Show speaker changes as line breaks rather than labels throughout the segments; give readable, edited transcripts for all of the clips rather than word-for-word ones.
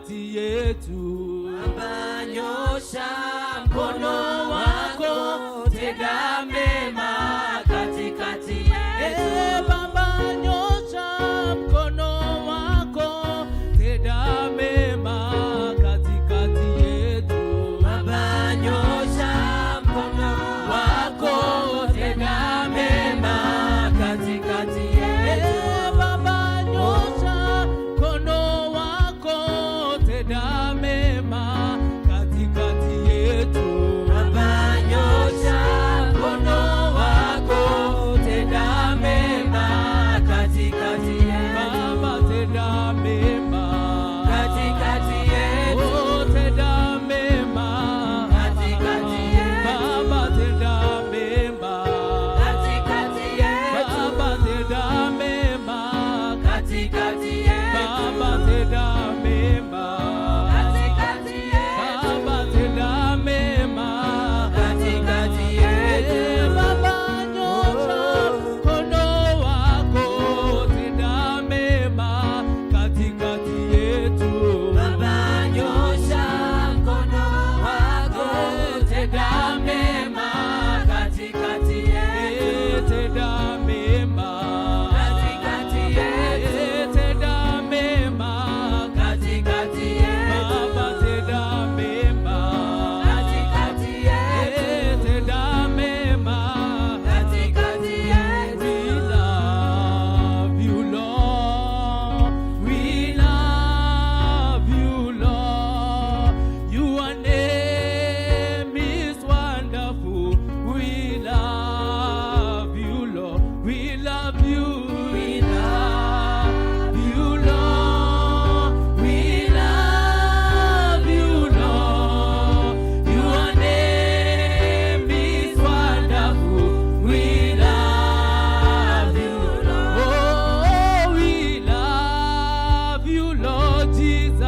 katikati yetu.
Baba, nyosha mkono wako, tenda mema katikati yetu.
Baba, nyosha mkono wako, tenda mema katikati yetu.
Baba, nyosha mkono wako, tenda mema katikati yetu.
Baba, nyosha mkono wako, tenda mema katikati yetu.
Baba, nyosha mkono wako, tenda mema katikati yetu.
Baba, tenda mema
Katikati yetu.
oh, tenda mema
Katikati yetu.
Baba, tenda mema
Katikati yetu.
Baba, tenda mema
Katikati yetu.
Baba, tenda mema
Katikati yetu.
Baba, tenda mema
Katikati yetu.
Baba, nyosha mkono wako, tenda mema katikati yetu.
Baba, nyosha mkono wako, tenda mema katikati yetu.
Tenda mema
Katikati yetu.
tenda mema
Katikati yetu.
Baba, tenda mema
Katikati yetu.
tenda mema
Katikati yetu.
We love you, Lord. We love you, Lord. Your name is wonderful. We love you, Lord. We love you. We love you, Lord. We love you, Lord. Your name is wonderful. We love you, Lord. Oh, we love you, Lord Jesus.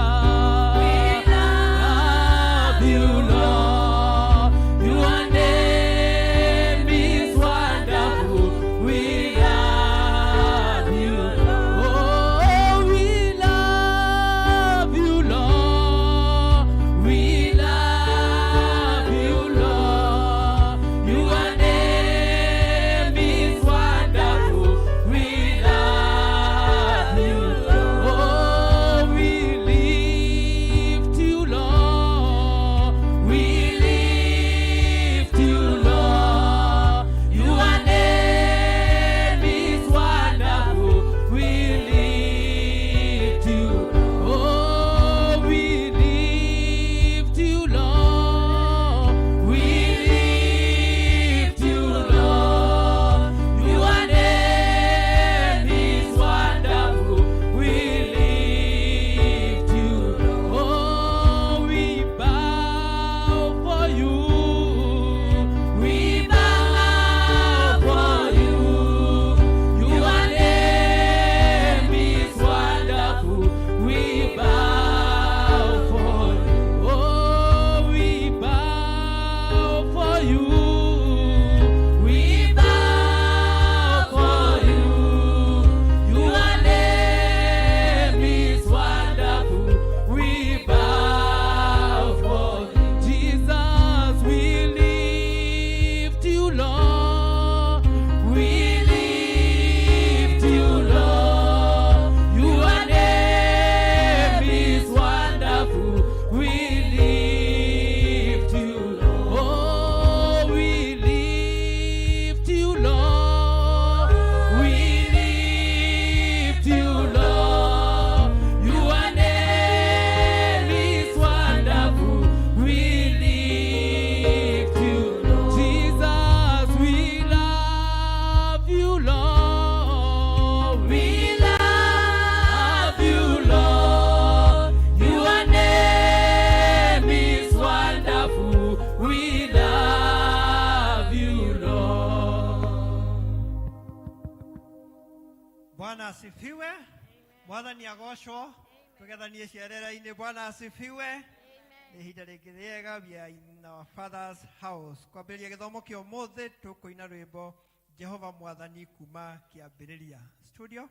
We love
you, Lord. Your name is wonderful. We love you, Lord. Oh, we love you, Lord. We love you, Lord. Your name is wonderful. We love you, Lord. Oh, we lift you, Lord. We lift you, Lord. Your name is wonderful. We lift you. Oh, we lift you, Lord. We lift you, Lord. Your name is wonderful. We lift you. Oh, we bow for you. We bow for you. Your name is wonderful. We bow for you. Oh, we bow for you. We bow for you. Your name is wonderful. We bow for you. Jesus, we lift you, Lord. We lift you, Lord. Your name is wonderful. We lift you, Lord. Oh, we lift you, Lord. We lift you, Lord. Your name is wonderful. We lift you, Lord. Jesus, we love you, Lord. We love you, Lord. Your name is wonderful. We love you, Lord.
Bwana asifiwe. Mwathani agoshwo. Tugethanie ciarera-ini. Bwana asifiwe. Nĩ ihinda rĩngĩ rĩega we are in our Father's house. Kwambĩrĩria gĩthomo kĩa ũmũthĩ tũkũina rwĩmbo Jehova Mwathani kuma Studio.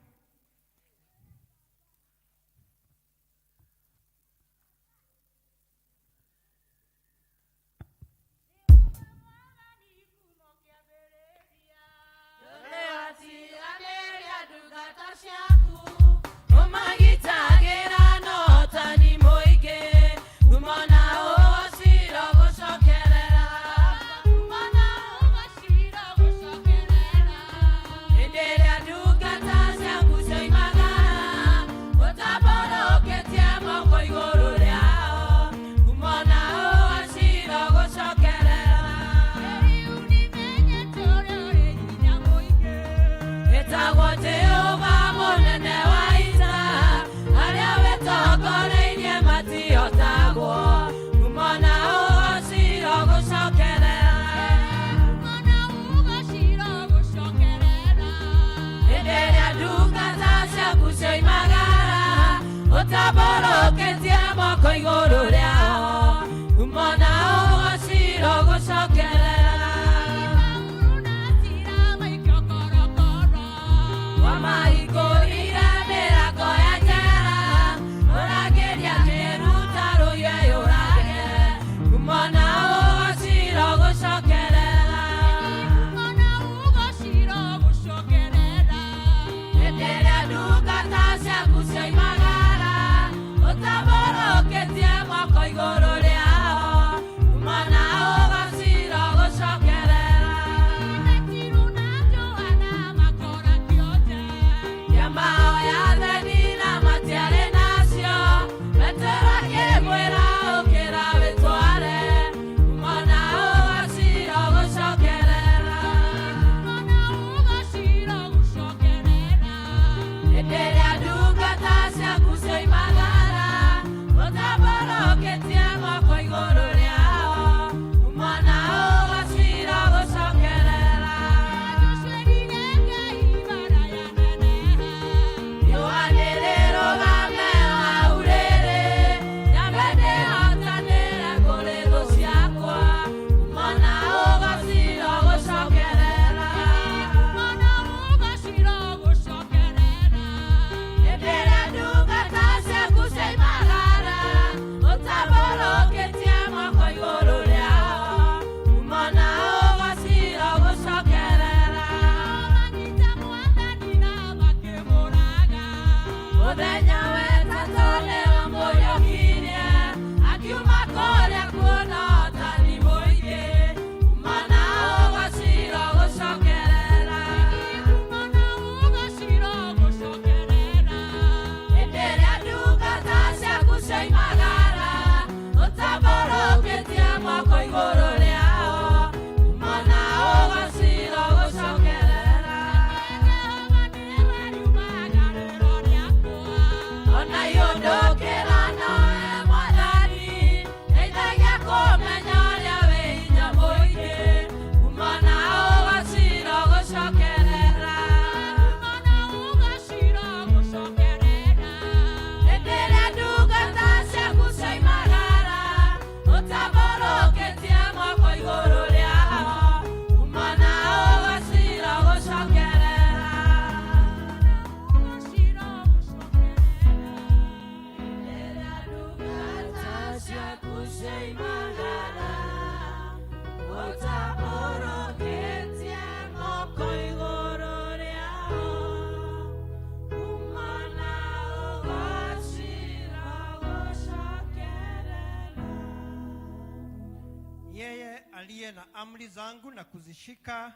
aliye na amri zangu na kuzishika,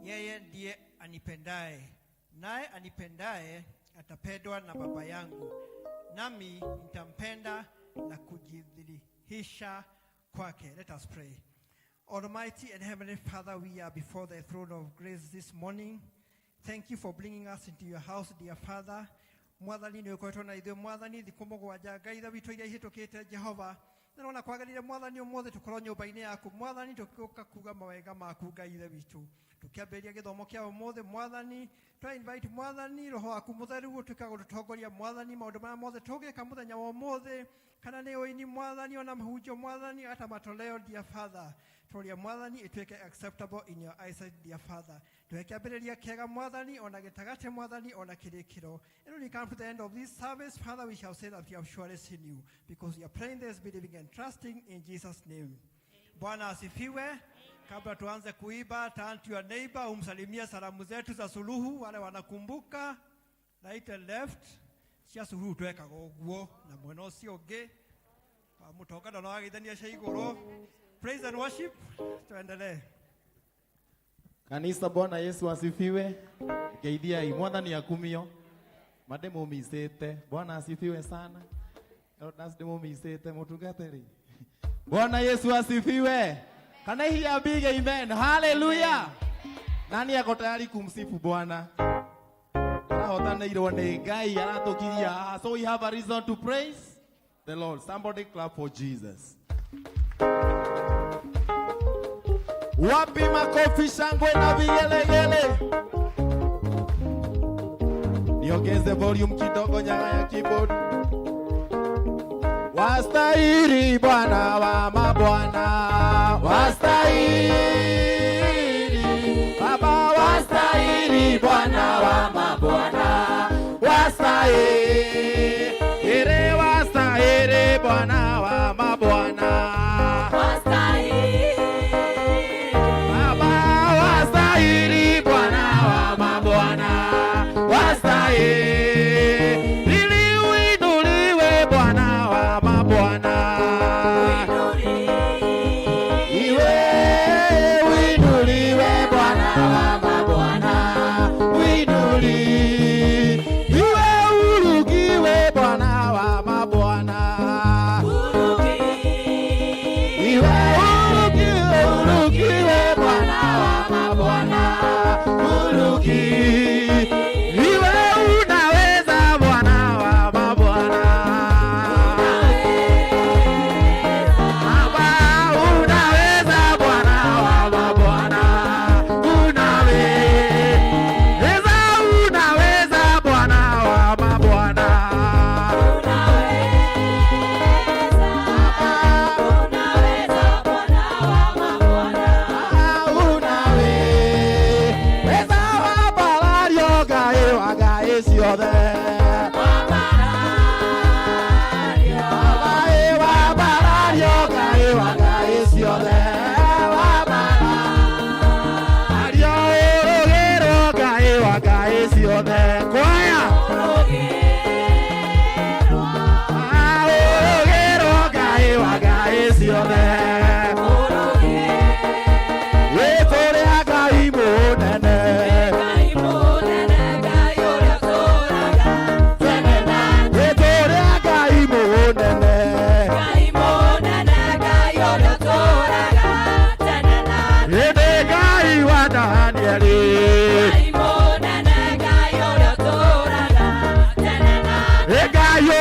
yeye ndiye anipendaye. Naye anipendaye atapendwa na Baba yangu, nami nitampenda na kujidhihirisha kwake. Let us pray. Almighty and Heavenly Father, we are before the throne of grace this morning. Thank you for bringing us into your house, dear Father. Mwathani ni ukoetwo na ithuĩ mwathani thikũ mũgwanja itha witũ iria ihĩtũkĩte Jehova. Nĩrona kwagarire mwathani ũmũthĩ tũkorwo nyũmba-inĩ yaku mwathani tũkĩũka kuga mawega maku Ngai ithe witũ. Tũkĩambĩrĩria gĩthomo kĩa ũmũthĩ mwathani invite mwathani roho waku mũtheru ũtuĩke gũtũtongoria mwathani maũndũ marĩa mothe tũgĩka mũthenya wa ũmũthĩ, kana nĩ ũini mwathani ona mahunjio mwathani hata matoleo dear Father. Tũria mwathani ituĩke acceptable in your eyesight dear Father. Tũkĩambĩrĩria kĩega mwathani ona gĩtagatĩ mwathani ona kĩrĩkĩro. And when we come to the end of this service, Father, we shall say that we have surely seen you, because we are praying this, believing and trusting in Jesus' name. Bwana asifiwe. Kabla tuanze kuiba, turn to your neighbor, umsalimia salamu zetu za suluhu, wale wanakumbuka. Right and left, cia suluhu tuweka goguo na mwena ũcio ũngĩ. Mutoka ndo wagithania cia igũrũ. Praise and worship. Tuendelee.
Kanisa, Bwana Yesu asifiwe. Ngeidia imwathani akumio. Mademo misete. Bwana asifiwe sana. Elders demo misete mutungateri. Bwana Yesu asifiwe. Can I hear a big amen? Hallelujah. Nani ako tayari kumsifu Bwana? Arahotanĩirwo nĩ Ngai aratukiria. So we have a reason to praise the Lord. Somebody clap for Jesus. Wapi makofi, shangwe na vigelegele. Niongeze volume kidogo nyaya ya keyboard. Wastahili Bwana wa mabwana, wastahili Baba, wastahili Bwana wa mabwana, wastahili Bwana wa mabwana, wastahili Baba, wastahili Bwana wa mabwana, wastahili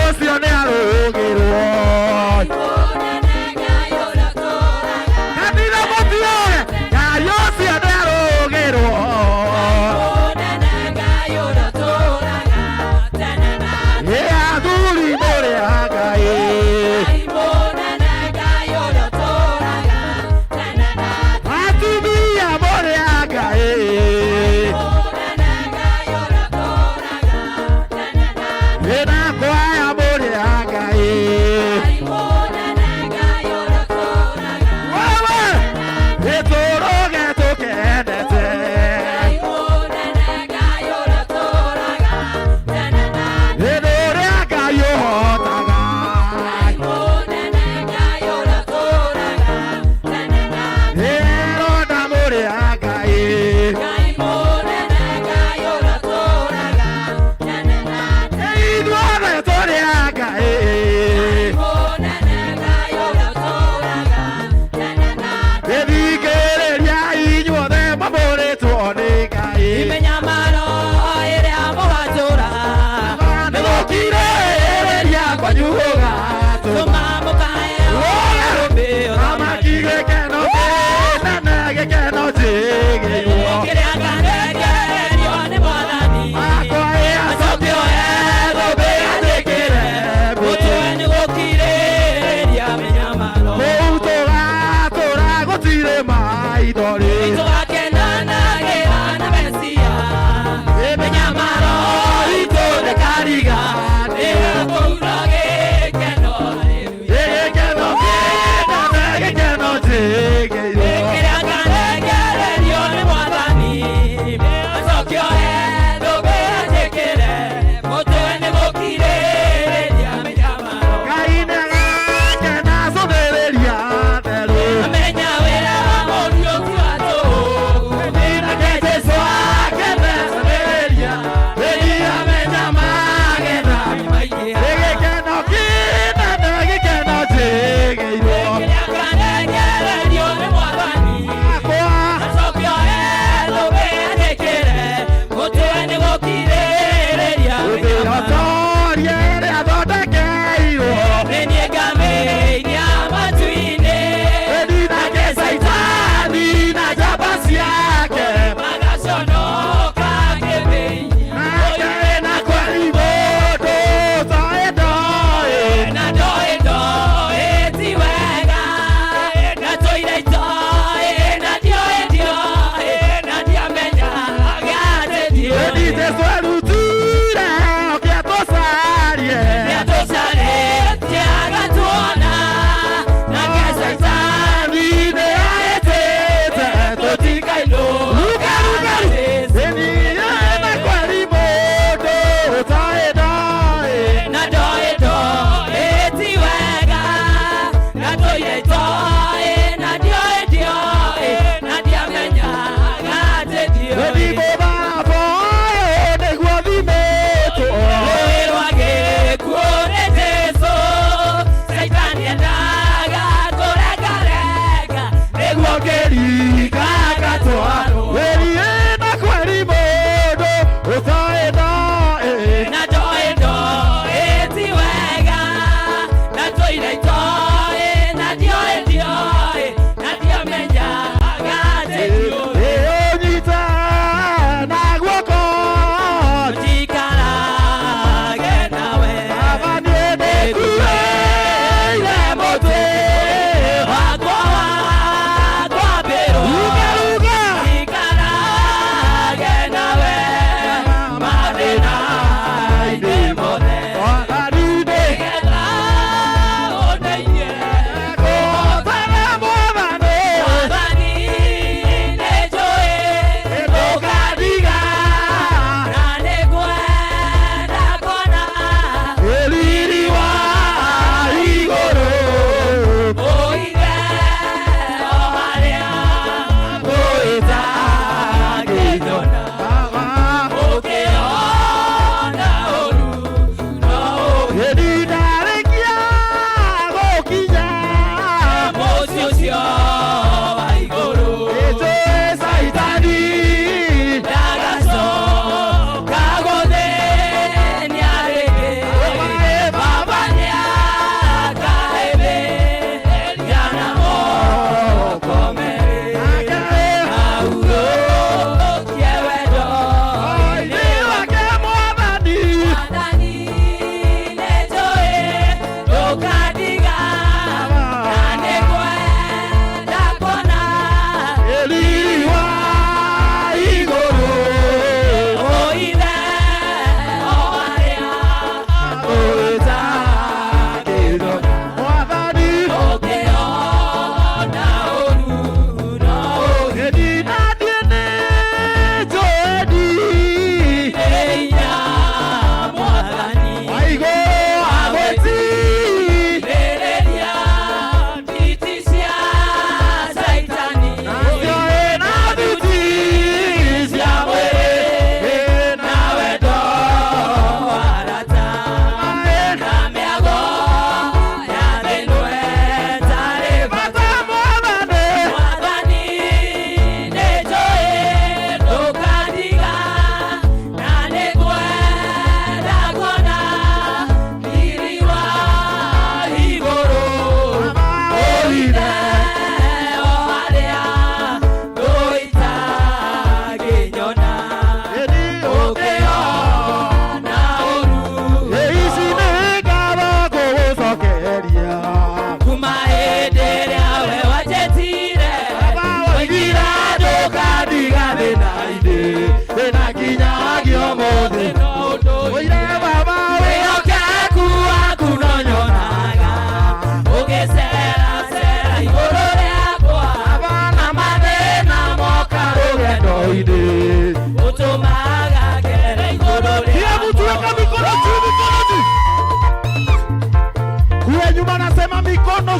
ũcio nĩ arũgĩrwo kanitha mũtiũĩ Ngai ũcio nĩ arũgĩrwo athuri mũrĩa Ngai atumia mũrĩa Ngai ĩna kwaya mũrĩa Ngai wewe nĩtũrũge tũkendete hĩndĩ ũrĩa Ngai ũhotaga ĩronda mũrĩa Ngai ithuothe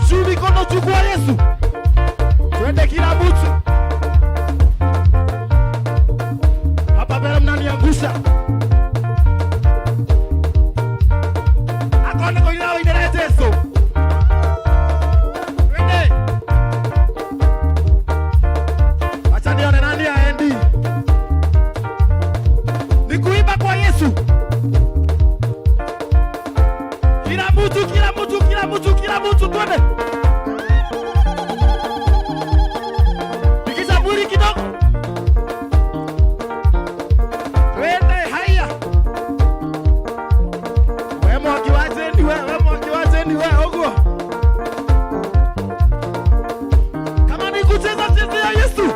mikono juu kwa Yesu. Twende kila mtu. Hapa mbele mnaniangusha. Akone kwa ilao inelete Yesu. Twende. Acha nione nani aendi. Ni kuimba kwa Yesu. Kila mtu twende. Pikisha buri kidogo. Twende haya. Wewe mwakiwaje ni wewe ogo. Kama ni kucheza chezea Yesu.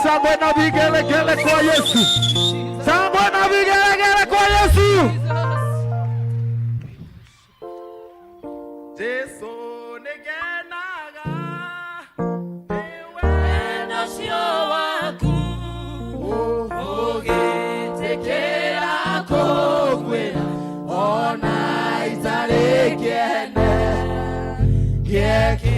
Sangwe na vigelegele kwa Yesu. Sangwe na vigelegele kwa Yesu. Yesu negenaga. Ewe
na sio waku. Ogetekera kogwera. Ona itarekene. Yeki.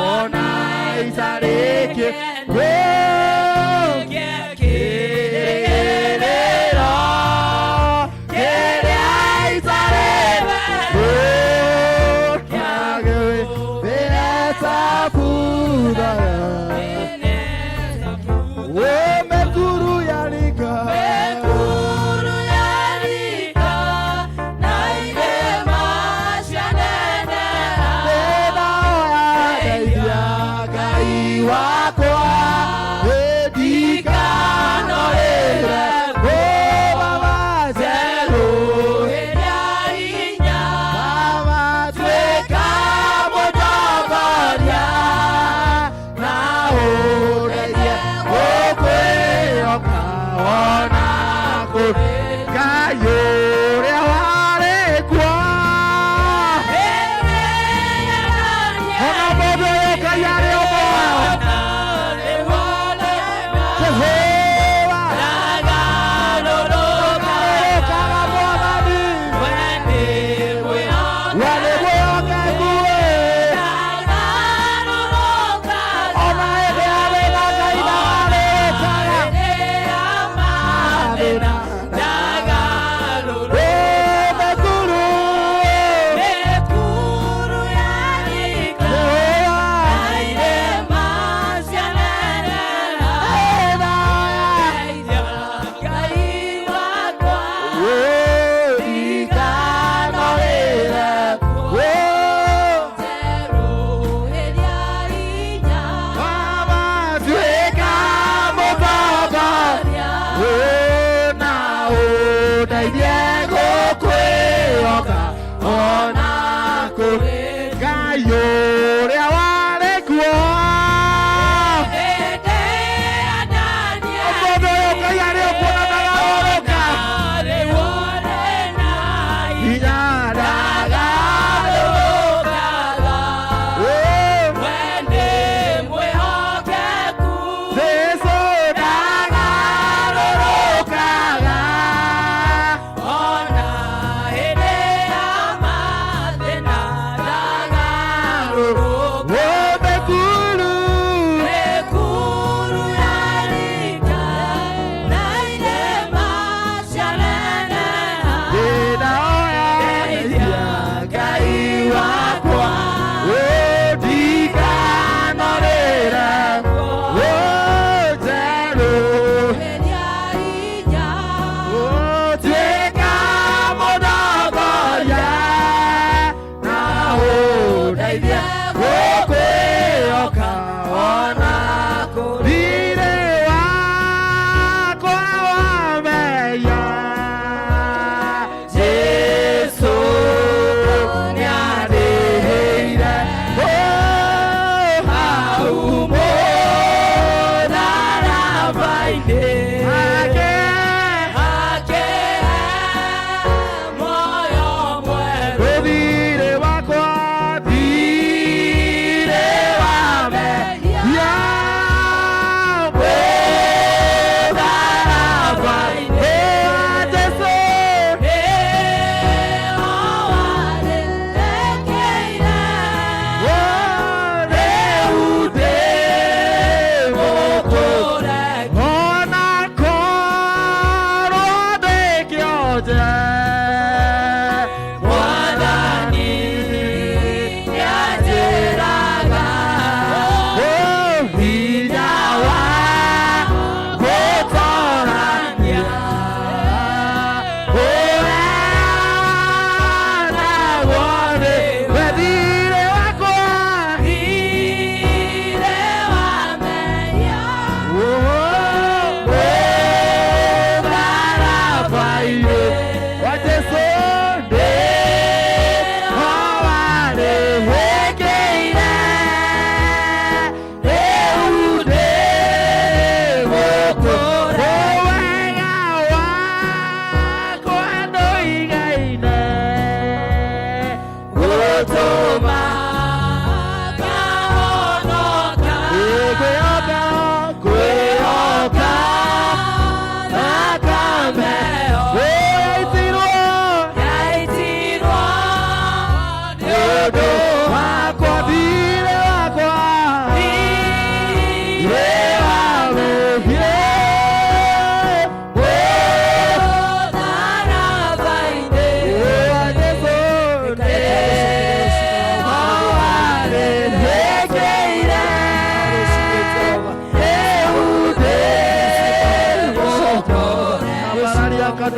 Ona itareke
wako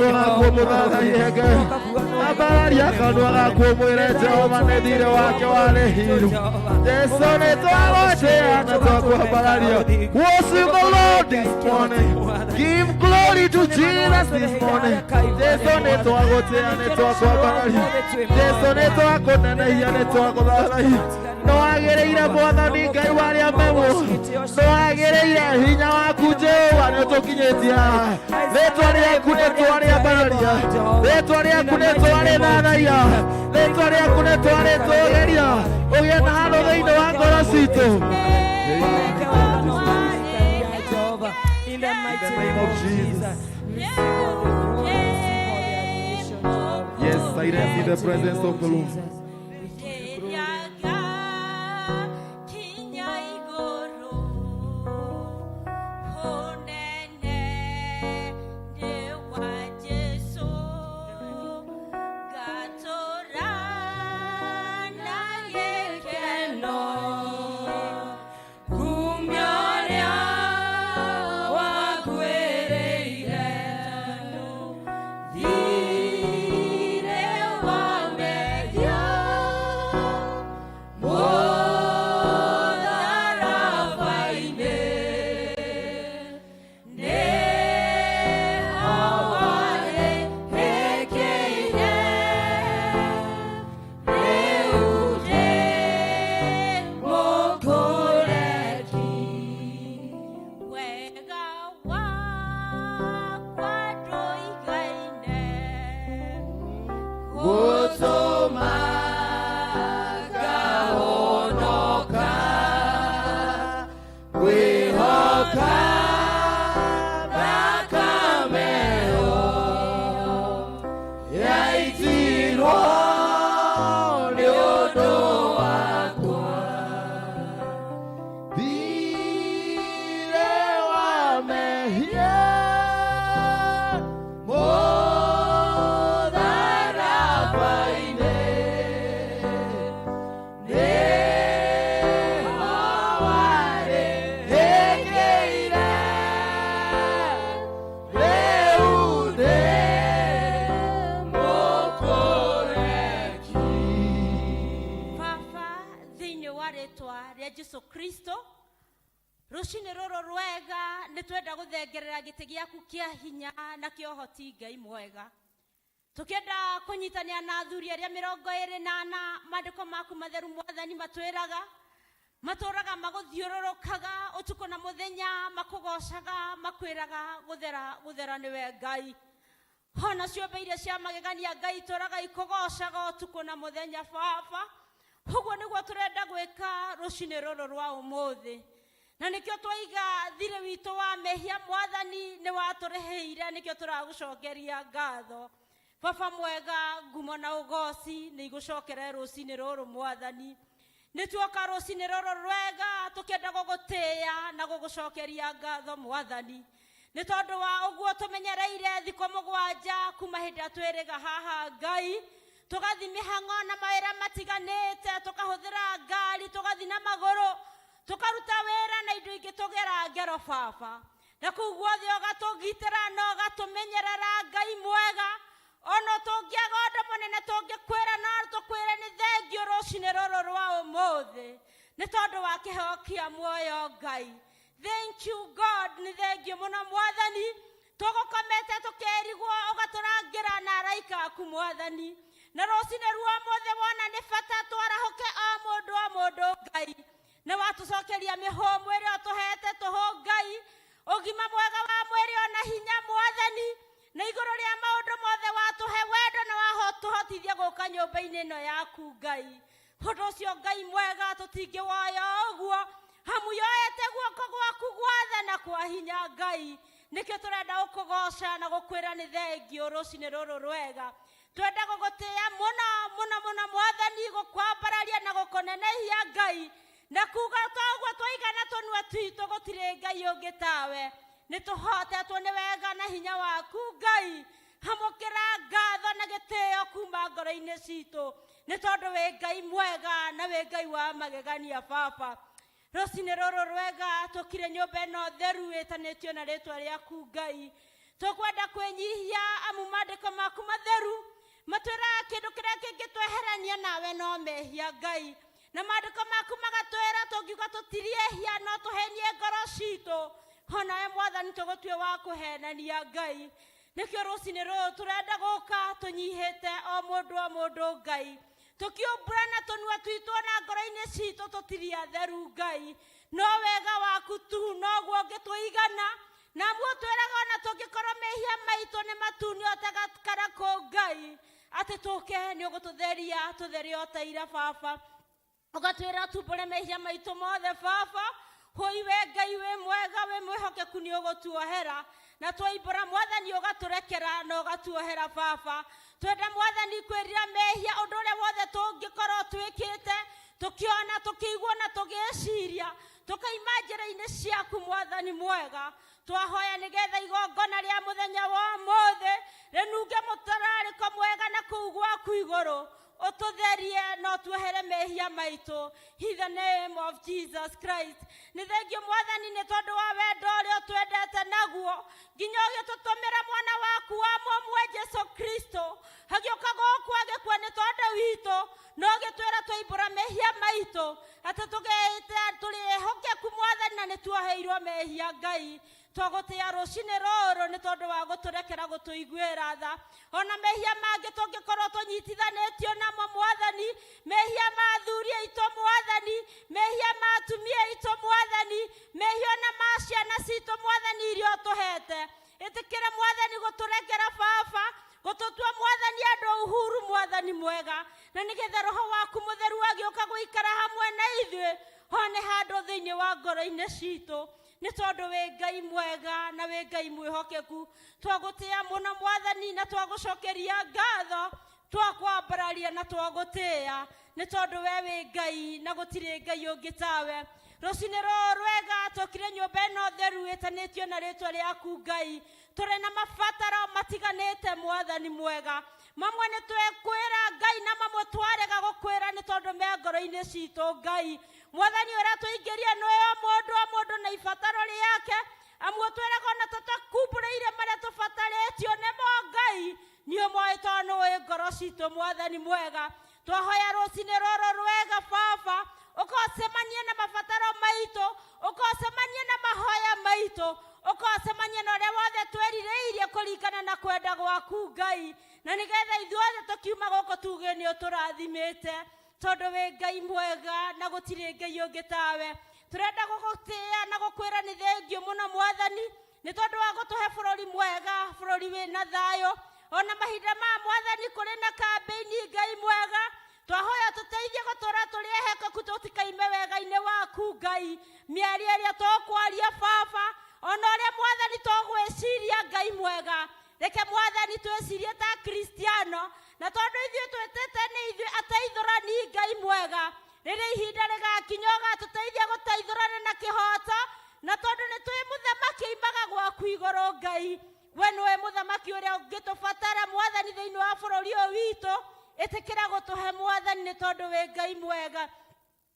kanwa gaku mũthathaiye Ngai ambararia kanwa gaku mwĩre Jehova nĩ thirĩ wake warĩ hiru Jesu nĩ twagũtĩĩa na twakwambararia worship the Lord this morning give glory to Jesus this morning Jesu nĩ twagũtĩĩa nĩ twakwambararia Jesu nĩ twakũnenehia nĩ twakũthathaiya nĩwagĩrĩire Mwathani Ngai warĩa memuo nĩwagĩrĩire hinya waku Jehova nĩũtũkinyĩtie haha rĩtwa rĩaku nĩtwarĩambararia rĩtwa rĩaku nĩtwarĩthathaiya rĩtwa rĩaku nĩtwarĩtũgeria ũgĩe na handũ thĩinĩ wa ngoro citũ
in the mighty name of Jesus.
Yes, silence in the presence of the Lord.
Tukenda kunyitania na athuri aria 28 maandiko maku matheru Mwathani matwiraga maturaga maguthiururukaga utuko na muthenya makugocaga makwiraga guthera niwe Ngai hona ciombe iria cia magegania Ngai turaga ikugocaga utuko na muthenya Baba hugo niguo turenda gwika rucini ruru rwa umuthi na nikio twaiga thire witũ wa mehia Mwathani ni watureheire nikio turagucokeria ngatho Baba mwega ngumo na ugoci ni igucokere rucini ruru Mwathani nituoka rucini ruru rwega tukenda gugutia na gugucokeria ngatho Mwathani ni tondu wa uguo tumenyereire thiko 7 kuma hindi atwiriga haha Ngai tugathi mihango na mawira matiganite tukahuthira ngari tugathi na maguru tukaruta wira na indo ingi tugera ngero Baba na kuguo thio gatugitira no gatumenyerera Ngai mwega ono tungiagondo munene tungikwira na tukwire ni thengio rucini ruru rwa umuthi ni tondu wa kiheo kia muoyo Ngai thank you God ni thengio muno Mwathani tugukomete tukerigwo ugaturangira na araika aku Mwathani na rucini rwa umuthi wona ni bata twarahuke o mundu Ngai na watucokeria mihomu iria tuhete tuho Ngai ugima mwega wa mwiri ona hinya Mwathani na iguru ria maundu mothe watuhe wendo na wahotuhotithia guka nyumba-ini ino yaku Ngai hundu ucio Ngai mwega tutingiwoya uguo hamu yoete guoko gwaku gwatha na kwa hinya Ngai nikio turenda ukugoca na gukwira ni thengio rucini ruru rwega twenda gugutia muno Mwathani gukwambararia na gukunenehia Ngai na kuga togwo twaigana tunwa twitu gutire Ngai ungi tawe nituhotetwo ni wega na hinya waku Ngai hamukira ngatho na gitio kuma ngoro-ini citu ni tondu we Ngai mwega na we Ngai wa magegania Baba rucini ruru rwega tukire nyumba ino theru itanitio na ritwa riaku Ngai tukwenda kwenyihia amu mandiko maku matheru matwira kindu kiria kingitweherania nawe no mehia Ngai na mandiko maku magatwira tungiuga tutiriehia no tuhenie ngoro citu ona Mwathani tugutue wa kuhenania Ngai nikio rucini ru turenda guka tunyihite o mundu Ngai tukiumbura tunua twitu na ngoro-ini citu tutiria theru Ngai no wega waku tu no guo ngituigana na mwotweraga ona tungikorwo mehia maitu ni matuni otagatara ku Ngai ati tuke ni ugututheria tutheria otaira Baba ugatwira tumbure mehia maitu mothe Baba hoiwe Ngai we mwega we mwihokeku ni ugutuohera na twaibura Mwathani ugaturekera na ugatuohera Baba twenda Mwathani kwirira mehia undu uria wothe tungikorwo twikite tukiona tukiigua na tugiciria tukaima njira-ini ciaku Mwathani mwega twahoya nigetha igongona ria muthenya wa mothe renunge mutarariko mwega na kuu gwaku iguru ututherie no tuohere mehia maitu in the name of Jesus Christ ni thengio Mwathani ni tondu wa wendo uria twendete naguo nginya ugitutumira mwana waku wa mumwe Jesu Kristo hagioka guku agikua ni tondu witu no gitwira twaibura mehia maitu ati tugeite turihokeku Mwathani na ni tuoheirwo mehia Ngai twagutia rucini ruru ni tondu wa guturekera gutuiguira tha ona mehia mangi tungikorwo tunyitithanitio namo Mwathani mehia ma athuri aitu Mwathani mehia ma atumia aitu Mwathani mehia na ma ciana citu Mwathani iria tuhete itikira Mwathani guturekera Baba gututua Mwathani andu uhuru Mwathani mwega na nigetha roho waku mutheru agioka guikara hamwe na ithuĩ hone handu thiini wa ngoro-ini citu ni tondu we Ngai mwega na we Ngai mwihokeku twagutia muno Mwathani na twagucokeria ngatho twakwambararia na twagutia ni tondu we wi Ngai na gutiri Ngai ungi tawe rucini rwega tukire nyumba ino theru itanitio na ritwa riaku Ngai turi na mabataro matiganite Mwathani mwega mamwe ni twekwira Ngai na mamwe twarega gukwira ni tondu me ngoro-ini citu Ngai Mwathani ura tuingirie noyo mundu na ibataro riake amwe tweraga na tutakumbureire maria tubataritio nimo Ngai nio moe tonu we ngoro citu Mwathani mwega twahoya rucini ruru rwega Baba ukosemanie na mabataro maitu ukosemanie na mahoya maitu ukosemanie na uria wothe twerireirie kuringana na kwenda gwaku Ngai na nigetha ithuothe tukiuma guku tuge ni uturathimite tondu we Ngai mwega na gutiri Ngai ungi tawe turenda gugutia na gukwira ni thengio muno Mwathani ni tondu wa gutuhe bururi mwega bururi wina thayo ona mahinda ma Mwathani kuri na kambeini Ngai mwega twahoya tuteithie gutura turi ehekeku tutikaime wega-ini waku Ngai miari iria tukwaria Baba ona uria Mwathani tugwiciria Ngai mwega reke Mwathani twicirie ta Kristiano na tondu ithuĩ twĩtĩte nĩ ithuĩ ateithũrani Ngai mwega rĩrĩa ihinda rĩgakinya tuteithie gũteithũrana na kĩhoto na tondu nĩ twĩ mũthamaki oimaga gwaku igũrũ Ngai we nĩwe mũthamaki ũrĩa ũngĩtũbatara Mwathani thĩinĩ wa bũrũri ũyũ witũ ĩtĩkĩra gũtũhe Mwathani nĩ tondu we Ngai mwega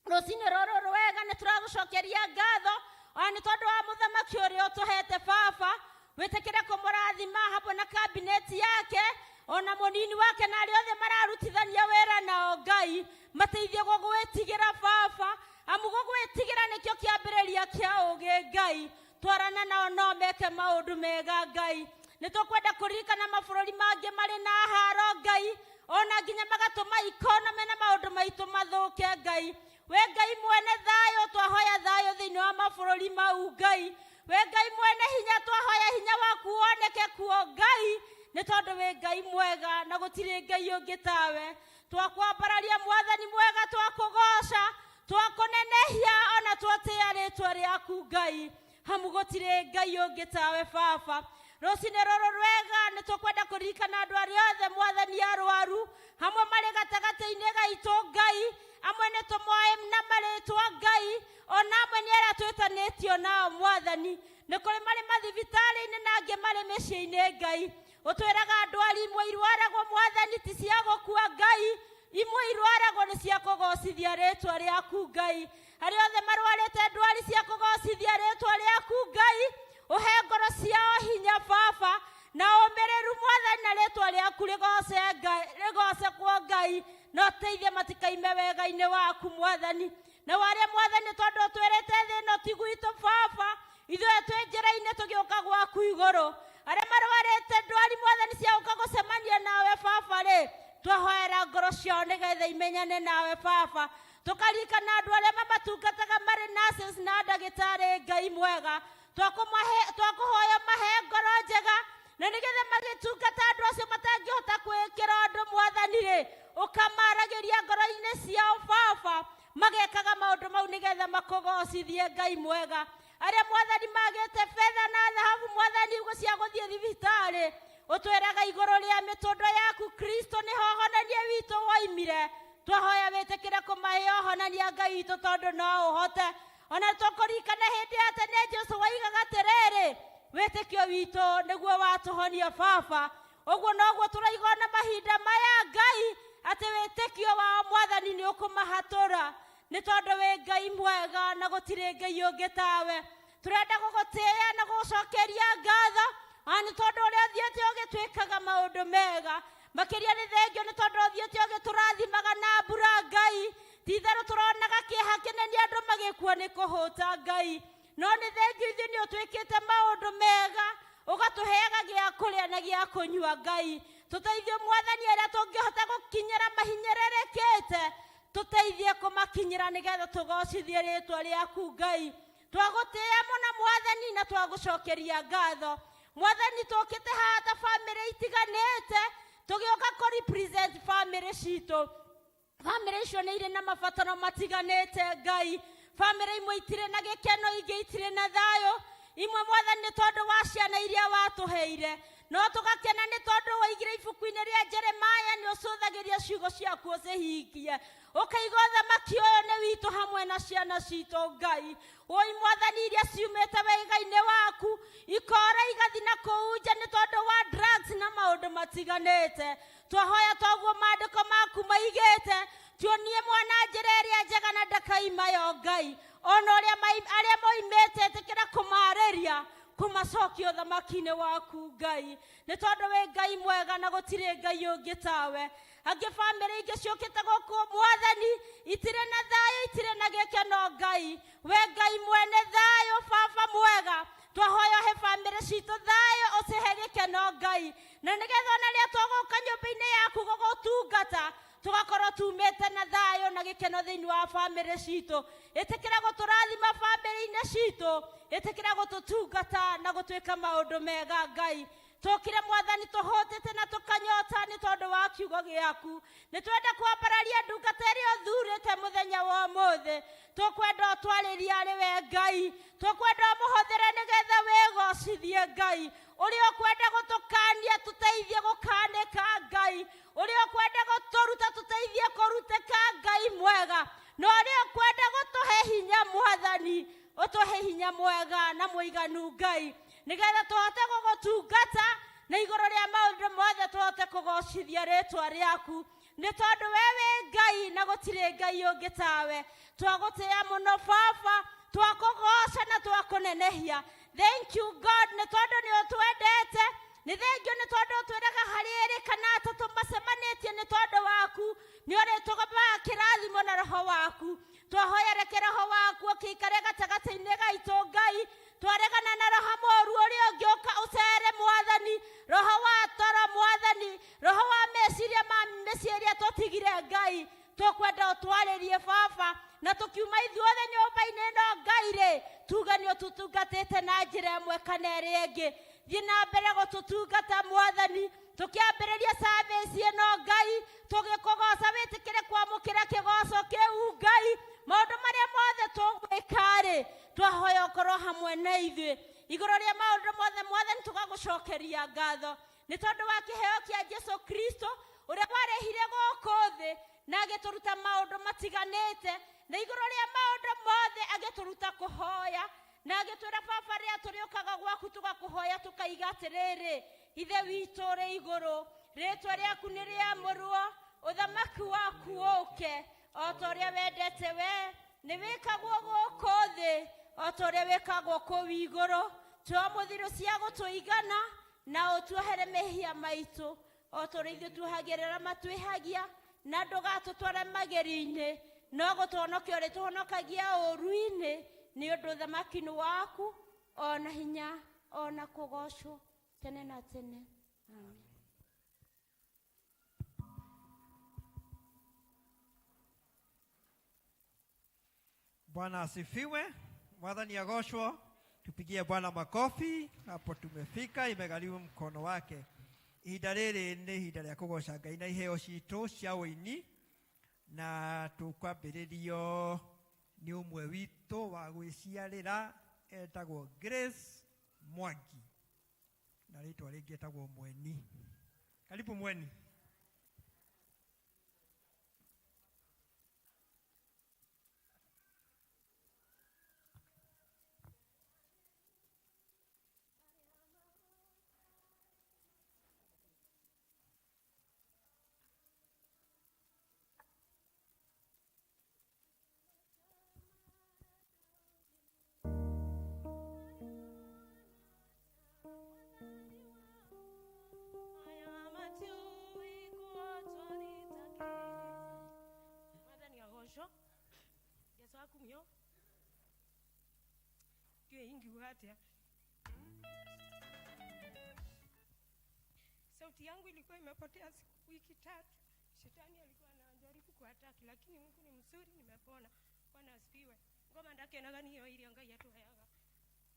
rucini rũrũ rwega nĩ tũragũcokeria ngatho ona nĩ tondu wa mũthamaki ũrĩa ũtũhete Baba wĩtĩkĩre kũmũrathima hamwe na kabineti yake ona munini wake na arĩa othe mararutithania wĩra nao Ngai mateithie gũgwĩtigĩra Baba amu gũgwĩtigĩra nĩkĩo kĩambĩrĩria kĩa ũũgĩ Ngai twarana nao no meke maũndũ mega Ngai nĩ tũkwenda kũririkana mabũrũri mangĩ marĩ na haro Ngai ona nginya magatũma ikonomi na maũndũ maitũ mathũke Ngai we Ngai mwene thayũ twahoya thayũ thĩinĩ wa mabũrũri mau Ngai we Ngai mwene hinya twahoya hinya waku woneke kuo Ngai nĩ tondu we Ngai mwega na gũtirĩ Ngai ũngĩ tawe twakwambararia Mwathani mwega twakũgoca twakũnenehia ona twatĩa rĩtwa rĩaku Ngai hamu gũtirĩ Ngai ũngĩ tawe Baba rucini rũrũ rwega nĩ tũkwenda kũririkana andũ arĩa othe Mwathani arwaru hamwe marĩ gatagatĩ-inĩ gaitũ Ngai amwe nĩ tũmoe na marĩtwa Ngai ona amwe nĩ arĩa twĩtanĩtio nao Mwathani nĩ kũrĩ marĩ mathibitarĩ-inĩ na angĩ marĩ mĩciĩ-inĩ Ngai utweraga ndwari imwe irwaragwo Mwathani ti cia gũkua Ngai imwe irwaragwo nĩ cia kũgocithia rĩtwa rĩaku Ngai arĩa othe marwarĩte ndwari cia kũgocithia rĩtwa rĩaku Ngai uhe ngoro ciao hinya Baba na omereru mwathani na rĩtwa rĩaku rĩgoce kwa Ngai na ũteithie matikaime wega-inĩ waku mwathani. Na warĩa mwathani tondũ twĩrĩte thĩ ĩno ti gwitũ Baba, ithuĩ twĩ njĩra-inĩ tũgĩũka gwaku igũrũ. Arĩa marwarĩte ndwari mwathani cia gũka gũcemania nawe Baba rĩ, twahoera ngoro ciao nĩgetha imenyane nawe Baba. Tũkaririkana andũ arĩa mamatungataga marĩ nurses na ndagĩtarĩ Ngai mwega, twakũhoya mahe ngoro njega na nĩgetha magĩtungata andũ acio matangĩhota kwĩkĩra ũndũ mwathani rĩ, ũkamaragĩria ngoro-inĩ ciao Baba, magekaga maũndũ mau nĩgetha makũgocithie Ngai mwega. Arĩa mwathani magĩte betha na thahabu mwathani cia gũthiĩ thibitarĩ, ũtwĩraga igũrũ rĩa mĩtũndũ yaku Kristo nĩho ũhonania witũ woimire. Twahoya wĩtĩkĩre kũmahe ũhonania Ngai witũ tondũ no ũhote. Ona tũkũririkana hĩndĩ ya tene Jesũ waigaga atĩrĩrĩ, wĩtĩkio witũ nĩguo watũhonia Baba. Ũguo noguo tũraigua na mahinda maya Ngai atĩ wĩtĩkio wao mwathani nĩ ũkũmahatũra, nĩ tondũ wĩ Ngai mwega na gũtirĩ Ngai ũngĩ tawe. Tũrenda gũgũtĩĩa na gũgũcokeria ngatho nĩ tondũ ũrĩa ũthiĩte ũgĩtwĩkaga maũndũ mega. Makĩria nĩ thengio nĩ tondũ ũthiĩte ũgĩtũrathimaga na mbura Ngai. Ti-itherũ tũronaga kĩeha kĩnene andũ magĩkua nĩ kũhũta Ngai, no nĩ thengio ithuĩ nĩ ũtwĩkĩte maũndũ mega, ũgatũheaga gĩa kũrĩa na gĩa kũnyua Ngai. Tũteithie mwathani arĩa tũngĩhota gũkinyĩra mahinyĩrĩrĩkĩte, tũteithie kũmakinyĩra nĩgetha tũgocithie rĩtwa rĩaku Ngai. Twagũtĩĩa mũno mwathani na twagũcokeria ngatho. Mwathani tũkĩte haha ta bamĩrĩ itiganĩte, tũgĩũka kũ-represent bamĩrĩ citũ. Bamĩrĩ icio nĩ irĩ na mabataro matiganĩte Ngai. Bamĩrĩ imwe itirĩ na gĩkeno, ingĩ itirĩ na thayũ. Imwe mwathani nĩ tondũ wa ciana iria watũheire, no tũgakena nĩ tondũ waigire ibuku-inĩ rĩa Jeremaya nĩ ũcũthagĩria ciugo ciaku ũcihingie. Ũkaiga ũthamaki ũyũ nĩ witũ hamwe na ciana citũ Ngai. Woi mwathani iria ciumĩte wega-inĩ waku, ikora igathi na kũu nja nĩ tondũ wa drugs na maũndũ matiganĩte. Twahoya toguo maandĩko maku maigĩte, tuonie mwana njĩra ĩrĩa njega na ndakaima yo Ngai. Ona arĩa moimĩte ĩtĩkĩra kũmarĩria, kũmacokia ũthamaki-inĩ waku Ngai, nĩ tondũ wĩ Ngai mwega na gũtirĩ Ngai ũngĩ tawe. Angĩ bamĩrĩ ingĩ ciũkĩte gũkũ mwathani, itirĩ na thayũ, itirĩ na gĩkeno Ngai. We Ngai mwene thayũ Baba mwega, twahoya he bamĩrĩ citũ thayũ, ũcihe gĩkeno Ngai, na nĩgetha ona rĩrĩa tũgũka nyũmba-inĩ yaku gũgũtungata, tugakorwo tumĩte na thayũ na gĩkeno thĩinĩ wa bamĩrĩ citũ. Ĩtĩkĩra gũtũrathima bamĩrĩ-inĩ citũ, ĩtĩkĩra gũtũtungata na gũtwĩka maũndũ mega Ngai. Tũkire mwathani tũhũtĩte na tũkanyota nĩ tondũ wa kiugo gĩaku. Nĩ twenda kwambararia ndungata ĩrĩa ũthurĩte mũthenya wa ũmũthĩ. Tũkwenda ũtwarĩrie arĩ we Ngai, tũkwenda ũmũhũthĩre nĩgetha wĩgocithie Ngai. Ũrĩa ũkwenda gũtũkania tũteithie gũkanĩka Ngai, ũrĩa ũkwenda gũtũruta tũteithie kũrutĩka Ngai mwega, na ũrĩa ũkwenda gũtũhe hinya mwathani, ũtũhe hinya mwega na mũiganu Ngai, nĩgetha tũhote gũgũtungata na igũrũ rĩa maũndũ mothe tũhote kũgocithia rĩtwa rĩaku, nĩ tondũ we wĩ Ngai na gũtirĩ Ngai ũngĩ tawe. Twagũtĩĩa mũno Baba, twakũgoca na twakũnenehia. Thank you God nĩ tondũ nĩ ũtwendete, nĩ thengio nĩ tondũ ũtwĩraga harĩ erĩ kana atatũ macemanĩtie nĩ tondũ waku, nĩ ũrĩtũgaga kĩrathimo na roho waku. Twahoya reke roho waku ũkĩikare gatagatĩ-inĩ gaitũ Ngai, twaregana na roho mũũru ũrĩa ũngĩũka ũcere mwathani, roho wa toro mwathani, roho wa meciria ma mĩciĩ ĩrĩa tũtigire Ngai. Tũkwenda ũtwarĩrie Baba, na tũkiuma ithuothe nyũmba-inĩ ĩno Ngai rĩ, tuga nĩ ũtũtungatĩte na njĩra ĩmwe kana ĩrĩa ĩngĩ. Thiĩ na mbere gũtũtungata mwathani, tũkĩambĩrĩria service ĩno Ngai, tũgĩkũgoca wĩtĩkĩre kwamũkĩra kĩgoco kĩu Ngai. Maũndũ marĩa mothe tũgwĩka rĩ, twahoya ũkorwo hamwe na ithuĩ. Igũrũ rĩa maũndũ mothe mwathani tũgagũcokeria ngatho, nĩ tondũ wa kĩheo kĩa Jesũ Kristo ũrĩa warehire gũkũ thĩ na agĩtũruta maũndũ matiganĩte, na igũrũ rĩa maũndũ mothe agĩtũruta kũhoya, na agĩtwĩra Baba rĩrĩa tũrĩũkaga gwaku tũgakũhoya tũkaiga atĩrĩrĩ, ithe witũ ũrĩ igũrũ, rĩtwa rĩaku nĩ rĩamũrwo, ũthamaki waku ũũke, o ta ũrĩa wendete we, nĩ wĩkagwo gũkũ thĩ, o ta ũrĩa wĩkagwo kũu igũrũ. Tuo mũthiro cia gũtũigana, na ũtuohere mehia maitũ o tũrĩa ithuĩ tuohagĩrĩra matwĩhagia na ndũgatũtware magerio-inĩ no gũtũhonokia ũrĩ tũhonokagia ũũru-inĩ nĩ ũndũ ũthamaki nĩ waku ona hinya ona kũgocwo tene na tene. Amen.
Bwana asifiwe. Mwathani agoshwo. Tupigie Bwana makofi. Hapo tumefika, imegharimu mkono wake. Ihinda rĩrĩ nĩ ihinda rĩa kũgoca Ngai na iheo citũ cia ũini, na tũkwambĩrĩrio nĩ ũmwe witũ wa gwĩciarĩra etagwo Grace Mwangi, na rĩtwa rĩngĩ etagwo Mweni. Karibu Mweni.
Kumyo ndio ingi watia. Sauti yangu ilikuwa imepotea wiki 3. Shetani alikuwa anajaribu kuataki, lakini Mungu ni mzuri, nimepona. Bwana asifiwe. Ngoma ndake nagani hiyo ile Ngai atuhayaga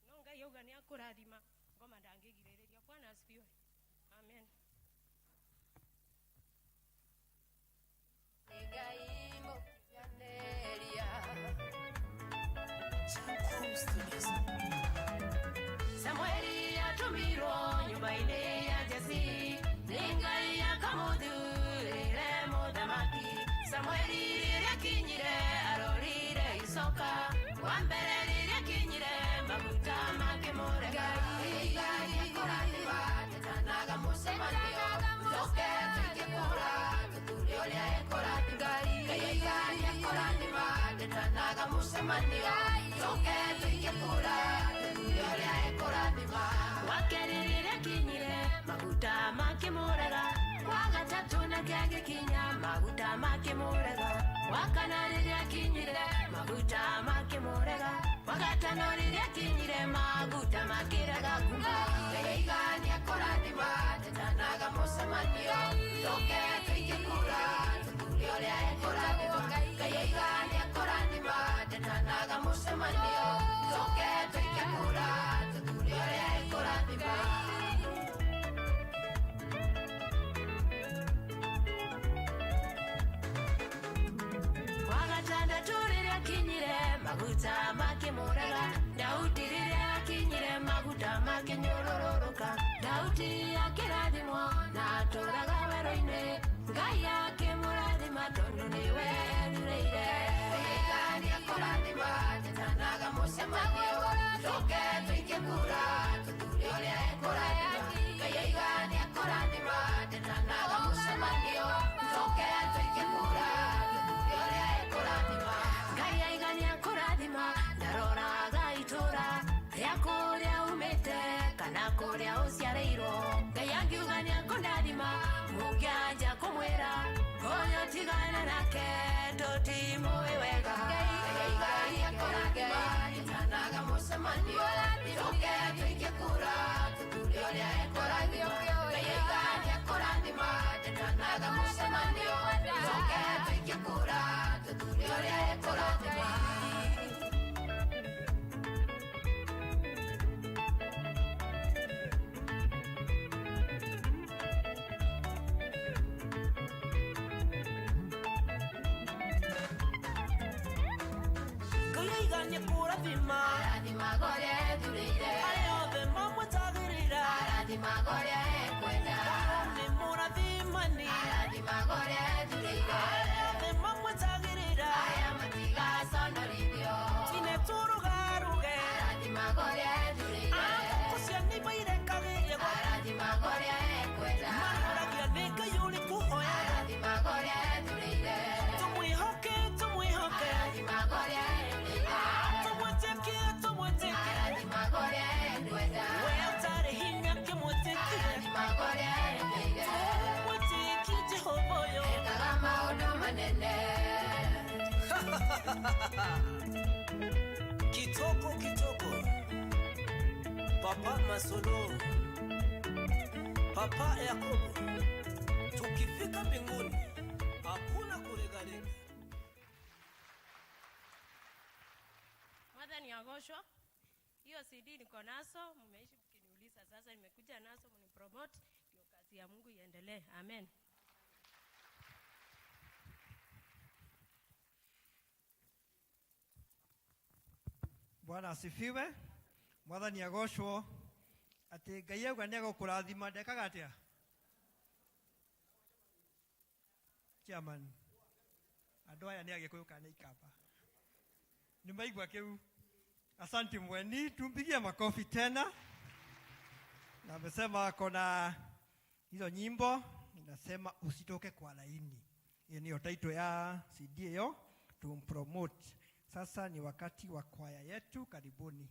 no Ngai yoga ni akurathima ngoma ndangigirĩrĩria. Bwana asifiwe. Amen.
Egaimo yandelia Samueli atumirwo nyumba-inĩ ya Jesi, nĩ Ngai akamũthuurĩre mũthamaki. Samueli rĩrĩa kinyire arorire icoka, wa mbere rĩrĩa kinyire maguta makĩmũrega. Ngai akũrathima ndetanaga mũcemanio, tũcoke tũingĩ kũra tũthuure ũrĩa ekũrathima. Ngai akũrathima ndetanaga mũcemanio, tũcoke tũingĩ kũra tũthuure ũrĩa ekũrathima. Wa kerĩ rĩrĩa kinyire maguta makĩmũrega, wa gatatũ nake agĩkinya maguta makĩmũrega, wa kana rĩrĩa kinyire maguta makĩmũrega, wa gatano rĩrĩa kinyire maguta makĩrega kuma. Ngai nĩakũrathima ndetanaga mũcemanio, tũcoke tũingĩ kũra tũthuure ũrĩa ekũrathima. Ngai nĩakũrathima ndetanaga mũcemanio, tũcoke tũingĩ kũra tũthuure ũrĩa ekũrathima. Wa gatandatũ rĩrĩa kinyire maguta makĩmũrega, Daudi rĩrĩa kinyire maguta makĩnyũrũrũka, Daudi akĩrathimwo na atũũraga werũ-inĩ. Ngai akĩmũrathima tondũ nĩwe thuurĩire. Ngai nĩakũrathima ndetanaga mũcemanio, tũcoke tũingĩ kũra tũthuure ũrĩa ekũrathima. Ngai nĩakũrathima ndetanaga mũcemanio, tũcoke tũingĩ kũra tũthuure ũrĩa ekũrathima. Ngai nĩakũrathima ndaroraga itũũra rĩa kũrĩa umĩte kana kũrĩa ũciarĩirwo. Ngai angiuga nĩakũrathima mũngĩanja kũmwĩra ũyũ tigana nake tũtimũĩ wega. Ngai nĩakũrathima ndetanaga mũcemanio, tũcoke tũingĩ kũra tũthuure ũrĩa ekũrathima. Ngai nĩakũrathima ndetanaga mũcemanio, tũcoke tũingĩ kũra tũthuure ũrĩa ekũrathima. Arathima gorĩa ethuurĩire, arĩa othe mamwĩtagĩrĩra. Arathima gorĩa ekwenda, nĩ mũrathimani. Arathima gorĩa ethuurĩire, arĩa othe mamwĩtagĩrĩra. Aya matigaconorithio, tine tũrugaruge. Arathima gorĩa ethuurĩire, ngũkũ cia nĩimba irekagĩria. Arathima gorĩa ekwenda, marũragia nĩ Ngai ũrĩkũhoya. Arathima gorĩa ethuurĩire, tũmwĩhoke tũmwĩhoke. Arathima gorĩa ethuurĩire, arathima gorĩa ekwenda, we ũtarĩ hinya kĩmwĩtĩkie. Kitoko kitoko. Papa Masolo. Papa Yakobo. Tukifika mbinguni hakuna kuregarega.
Mwadhani agoshwa. Hiyo CD niko naso, mmeishi mkiniuliza, sasa nimekuja naso mnipromote ndio kazi ya Mungu iendelee. Amen.
Bwana asifiwe. Mwathani agoshwo. Ati Ngai auga nĩ egũkũrathima ndekaga atĩa? Chairman, andũ aya nĩ Agĩkũyũ kana Ikamba? Nimeigua kĩu. Asante Mweni, tumpigie makofi tena. Na amesema ako na hizo nyimbo, inasema usitoke kwa laini. Hiyo ndio title ya CD hiyo, tumpromote. Sasa ni wakati wa kwaya yetu, karibuni.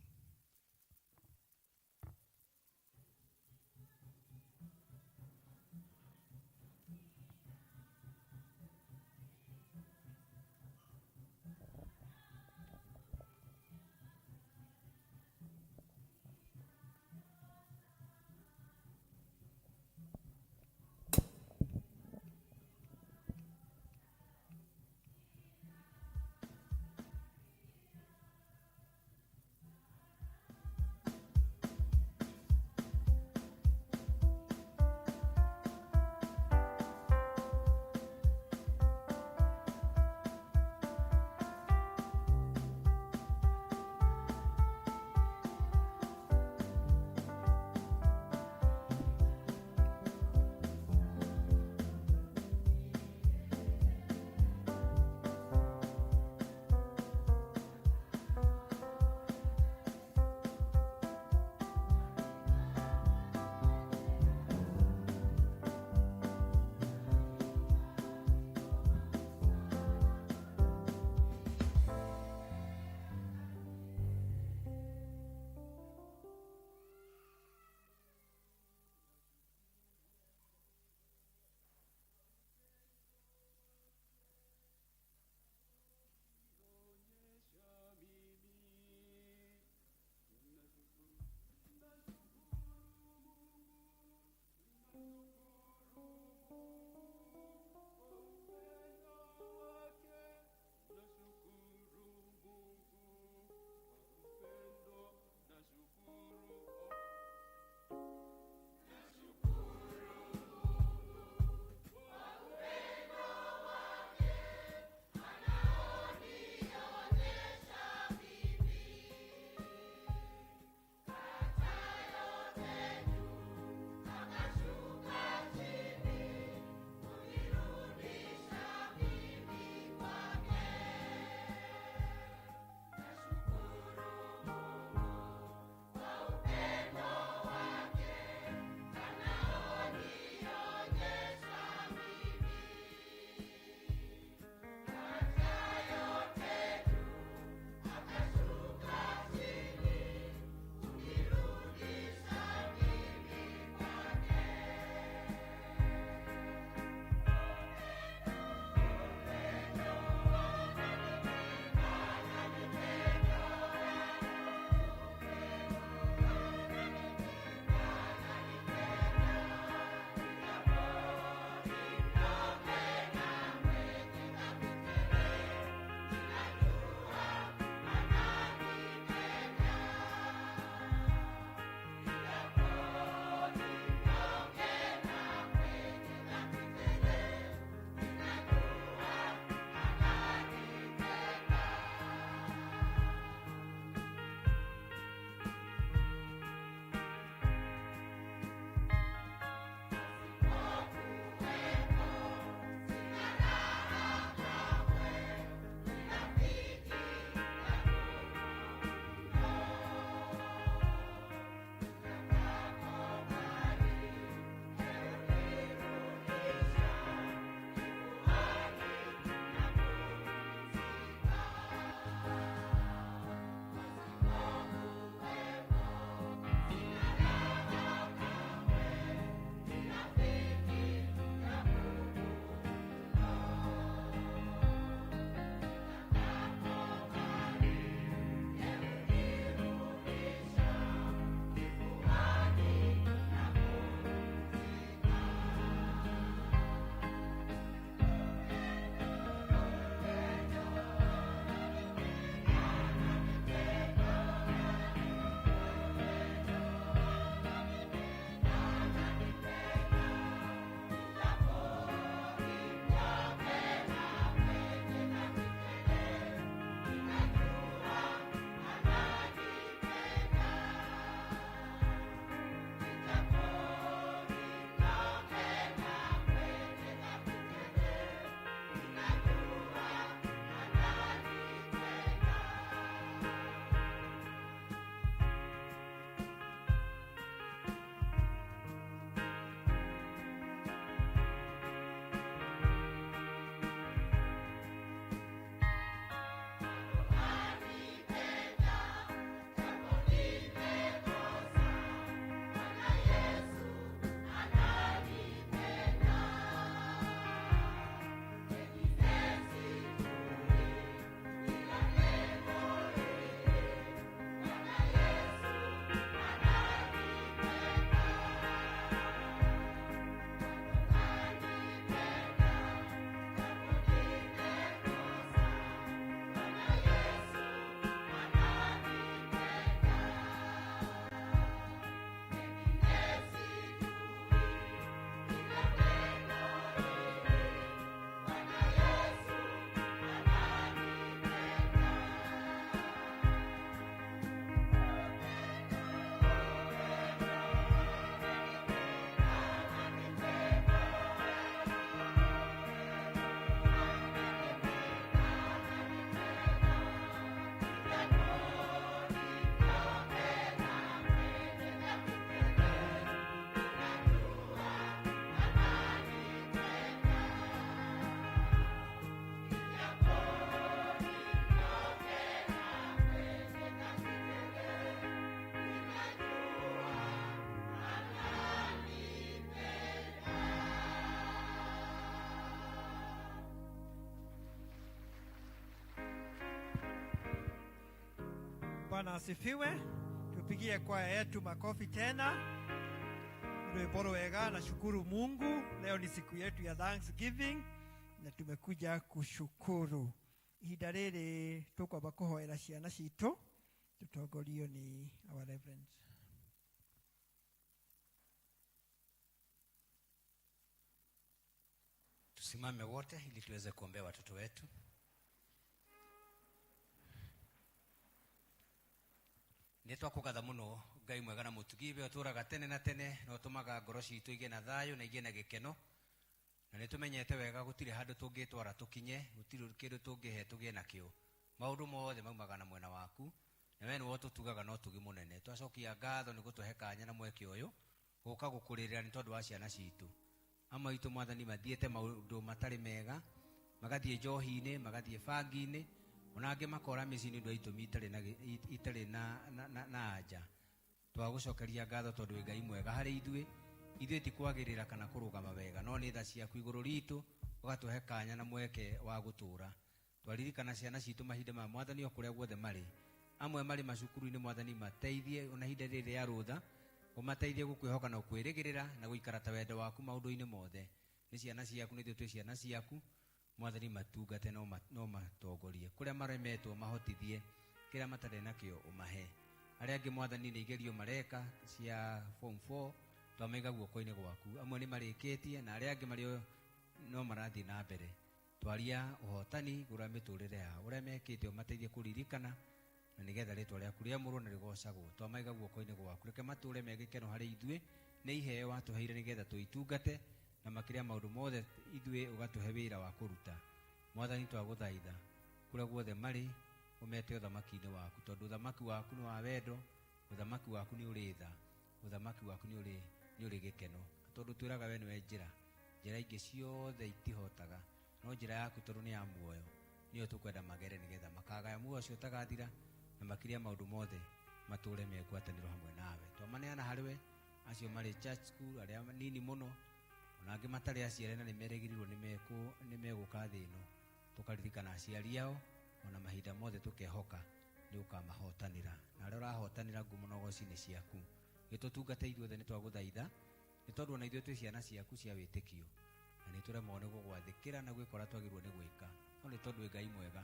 Bwana asifiwe. Tupigie kwaya yetu makofi tena. Ndio bora wega na shukuru Mungu. Leo ni siku yetu ya Thanksgiving na tumekuja kushukuru. Ihinda rĩrĩ tũkwamba kũhoera ciana citũ. Tutongorio ni our reverend.
Tusimame wote ili tuweze kuombea watoto wetu. Nitwakukatha muno Ngai mwega na mutugibe uturaga tene na tene no tumaga ngoro citu ige na thayo na ige na gikeno na nitumenyete wega gutire handu tungitwara tukinye gutire kindu tungihe tugie nakio maundu mothe maumaga na mwena waku na wewe niwe tutugaga no tugi munene twacokia ngatho ni gutuhe kanya na mweke uyu guka gukuririra ni tondu wa ciana citu ama itu mwathani mathiete maundu matari mega magathie njohi-ini magathie bangi-ini onange makora micini ndu itumi itari na anja twagucokeria ngatho tondu Ngai mwega hari ithuĩ tikwagirira kana kurugama wega no ni tha ciaku iguru ritu ugatuhe kanya na mweke wa gutura twaririkana ciana citu mahinda ma mwathani okuria guothe mari amwe mari macukuru-ini mwathani mateithie ona hinda rĩrĩ ya rutha umateithie gukwihoka na kwirigirira na guikara ta wendo waku maundu-ini mothe ni ciana ciaku ni twi ciana ciaku mwathani matungate no matongorie kuria maremetwo mahotithie kira matare nakio umahe aria angi mwathani ni igerio mareka cia form 4 twamaiga guoko-ini gwaku amwe ni marikitie na aria angi mario no marathi na mbere twaria uhotani gura miturire yao uria mekite umateithie kuririkana na nigetha ritwa riaku riamurwo na rigocagwo twamaiga guoko-ini gwaku reke mature megikeno hari ithuĩ ni iheo watuheire nigetha tuitungate na makiria maundu mothe ithuĩ ugatuhe wira wa kuruta mwathani twaguthaitha kuria guothe mari umete uthamaki-ini waku tondu uthamaki waku ni wa wendo uthamaki waku ni uri tha uthamaki waku ni uri gikeno tondu twiraga we niwe njira ingi ciothe itihotaga no njira yaku tondu ni ya muoyo niyo tukwenda magere nigetha makagaya muoyo ucio utagathira na makiria maundu mothe mature megwataniro hamwe nawe twamaneana hariwe acio mari church school aria nini muno onange matari aciare na nimeregirirwo nimeguka thi ino tukaririkana aciari ao ona mahinda mothe tukehoka ni ukamahotanira na aria urahotanira ngumo na goci-ini ciaku gitutungate ithuothe ni twaguthaitha ni tondu ona ithuĩ twi ciana ciaku cia witikio na ni turemwo ni gugwathikira na gwikora twagirwo ni gwika no ni tondu Ngai mwega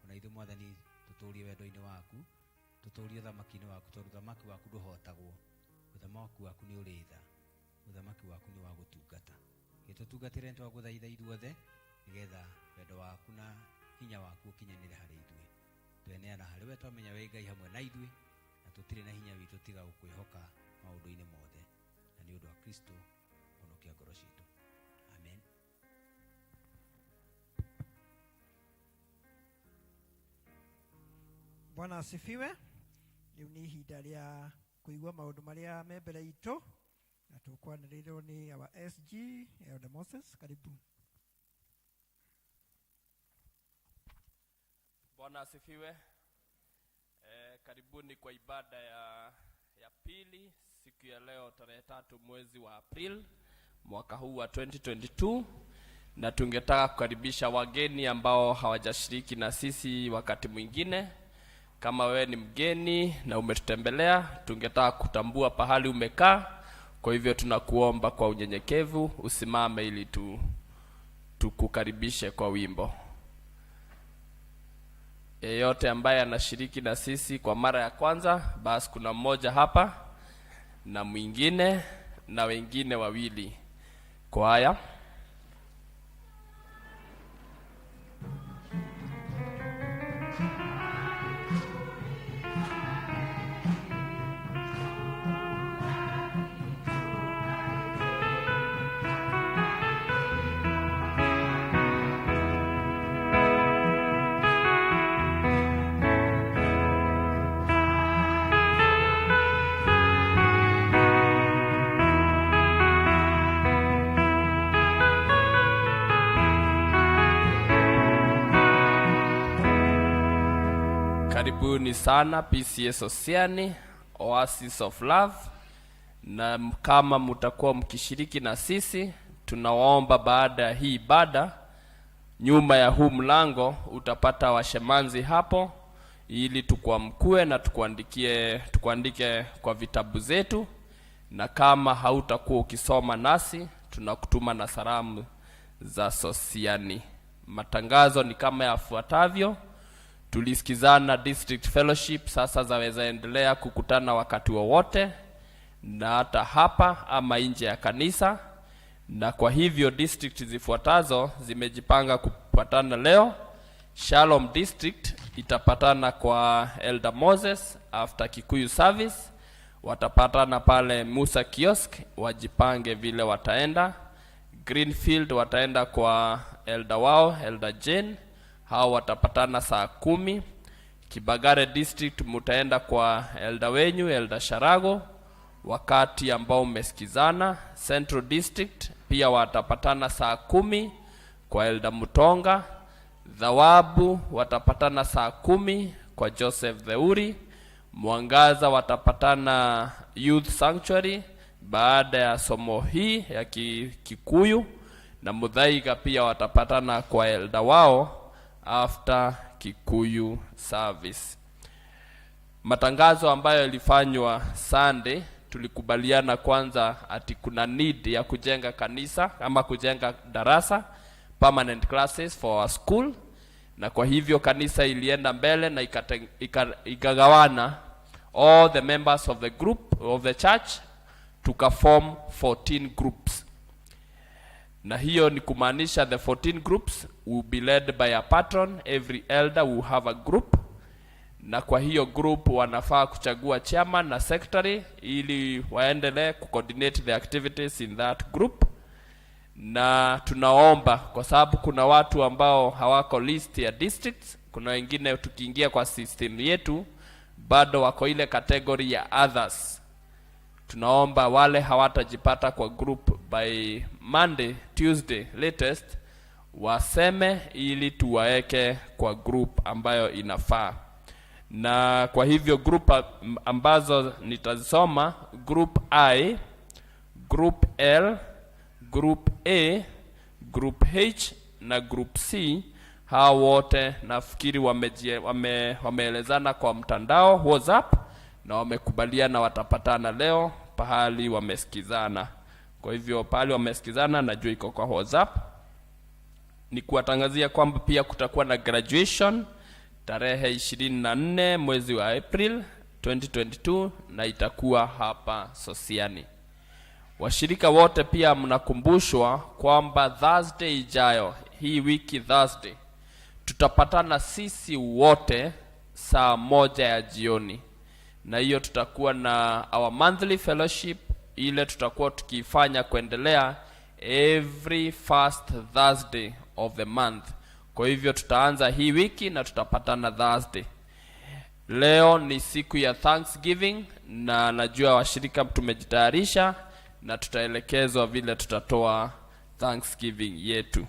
ona ithuĩ mwathani tuturie wendo-ini waku tuturie uthamaki-ini waku tondu uthamaki waku nduhotagwo uthamaki waku ni uri tha uthamaki waku ni wa gutungata gitutungatire twaguthaitha ithuothe nigetha wendo waku na hinya waku ukinyanire hari ithuĩ tweneana hariwe twamenya we Ngai hamwe na ithuĩ na tutire na hinya witu tiga gukwihoka maundu-ini mothe na ni undu wa Kristo unokia ngoro citu amen.
Bwana asifiwe. Riu ni ihinda ria kuigua maundu maria me mbere itu na tukwanĩrĩirwo ni our SG Elder Moses. Karibu.
Bwana asifiwe. Karibuni kwa ibada ya pili siku ya leo tarehe 3 mwezi wa April mwaka huu wa 2022 na tungetaka kukaribisha wageni ambao hawajashiriki na sisi wakati mwingine. Kama wewe ni mgeni na umetutembelea, tungetaka kutambua pahali umekaa. Kwa hivyo tunakuomba kwa unyenyekevu usimame ili tukukaribishe kwa wimbo. Yeyote ambaye anashiriki na sisi kwa mara ya kwanza, basi kuna mmoja hapa na mwingine na wengine wawili. Kwaya. Karibuni sana PCS Oceani, Oasis of Love. Na kama mtakuwa mkishiriki na sisi, tunawaomba baada ya hii ibada, nyuma ya huu mlango utapata washemanzi hapo, ili tukuamkue na tukuandike kwa vitabu zetu, na kama hautakuwa ukisoma nasi tunakutuma na salamu za sosiani. Matangazo ni kama yafuatavyo. Tulisikizana district fellowship sasa zaweza endelea kukutana wakati wowote na hata hapa ama nje ya kanisa, na kwa hivyo district zifuatazo zimejipanga kupatana leo. Shalom district itapatana kwa Elder Moses after Kikuyu service, watapatana pale Musa kiosk, wajipange vile wataenda. Greenfield wataenda kwa Elder wao Elder Jane, hao watapatana saa 10. Kibagare district mutaenda kwa Elder wenyu Elder Sharago wakati ambao umesikizana. Central district pia watapatana saa 10 kwa Elder Mutonga. Dhawabu watapatana saa 10 kwa Joseph Theuri. Mwangaza watapatana Youth Sanctuary baada ya somo hii ya Kikuyu, na Muthaiga pia watapatana kwa Elder wao after Kikuyu service. Matangazo ambayo yalifanywa Sunday, tulikubaliana kwanza ati kuna need ya kujenga kanisa ama kujenga darasa, permanent classes for our school, na kwa hivyo kanisa ilienda mbele na ikagawana all the members of the group of the church tukaform 14 groups. Na hiyo ni kumaanisha the 14 groups will be led by a patron. Every elder will have a group, na kwa hiyo group wanafaa kuchagua chairman na secretary ili waendelee coordinate the activities in that group. Na tunaomba kwa sababu kuna watu ambao hawako list ya districts, kuna wengine tukiingia kwa system yetu bado wako ile category ya others. Tunaomba wale hawatajipata kwa group by Monday, Tuesday latest waseme ili tuwaeke kwa group ambayo inafaa. Na kwa hivyo group ambazo nitazisoma: group I, group L, group A, group H na group C. Hao wote nafikiri wameelezana kwa mtandao WhatsApp na wamekubaliana watapatana leo pahali wamesikizana. Kwa hivyo pahali wamesikizana najua iko kwa WhatsApp. Ni kuwatangazia kwamba pia kutakuwa na graduation tarehe 24 mwezi wa April 2022 na itakuwa hapa Sosiani. Washirika wote pia mnakumbushwa kwamba Thursday ijayo, hii wiki Thursday, tutapatana sisi wote saa 1 ya jioni. Na hiyo tutakuwa na our monthly fellowship ile tutakuwa tukifanya kuendelea every first Thursday of the month. Kwa hivyo tutaanza hii wiki na tutapatana Thursday. Leo ni siku ya Thanksgiving na najua washirika tumejitayarisha na tutaelekezwa vile tutatoa Thanksgiving yetu.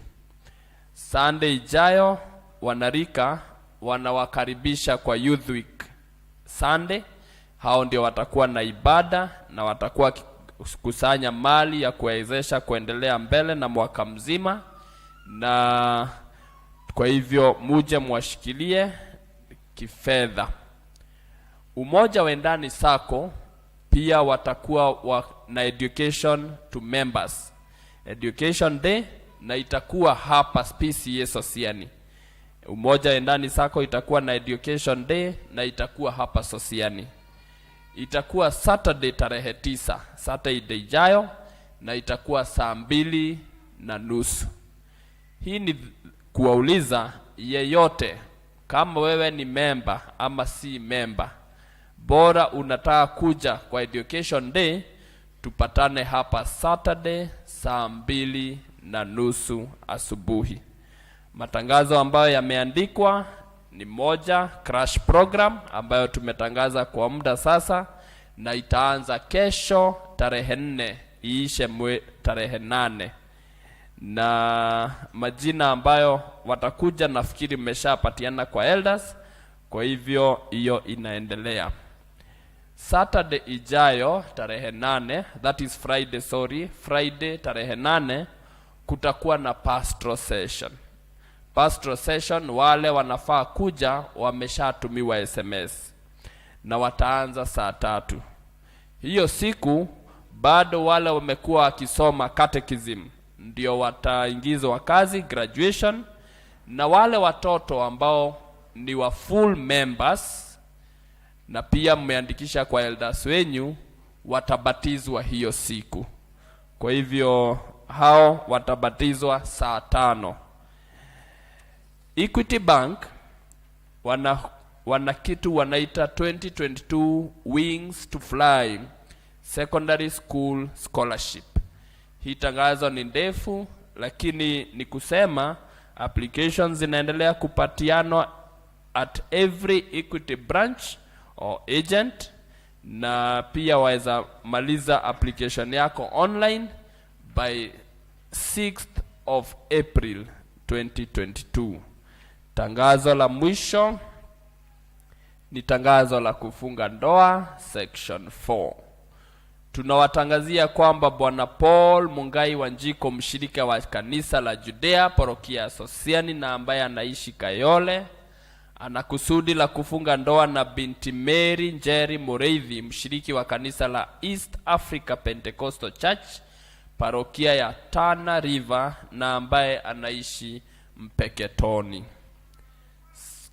Sunday ijayo wanarika wanawakaribisha kwa Youth Week Sunday. Hao ndio watakuwa na ibada na watakuwa kusanya mali ya kuwezesha kuendelea mbele na mwaka mzima, na kwa hivyo muje mwashikilie kifedha. Umoja Wendani Sako pia watakuwa na education to members, education day, na itakuwa hapa PCA Sosiani. Umoja Wendani Sako itakuwa na education day na itakuwa hapa Sosiani. Itakuwa Saturday tarehe 9, Saturday ijayo, na itakuwa saa 2:30. Hii ni kuwauliza yeyote kama wewe ni member ama si member, bora unataka kuja kwa education day, tupatane hapa Saturday saa 2:30 asubuhi. Matangazo ambayo yameandikwa ni moja, crash program ambayo tumetangaza kwa muda sasa, na itaanza kesho tarehe 4 iishe tarehe 8. Na majina ambayo watakuja nafikiri mmeshapatiana kwa elders, kwa hivyo hiyo inaendelea. Saturday ijayo tarehe 8, that is Friday tarehe 8, kutakuwa na pastoral session. pastoral session, wale wanafaa kuja wameshatumiwa SMS na wataanza saa 3. Hiyo siku bado wale wamekuwa wakisoma catechism ndio wataingizwa kazi graduation, na wale watoto ambao ni wa full members na pia mmeandikisha kwa elders wenyu watabatizwa hiyo siku. Kwa hivyo hao watabatizwa saa 5. Equity Bank wana kitu wanaita 2022 Wings to Fly Secondary School Scholarship. Hii tangazo ni ndefu, lakini ni kusema applications zinaendelea kupatianwa at every Equity branch or agent, na pia waweza maliza application yako online by 6th of April 2022. Tangazo la mwisho ni tangazo la kufunga ndoa section 4. Tunawatangazia kwamba Bwana Paul Mungai Wanjiko, mshirika wa kanisa la Judea parokia Sosiani na ambaye anaishi Kayole, ana kusudi la kufunga ndoa na binti Mary Njeri Mureithi, mshiriki wa kanisa la East Africa Pentecostal Church parokia ya Tana River na ambaye anaishi Mpeketoni.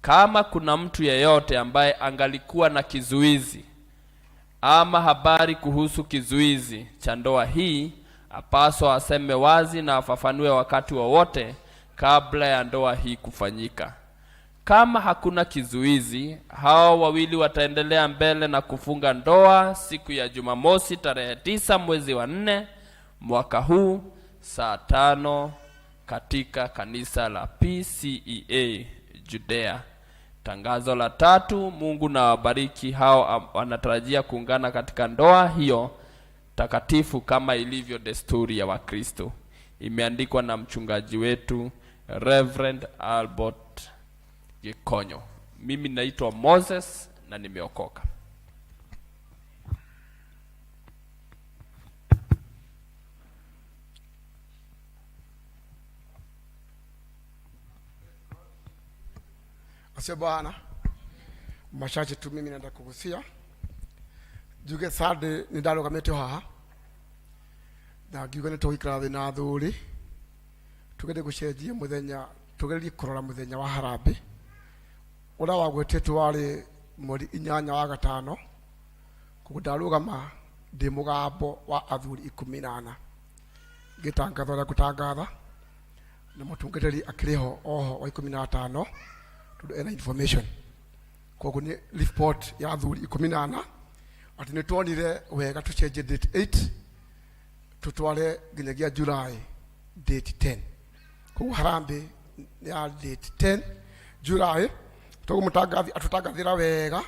Kama kuna mtu yeyote ambaye angalikuwa na kizuizi ama habari kuhusu kizuizi cha ndoa hii, apaswa aseme wazi na afafanue wakati wowote kabla ya ndoa hii kufanyika. Kama hakuna kizuizi, hao wawili wataendelea mbele na kufunga ndoa siku ya Jumamosi tarehe 9 mwezi wa 4 mwaka huu saa 5 katika kanisa la PCEA Judea. Tangazo la 3, Mungu na wabariki hao wanatarajia kuungana katika ndoa hiyo takatifu kama ilivyo desturi ya Wakristo. Imeandikwa na mchungaji wetu Reverend Albert Gikonyo. Mimi naitwa Moses na nimeokoka.
Asante Bwana. Machache tu mimi naenda kugusia. Juge sade ni dalo kamete haha. Na giuga ni toikira thi na thuri. Tugende gucenjia muthenya, tugerie kurora muthenya wa harambe. Ura wagwetetwo wari mweri 8 wa gatano. Kugudarugama ndi mugambo wa athuri 18. Gitangatho la kutangatha na mutungatiri akiriho oho wa 15 to ena information. Kwa kuni report ya athuri 18 ati ni tuonire wega tucenje date 8 tutware ginyagia July date 10. Kwa harambe ya date 10 July tugumutangathi atutangathira wega.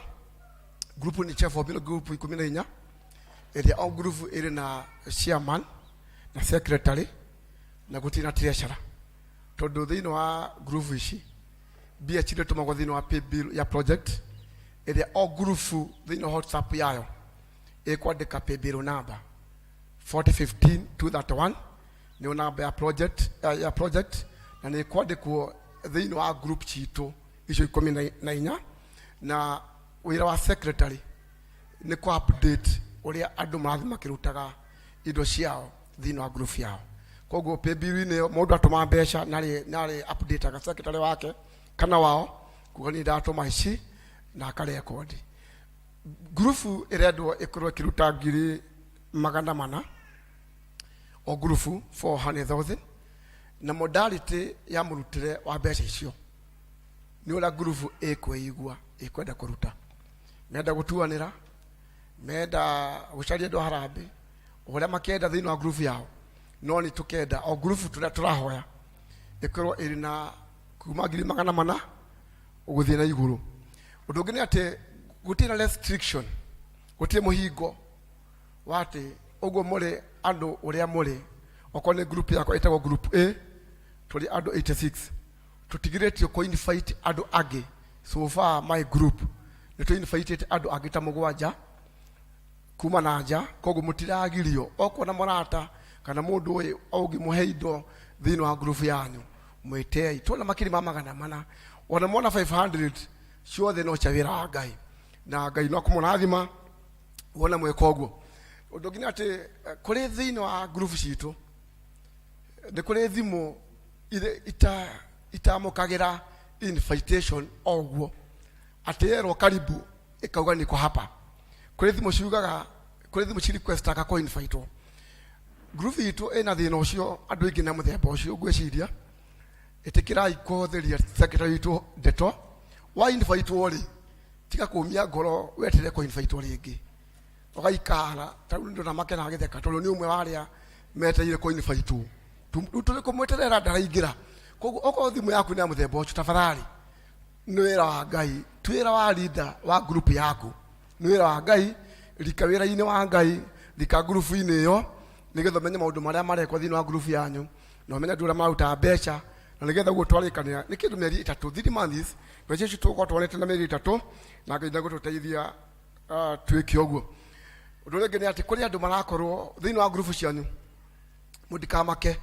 Group ni chef of group 14 ile au group ile na chairman na secretary na gutina treasurer. Tondu thino wa group ici bia chile tumagwa thino wa pay bill ya project ile au group thino WhatsApp yayo ekwandika pay bill number 4015-231 ni namba ya project na ni kwandikwo thino wa group chito icio 14 na wira wa secretary ni ko update uria andu marathima kirutaga indo ciao thino wa group yao. Koguo pay bill ni mundu atuma mbeca nari update aga secretary wake kana wao kugani ndatuma ici na akarekodi. Group iredwo ikorwo kiruta ngiri 400 o group 400,000 na modality ya murutire wa mbeca icio ni ula group ekweigwa ekwenda kuruta menda gutuanira menda gucaria ndo harambe uria makenda thino wa group yao no ni tukenda o group turahoya ikorwo iri na kuma 400 uguthie na iguru. Undu ngine ati gutina restriction gutie muhingo wati ugo muri andu uria muri okone group yako itago group A tuli andu 86 tutigiretio ko invite andu age. So far my group nito invited andu age ta mugwanja kuma nanja kogo mutiragirio okona morata kana mundu uyu augi muheido thino wa group yanyu mwitei tona makiri magana mana ona mona 500 ciothe no cia wĩra wa Ngai na Ngai no kũmũrathima wona mweka ũguo. Ũndũ ũngĩ nĩ atĩ kũrĩ thĩinĩ wa group citũ nĩ kũrĩ thimũ itamũkagĩra invitation o ũguo atĩ yerwo karibu ikauga niko hapa. Kũrĩ thimũ ciugaga, kũrĩ thimũ ci requestaga kũ invite. Group itũ ĩna thĩna ũcio andũ aingĩ na mũthemba ũcio ngwĩciria ĩtĩkĩrai kũhũthĩria secretary witũ Ndeto wa invite rĩ tiga kũmia ngoro weterere kũ invite rĩngĩ ũgaikara tarĩu ndona makena agĩtheka tondũ nĩ ũmwe wa arĩa metereire kũ invite tũrĩ kũmweterera ndaraingĩra. Koguo okorwo thimũ yaku nĩ ya mũthemba ũcio tafadhali nĩ wĩra wa Ngai ti wĩra wa leader wa group yaku nĩ wĩra wa Ngai rika wĩra-inĩ wa Ngai rika group-inĩ ĩyo nĩgetha ũmenye maũndũ marĩa marekwo thĩinĩ wa group yanyu na ũmenye andũ arĩa maruta mbeca na nĩgetha guo twarĩkanĩra nĩ kĩndũ mĩeri 3 3 months mbeca icio tũgũkorwo twanĩte na mĩeri 3 na Ngai nĩegũtũteithia twĩke ũguo. Ũndũ ũrĩa ũngĩ nĩ atĩ kũrĩ andũ marakorwo thĩinĩ wa group cianyu mũtikamake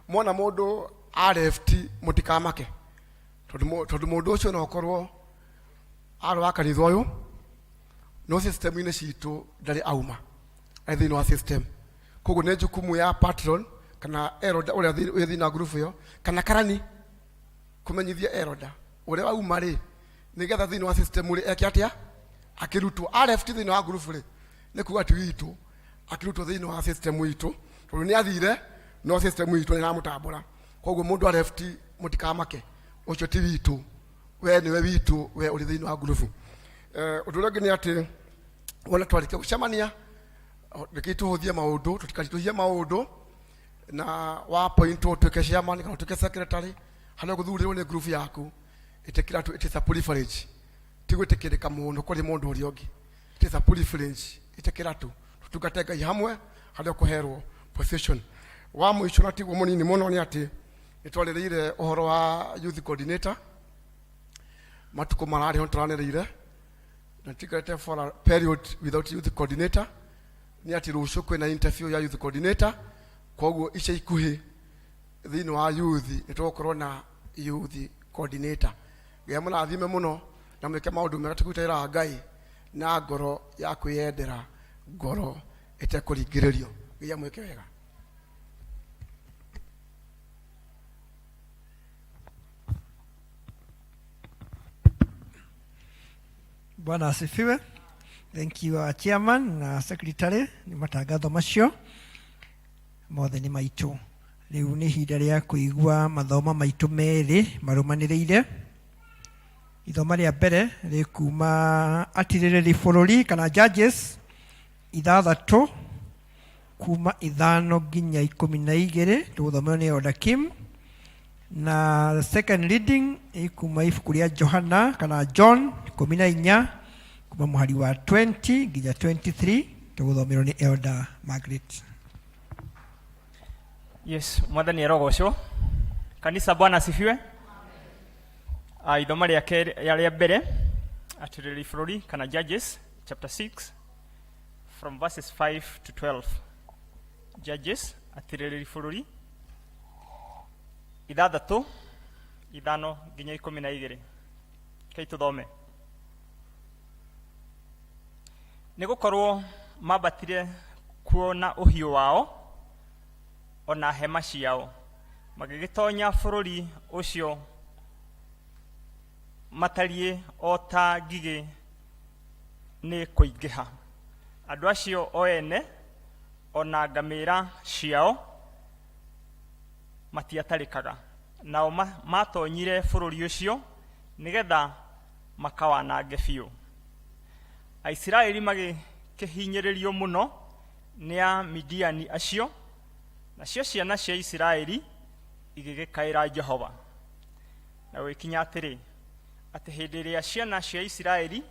mona mũndũ left mũtikamake tondũ mũndũ ũcio no korwo arĩ wa kanitha ũyũ no system-inĩ citũ ndarĩ auma thĩinĩ wa system. Koguo nĩ jukumu ya patron kana elder ũrĩa thĩinĩ wa group ĩyo kana karani kũmenyithia elder ũrĩa auma rĩ nĩgetha thĩinĩ wa system rĩ eke atĩa akĩrutwo left thĩinĩ wa group rĩ nĩ kuga ti witũ akĩrutwo thĩinĩ wa system itũ tondũ nĩ athire no system itũ nĩ ĩramũtambũra. Koguo mũndũ left mũtikamake ũcio ti witũ we nĩwe witũ we ũrĩ thĩinĩ wa group. Ũndũ ũrĩa ũngĩ nĩ atĩ wona twarĩkia gũcemania reke tũhũthie maũndũ tũtikaritũhie maũndũ na wa point ũtuĩke chairman kana ũtuĩke secretary harĩa gũthurĩrwo nĩ group yaku ĩtĩkĩra tu it is a privilege ti gwĩtĩkĩrĩka mũno kũrĩ mũndũ ũrĩa ũngĩ it is a privilege ĩtĩkĩra tu tũtungate Ngai hamwe harĩa kũherwo position. Wa mũico na tiguo mũnini mũno nĩ atĩ nĩtwarĩrĩire ũhoro wa youth coordinator matukũ mararĩ ho tũranĩrĩire na tikarete for a period without youth coordinator nĩ atĩ rũciũ kwĩna interview ya youth coordinator. Koguo ica ikuhĩ thĩinĩ wa youth nĩtũgũkorwo na youth coordinator. Ngai mũrathime mũno na mwĩke maũndũ mega tũkĩrutĩra Ngai na ngoro ya kwĩyendera ngoro ĩtekũringĩrĩrio. Ngai mwĩke wega.
Bwana asifiwe. Thank you chairman na secretary ni matangatho macio mothe ni maitũ. Rĩu nĩ ihinda rĩa kũigua mathoma maitũ merĩ marũmanĩrĩire. Ithoma rĩa mbere rĩkuma atirĩrĩri bũrũri kana judges 6 kuma 5 nginya 12 tũgũthomeo nĩ Elder Kim, na second reading ikuma ibuku rĩa Johana kana John 14 kuma mũhari wa 20 nginya 23 tũgũthomero nĩ Elder Margaret.
Yes, mwathani arogocwo. Kanisa Bwana asifiwe. Ithoma rĩa mbere atirĩrĩri bũrũri kana Judges chapter 6 from verses 5 to 12. Judges atirĩrĩri bũrũri 6 5 nginya 12. Kei tũthome. Nĩgũkorwo mambatire kuona ũhiũ wao ona hema ciao magĩgĩtonya bũrũri ũcio matariĩ o ta ngigĩ nĩ kũingĩha. Andũ acio o ene ona ngamĩra ciao matiatarĩkaga, nao matonyire bũrũri ũcio nĩgetha makawanange biũ. Aisiraeli magĩkĩhinyĩrĩrio mũno nĩ Amidiani acio, nacio ciana cia Isiraeli igĩgĩkaĩra Jehova. Na gũgĩkinya atĩrĩ atĩ hĩndĩ ĩrĩa ciana cia Isiraeli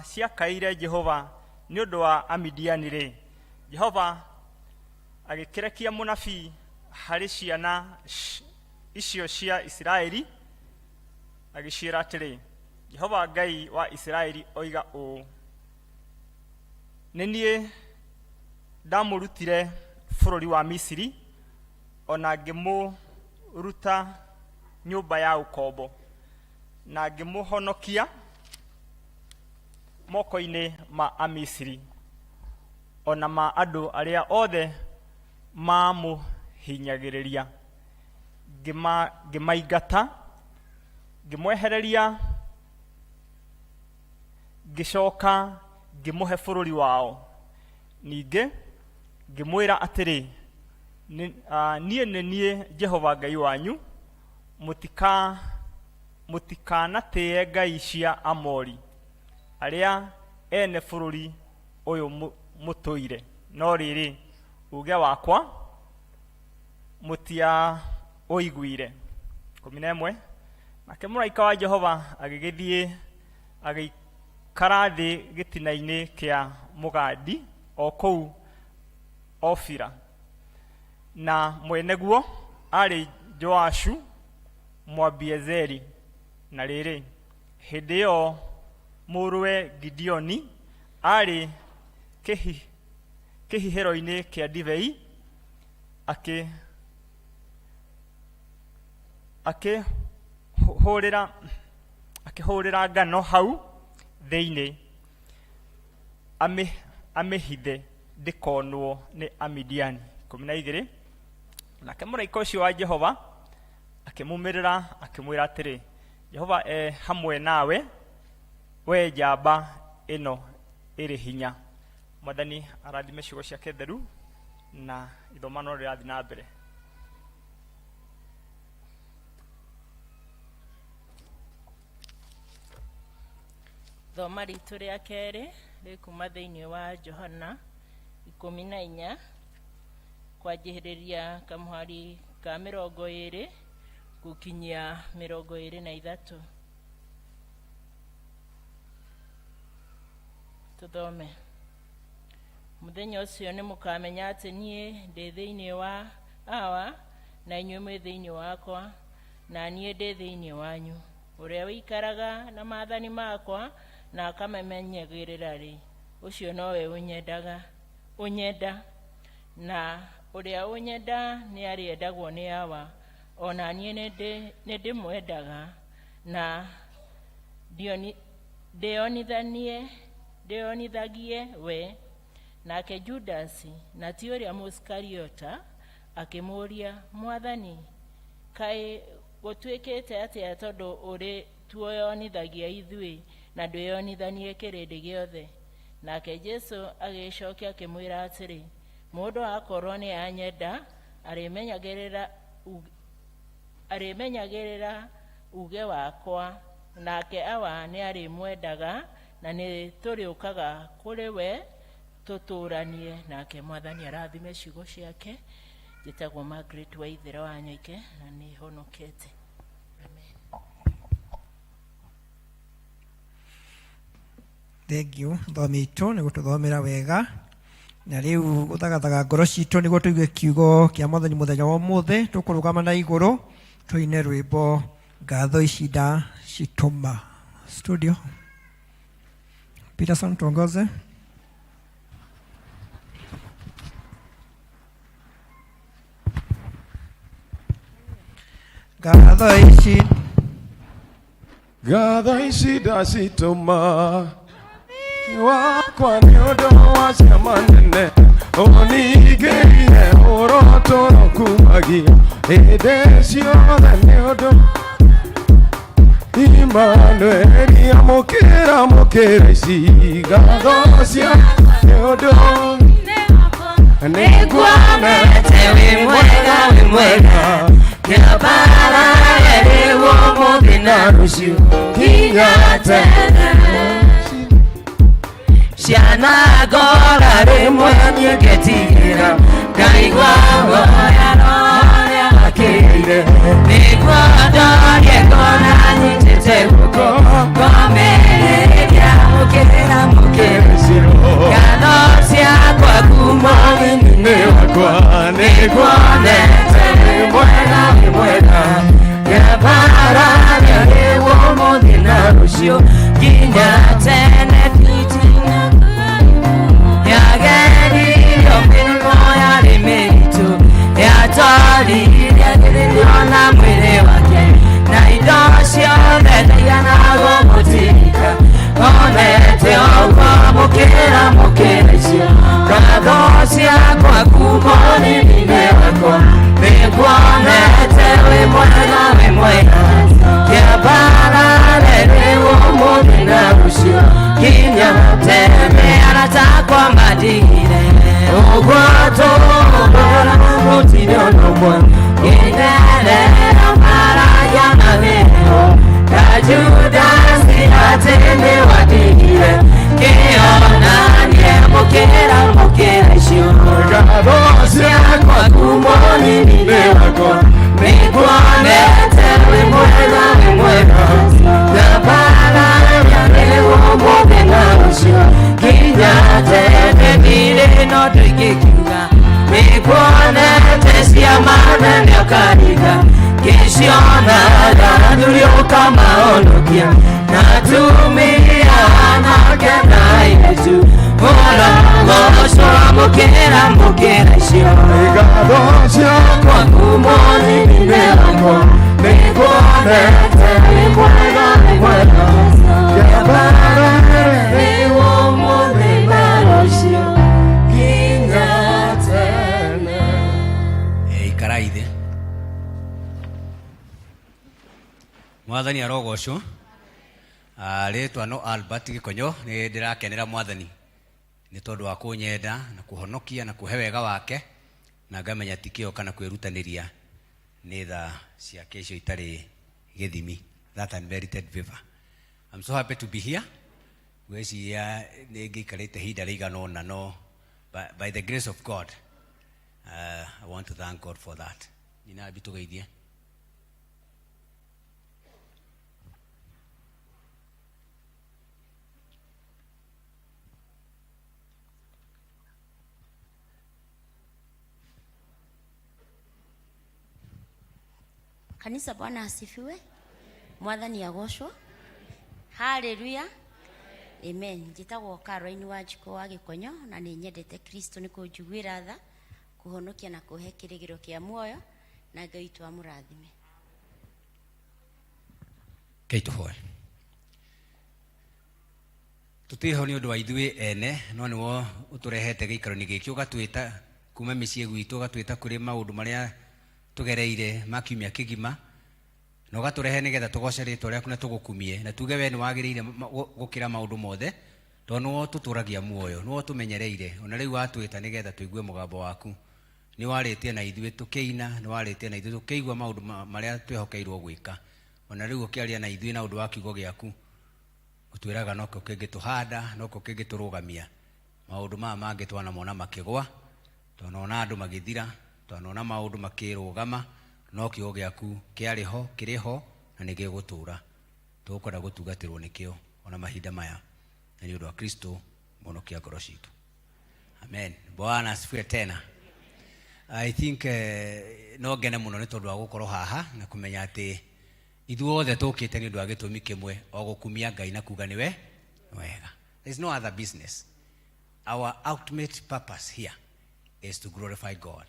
ciakaire Jehova nĩ ũndũ wa Amidiani-rĩ, Jehova agĩkĩrekia mũnabii harĩ ciana icio cia Isiraeli agĩciĩra atĩrĩ, Jehova Ngai wa Isiraeli oiga ũũ: nĩ niĩ ndamũrutire bũrũri wa Misiri ona ruta nyumba ya ukombo na ngimuhonokia moko-inĩ ma Amisiri ona ma andũ arĩa othe mamũhinyagĩrĩria, ngĩmaingata, ngĩmwehereria, ngĩcoka ngĩmũhe bũrũri wao. Ningĩ ngĩmwĩra atĩrĩ, niĩ nĩ niĩ Jehova Ngai wanyu, mũtikanatĩe ngai cia Amori arĩa ene bũrũri ũyũ mũtũire, no rĩrĩ uge wakwa mũtia ũiguire. 11. Nake mũraika wa Jehova agĩgĩthiĩ agĩikara thĩ gĩtina-inĩ kĩa mũgandi o kũu Ofira, na mweneguo arĩ Joashu Mwabiezeri. Na rĩrĩ hĩndĩ ĩyo mũrũwe Gideoni arĩ kĩhihĩro-inĩ kĩa ndibei akĩhũrĩra ngano hau thĩinĩ amĩhithe ndĩkonwo nĩ Amidiani. 12. Nake mũraika ũcio wa Jehova akĩmumĩrĩra akĩmwĩra atĩrĩ, Jehova hamwe nawe, we njamba ĩno ĩrĩ hinya. Mwathani arathime ciugo ciake theru na ithomano rĩrathiĩ na mbere.
Thoma ritũ rĩa kerĩ rĩkuma thĩinĩ wa Johana 14 kwanjĩrĩria kamũhari ka 20 gũkinyia 23. Tuthome. Mũthenya ũcio nĩ mũkamenya atĩ niĩ ndĩ thĩinĩ wa awa na inyuĩ mwĩ thĩinĩ wakwa na niĩ ndĩ thĩinĩ wanyu. Ũrĩa wĩikaraga na maathani makwa na akamenyagĩrĩra-rĩ, ũcio nowe ũnyenda, na ũrĩa ũnyenda nĩ arĩendagwo nĩ awa, ona niĩ nĩ ndĩmwendaga na ndĩonithagie we. Nake Judasi, na ti ũrĩa Mũiskariota, akĩmũũria, Mwathani, kaĩ gũtuĩkĩte atĩa tondũ ũrĩ tuoyonithagia ithuĩ na ndwĩyonithanie kĩrĩndĩ gĩothe? Nake Jesu agĩcokia akĩmwĩra atĩrĩ, mũndũ akorwo nĩ anyenda arĩmenyagĩrĩra uge wakwa, nake awa nĩ arĩmwendaga na nĩ tũrĩũkaga kũrĩ we tũtũranie nake. Mwathani arathime ciugo ciake. Njĩtagwo Margaret Waithĩra wa Nyoike na nĩ honokete. Amen.
Thank you. Thomi itũ nĩ gũtũthomera wega, na rĩu gũthagathaga ngoro citũ nĩguo tũigue kiugo kĩa Mwathani mũthenya wa ũmũthĩ. Tũkũrũgama na igũrũ tũine rwĩmbo ngatho ici ndacitũma. Studio Peterson tuongoze. Ngatho ici ndacitũma wakwa nĩ ũndũ wa ciama nene ũningĩire ũrotũro kumagia hĩndĩ ciothe nĩ ũndũ Imanueli amũkĩra ici ngatho cia nĩ ũndũ nĩngwonete wĩ mwega kĩambara rĩrĩguo mũthĩ na rũciũ nginya tene. Ciana ngora rĩmwe niĩ ngĩtigĩra ngaigua guoya norĩa akĩire nĩguo ndorie ngona nyitĩte guoko ngomĩrĩria mũkĩra ngatho ciakwa kuma thĩinĩ wakwa nĩngwonete wĩ mwega kĩambara rĩrĩguo mũthĩ na rũciũ nginya tene. Yageririo mĩrimũ yarĩ mĩritũ yatwarire ona
maonokia natumia nakena Yesu ora goco mukera mukera cio igadocio kwangu moni nimeongo nikuonete nikwega yabarere niwo muthimero cio nginya tene.
Ikaraithe mwathani arogocwo. Rĩtwa no Albert Gikonyo nĩ ndĩrakenera mwathani nĩ tondũ wa kũnyenda na kũhonokia na kũhe wega wake na ngamenya ti kĩo kana kwĩrutanĩria nĩ tha ciake icio itarĩ gĩthimi. That unmerited favor. I'm so happy to be here. Gwĩciria nĩ ngĩikarĩte ihinda rĩigana ũna no by the grace of God I want to thank God for that. Nyina bitũgeithie.
Kanisa, Bwana asifiwe. Mwathani agocwo. Hallelujah. Amen. Njĩtagwo Caroline Wanjikũ wa Gĩkonyo na nĩ nyendete Kristo nĩ kũnjiguĩra tha kũhonokia na kũhe kĩrĩgĩro kĩa muoyo na Ngai tu amũrathime.
Ngai tũhoe. Tũtĩho nĩ ũndũ wa ithuĩ ene no nĩwo ũtũrehete gĩikaro-inĩ gĩkĩ ũgatwĩta kuma mĩciĩ gwitũ ũgatwĩta kũrĩ maũndũ marĩa tugereire makiumia kĩgima na ũgatũrehe nĩgetha tũgoce rĩtwa rĩaku na tũgũkumie na tuge we nĩ wagĩrĩire gũkĩra maũndũ mothe tondũ nĩwo tũtũragia muoyo nĩwo tũmenyereire ona rĩu watwĩta nĩgetha tũigue mũgambo waku. Nĩ warĩtie na ithuĩ tũkĩina, nĩ warĩtie na ithuĩ tũkĩigua maũndũ marĩa twĩhokeirwo gwĩka. Ona rĩu ũkĩaria na ithuĩ na ũndũ wa kiugo gĩaku ũtwĩraga no kĩo kĩngĩtũhanda no kĩo kĩngĩtũrũgamia. Maũndũ maya mangĩ twanamona makĩgwa twanona andũ magĩthira twanona maũndũ makĩrũgama no kiugo gĩaku kĩarĩ ho kĩrĩ ho na nĩ gĩgũtũũra. Tũgũkorwo gũtungatĩrwo nĩkĩo ona mahinda maya na nĩ ũndũ wa Kristo mũhonokia ngoro citũ. Amen. Bwana asifiwe tena. I think no ngene mũno nĩ tondũ wa gũkorwo haha na kũmenya atĩ ithuothe tũkĩte nĩ ũndũ wa gĩtũmi kĩmwe o gũkumia Ngai na kuga nĩwe wega. There is no other business. Our ultimate purpose here is to glorify God.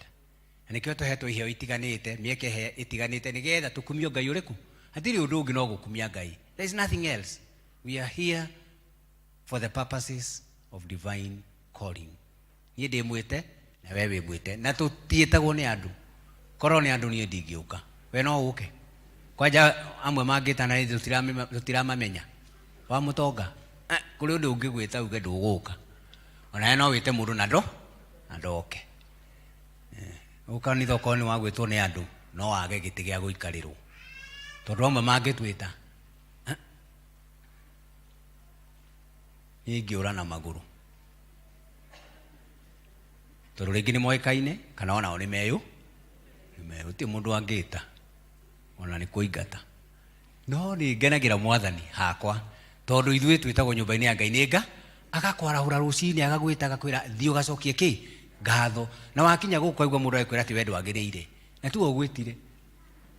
Na nĩkĩo tũhetwo iheo itiganĩte mĩeke itiganĩte nĩgetha tũkumio Ngai ũrĩkũ. Hatirĩ ũndũ ũngĩ no gũkumia Ngai. There is nothing else. We are here for the purposes of divine calling. Niĩ ndĩmwĩte na wewe wĩmwĩte na tũtiĩtagwo nĩ andũ. Korwo nĩ andũ niĩ ndingĩũka. We no ũke. Kwanja amwe mangĩtana tũtiramamenya. Wa mũtonga. Kũrĩ ũndũ ũngĩgwĩta uge ndũgũka. Ona no wĩte mũndũ na ndoke. Ũkanitha okorwo nĩ wagwĩtwo nĩ andũ no wage gĩtĩ gĩa gũikarĩrwo tondũ amwe mangĩtwĩta niĩ ingĩũra na magũrũ tondũ rĩngĩ nĩ moĩkaine kana onao nĩ meyũ ti mũndũ angĩta ona nĩ kũingata no nĩ ngenagĩra mwathani hakwa tondũ ithuĩ twĩtagwo nyũmba-inĩ ya Ngai nĩ agakwarahũra rũcinĩ agagwĩta agakwĩra thiĩ ũgacokie kĩ ngatho na wakinya gũkũ aigua mũndũ akwĩra atĩ we ndwagĩrĩire na tu ũgwĩtire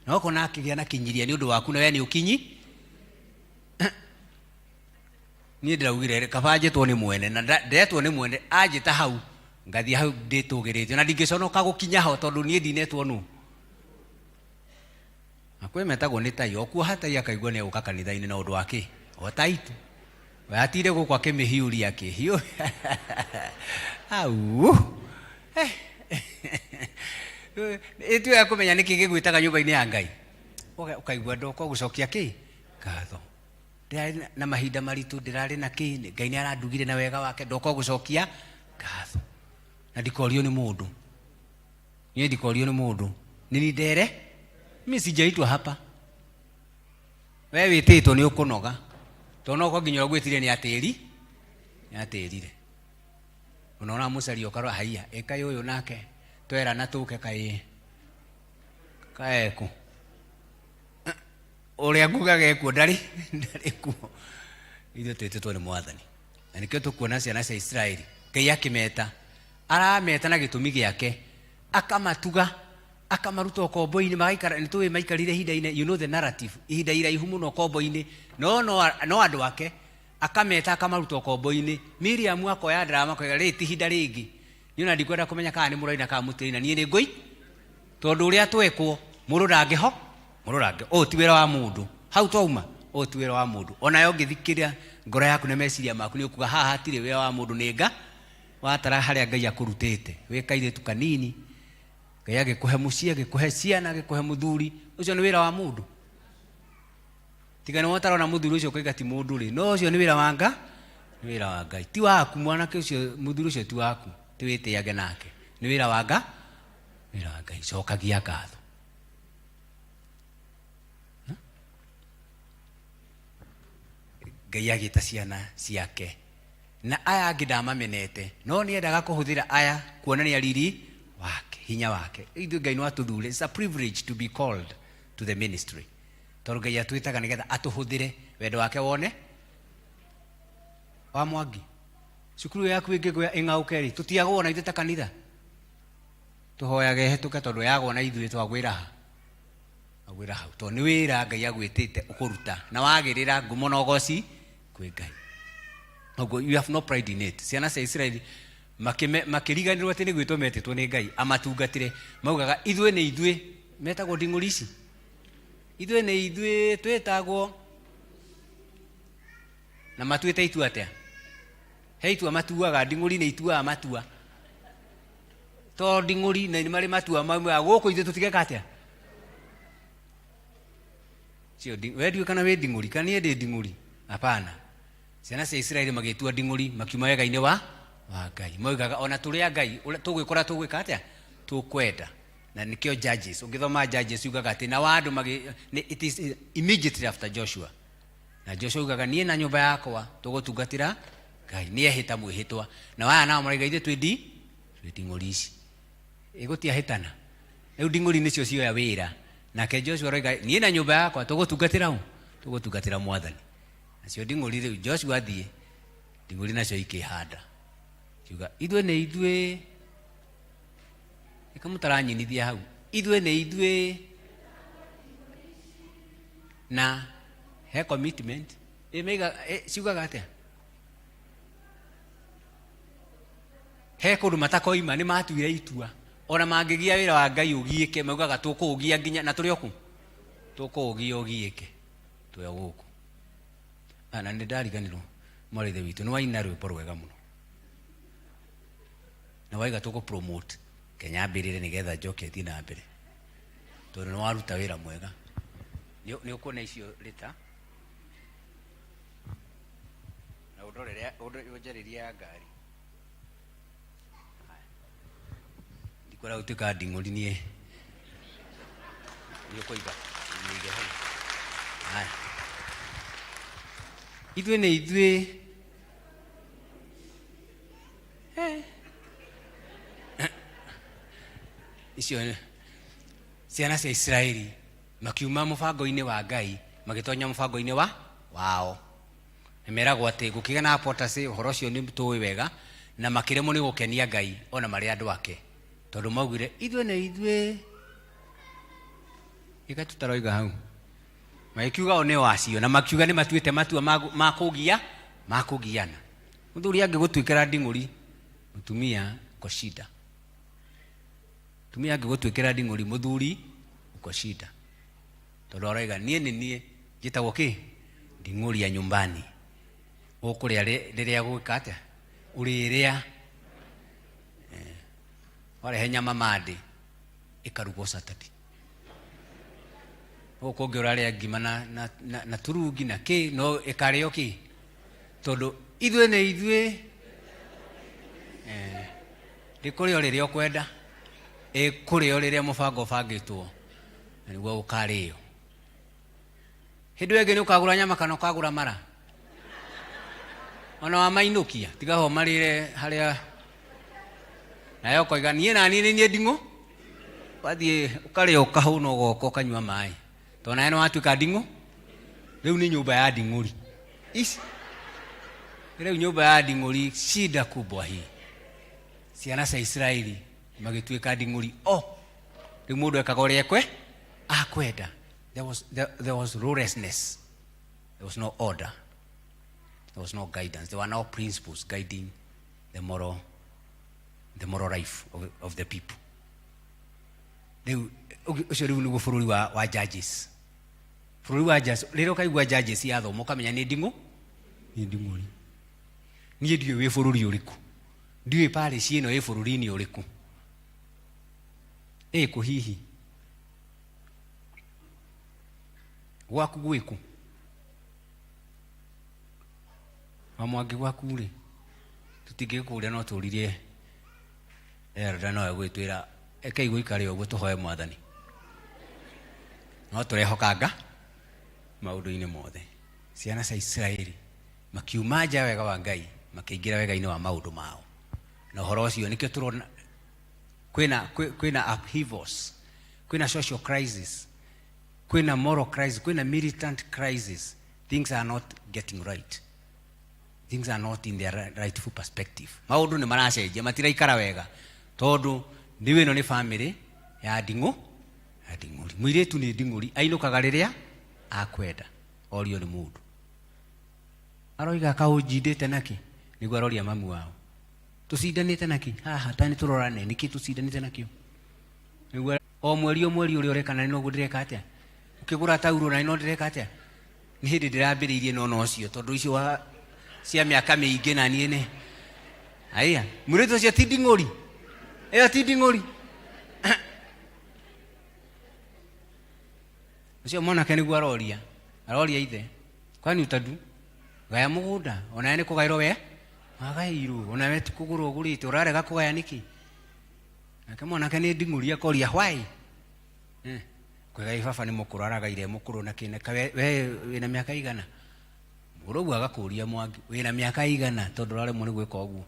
na ũkona akĩgĩa na kinyiria nĩ ũndũ waku na we nĩ ũkinyi. Niĩ ndĩraugire kaba njĩtwo nĩ mwene na ndetwo nĩ mwene anjĩta hau ngathiĩ hau ndĩtũgĩrĩtio na ndingĩconoka gũkinya ho tondũ niĩ ndinetwo nũ. Na kwĩ metagwo nĩ tai okuoha tai akaigua nĩ egũka kanitha-inĩ na ũndũ wa kĩ o taitu we atire gũkũ akĩmĩhiũria akĩhiũ au ĩtuĩ ya kũmenya nĩkĩ gĩgwĩtaga nyũmba-inĩ ya Ngai ũkaigua ndoka gũcokia kĩ ngatho. Ndĩrarĩ na mahinda maritũ ndĩrarĩ na kĩ Ngai nĩ arandugire na wega wake ndoka gũcokia ngatho na ndikorio nĩ mũndũ. Niĩ ndikorio nĩ mũndũ nĩ ndere mimi sijaitwa hapa. Wewe wĩtĩtwo nĩ ũkũnoga tondũ no nginya ũgwĩtire nĩ atĩrire. Unaona Musa okarwa haiya eka yoyo nake twera na tũke kaeku ũrĩa ngugaga ekuo ndarĩ kuo. Ithuĩ twĩtĩtwo nĩ mwathani na nĩkĩo tũkuona ciana cia Israeli Ngai akĩmeta arameta na gĩtũmi gĩake akamatuga akamaruta okombo-inĩ magaikara nĩ tũĩ maikarire ihinda-inĩ, you know the narrative, ihinda iraihu mũno okombo-inĩ, no andũ ake akameta akamaruta okombo-inĩ. Miriam akoya ndarama koiga rĩ ti ihinda rĩngĩ, niĩ ona ndikwenda kũmenya kana nĩ mũraina kana mũtĩina, niĩ nĩ ngũi tondũ ũrĩa twekwo mũndũ ndangĩho ũũ ti wĩra wa mũndũ. Hau twauma ũũ ti wĩra wa mũndũ. Onayo ũngĩthikĩrĩra ngoro yaku na meciria maku nĩ ũkuga haha hatirĩ wĩra wa mũndũ, nĩ nga watara harĩa Ngai akũrutĩte wĩ kairĩtu kanini, Ngai agĩkũhe mũciĩ, agĩkũhe ciana, agĩkũhe mũthuri, ũcio nĩ wĩra wa mũndũ. Tiga nĩ wotarona mũthuri ũcio koiga ti mũndũ rĩ, no ũcio nĩ wĩra wa Ngai, nĩ wĩra wa Ngai. Ti waku mwanake ũcio, mũthuri ũcio ti waku, ti wĩtĩage nake, nĩ wĩra wa Ngai, wĩra wa Ngai. Cokagia ngatho. Ngai agĩta ciana ciake, na aya angĩ ndamamenete, no nĩ endaga kũhũthĩra aya kuonania riri wake, hinya wake. Ithuĩ Ngai nĩ atũthure. It's a privilege to be called to the ministry. Tondũ Ngai atwĩtaga nĩgetha atũhũthĩre wendo wake wone wa Mwangi. Cukuru yaku ĩngĩgũa ĩng'aũke rĩ, tũtiagwo na ithuĩ ta kanitha, tũhoyage hetũke tondũ yagwo na ithuĩ twagwĩra hau, tondũ nĩ wĩra Ngai agwĩtĩte ũkũruta, na wagĩrĩra ngumo na ũgoci kwĩ Ngai. You have no pride in it. Ciana cia Israeli makĩriganĩrwo atĩ nĩ gwĩtwo metĩtwo nĩ Ngai amatungatĩre, maugaga ithuĩ nĩ ithuĩ, metagwo nding'ũri ici, ithuĩ nĩ ithuĩ twĩtagwo, na matuĩte itua atĩa? He itua matuaga, nding'ũri nĩ ituaga matua. To nding'ũri na nĩ marĩ matua maumĩra gũkũ ithuĩ tũtigeka atĩa? We ndiũĩ kana wĩ nding'ũri, kana niĩ ndĩ nding'ũri? Hapana. Ciana cia Israeli magĩtua nding'ũri, makiuma wega-inĩ wa Ngai. Maugaga ona tũrĩa Ngai tũgwĩkora tũgwĩka atĩa? Tũkwenda. Na nĩkĩo Judges, ũngĩthoma Judges yugaga atĩ na wa andũ it is immediately after Joshua. Na Joshua yugaga niĩ na nyũmba yakwa tũgũtungatĩra Ngai, nĩ ehĩta mwĩhĩtwa. Na waya nao maraiga ithuĩ twĩ nding'ũri ici. Ĩgũtiahĩtana. Rĩu nding'ũri nĩcio cioya wĩra. Nake Joshua arauga niĩ na nyũmba yakwa tũgũtungatĩra Mwathani. Nacio nding'ũri rĩu Joshua athiĩ, nding'ũri nacio ikĩhanda. Kiuga ithuĩ nĩ ithuĩ, ikamũtaranyinithia hau, ithuĩ nĩ ithuĩ, na he commitment ciugaga atĩa? He kũndũ matakoima, nĩ matuire itua, ona mangĩgia wĩra wa Ngai ũgiĩke, maugaga tũkũũgia nginya na tũrĩ oku, tũkũũgia ũgiĩke twĩ gũkũ. Na nĩ ndariganĩrwo mwarĩthe witũ nĩ waina rwĩmbo rwega mũno, na waiga tũgũ-promote Kenya mbĩrĩre nĩgetha njoke thiĩ na mbere, tondũ nĩ waruta wĩra mwega. Nĩ ũkuona icio rĩta na ũnjarĩria ya ngari. Ndikwenda gũtuĩka nding'ũri niĩ, nĩ ũkũiga nĩige hau. Ithuĩ nĩ ithuĩ, icio ciana cia Israeli makiuma mũbango-inĩ wa Ngai magĩtonya mũbango-inĩ wao. Nĩmeragwo atĩ gũkĩgĩa na apostasy, ũhoro ũcio nĩ tũĩ wega, na makĩremwo nĩ gũkenia Ngai ona marĩ andũ ake, tondũ maugire ithuĩ nĩ ithuĩ, ĩka tũtaroiga hau. Magĩkiuga o nĩ wacio, na makiuga nĩ matuĩte matua ma kũgiana. Mũthuri angĩgũtuĩkĩra nding'ũri, mũtumia ũkoshida. Mũtumia angĩgũtuĩkĩra nding'ũri, mũthuri ũkoshida. Tondũ arauga niĩ nĩ niĩ njĩtagwo kĩ? Nding'ũri ya nyumbani. Ũkũrĩa rĩrĩa gwĩka atĩa? Ũrĩrĩa. Warehe nyama mande, ĩkarugwo Saturday. Ũkũ ũngĩ ũrarĩa ngima na turungi na kĩ, no ĩkarĩo kĩ? Tondũ ithuĩ nĩ ithuĩ, rĩkũrĩo rĩrĩa ũkwenda, ĩkũrĩo rĩrĩa mũbango ũbangĩtwo, na nĩguo ũkarĩo. Hĩndĩ ĩngĩ nĩ ũkagũra nyama kana ũkagũra mara, ona wamainũkia tiga ho marĩre harĩa, nayo ũkoiga niĩ naniĩ nĩ niĩ nding'ũ, wathiĩ ũkarĩa ũkahũna ũgoka ũkanyua maĩ, tondũ nawe nĩ watuĩka nding'ũ. Rĩu nĩ nyũmba ya nding'ũri ici, rĩu nyũmba ya nding'ũri, shida kubwa hii. Ciana cia Israeli magĩtuĩka nding'ũri riu mundu ekaga uria ekwe akwenda. There was lawlessness. There was no order. There was no guidance. There were no principles guiding the moral life of the people. Riu ucio riu niguo bururi wa judges. Bururi wa judges, rero kaigua judges ya thomo kamenya ni nding'uri. Nie ndiwe wi bururi uriku. Ndiwe pale cieno wi bururi ni uriku. Kuhihi. Gwaku gwiku. Amwangi gwaku ri. Tutingikuria no turirie. No gwitwira eke igũikare ũguo tũhoe Mwathani. No tũrehokanga maũndũ-inĩ mothe. Ciana cia Israeli makiuma nja wega wa Ngai makĩingĩra wega-inĩ wa maũndũ mao. Na ũhoro ũcio nĩkĩo tũrona kwĩna upheavals, kwĩna social crisis, kwĩna moral crisis, kwĩna militant crisis. Things are not getting right. Things are not in their rightful perspective. Maũndũ nĩ maracenjia, matiraikara wega tondũ ndiwe ĩno nĩ family ya nding'uri. Mũirĩtu nĩ nding'uri, ainũkaga rĩrĩa akwenda, orio nĩ mũndũ. Aroiga kaũnjindĩte naki, nĩguo aroria mamu wao. Tũcindanĩte naki, haha ta nĩ tũrorane, nĩkĩ tũcindanĩte nakĩo? Nĩguo o mweri ũrĩa ũreka na noguo ndĩreka atĩa? Ũkĩgũra tauro na no ndĩreka atĩa? Nĩ hĩndĩ ndĩrambĩrĩirie no ũcio, tondũ icio cia mĩaka mĩingĩ na niĩ nĩ. Aya, mũirĩtu ũcio ti nding'uri. Eo ti nding'uri. Ucio mwanake nĩguo aroria ithe. Kwani utadu? Gaya mũgũnda, ona nĩ kũgaĩrwo we? Magaĩirwo, ona we ti kũgũra ũgũrĩte, ũrarega kũgaya nĩkĩ? Nake mwanake nĩ nding'uri akoria why? Kwĩgai baba nĩ mũkũrũ aragaire mũkũrũ na kĩneka we wĩna mĩaka igana? Mũgũrũ ũguo agakũria Mwangi, wĩna mĩaka igana tondũ ũraremwo nĩ gwĩka ũguo.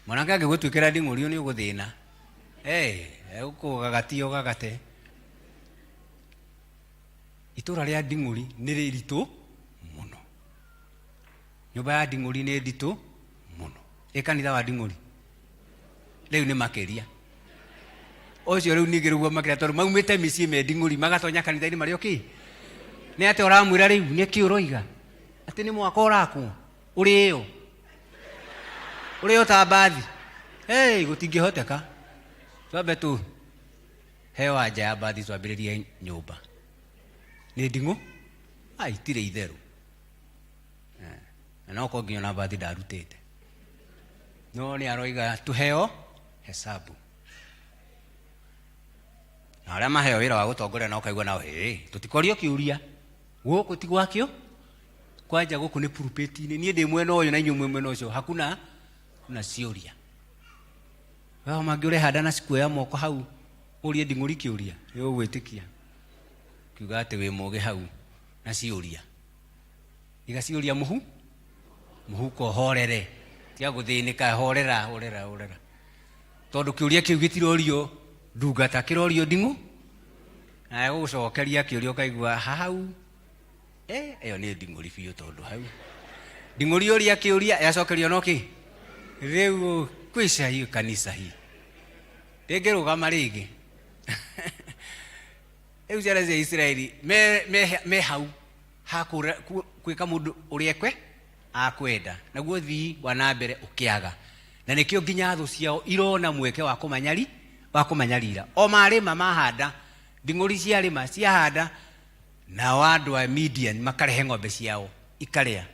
Mwanake angĩgũtuĩkĩra nding'uri nĩ ũgũthĩna. Ũkũgagatio gagate. Itũra rĩa nding'uri nĩ rĩritũ mũno. Nyũmba ya nding'uri nĩ nditũ mũno. Kanitha wa nding'uri rĩu nĩ makĩria. Ũcio rĩu ningĩ rĩguo makĩria tondũ maumĩte mĩciĩ me nding'uri magatonya kanitha-inĩ marĩ okĩ. Nĩ atĩ ũramwĩra rĩu nĩkĩ ũroiga? Atĩ nĩ mwaka ũrakwo ũrĩo ta mbathi. Gũtingĩhoteka. Twambe tu heo anja ya mbathi twambĩrĩrie nyũmba. Nĩ nding'u? Itirĩ itherũ. Na no konginya na mbathi ndarutĩte. No nĩ aroiga tuheo hesabu. Na arĩa maheo wĩra wa gũtongoria na ũkaigua nao tũtikorio kĩũria. Gũkũ ti gwakĩo. Kwanja gũkũ nĩ pulpit-inĩ. Niĩ ndĩ mwena ũyũ na inyuĩ mwena ũcio. Hakuna ciũria. Wao mangĩũrehanda na cikuoya moko hau ũrie nding'uri kĩũria nĩ ũgwĩtĩkia. Kiuga atĩ wĩ mũũgĩ hau na ciũria. Iga ciũria mũhuko horere. Tia gũthĩnĩka horera. Tondũ kĩũria kĩu gĩtirorio ndungata, kĩrorio nding'u. Na gũcokeria kĩũria ũkaigua hau. Ĩyo nĩ nding'uri biũ tondũ hau. Nding'uri ũria kĩũria yacokerio no kĩ? Rĩu kwĩca hiyo kanisa hii. Rĩngĩrũgama rĩngĩ. Rĩu ciana cia Israeli me hau gwĩka mũndũ ũrĩa akwenda. Naguo thii wa na mbere ũkĩaga. Na nĩkĩo nginya thũ ciao irona mweke wa kũmanyarira. O marĩma mahanda, nding'uri ciarĩma ciahanda, nao andũ a Midian makarehe ng'ombe ciao ikarĩa.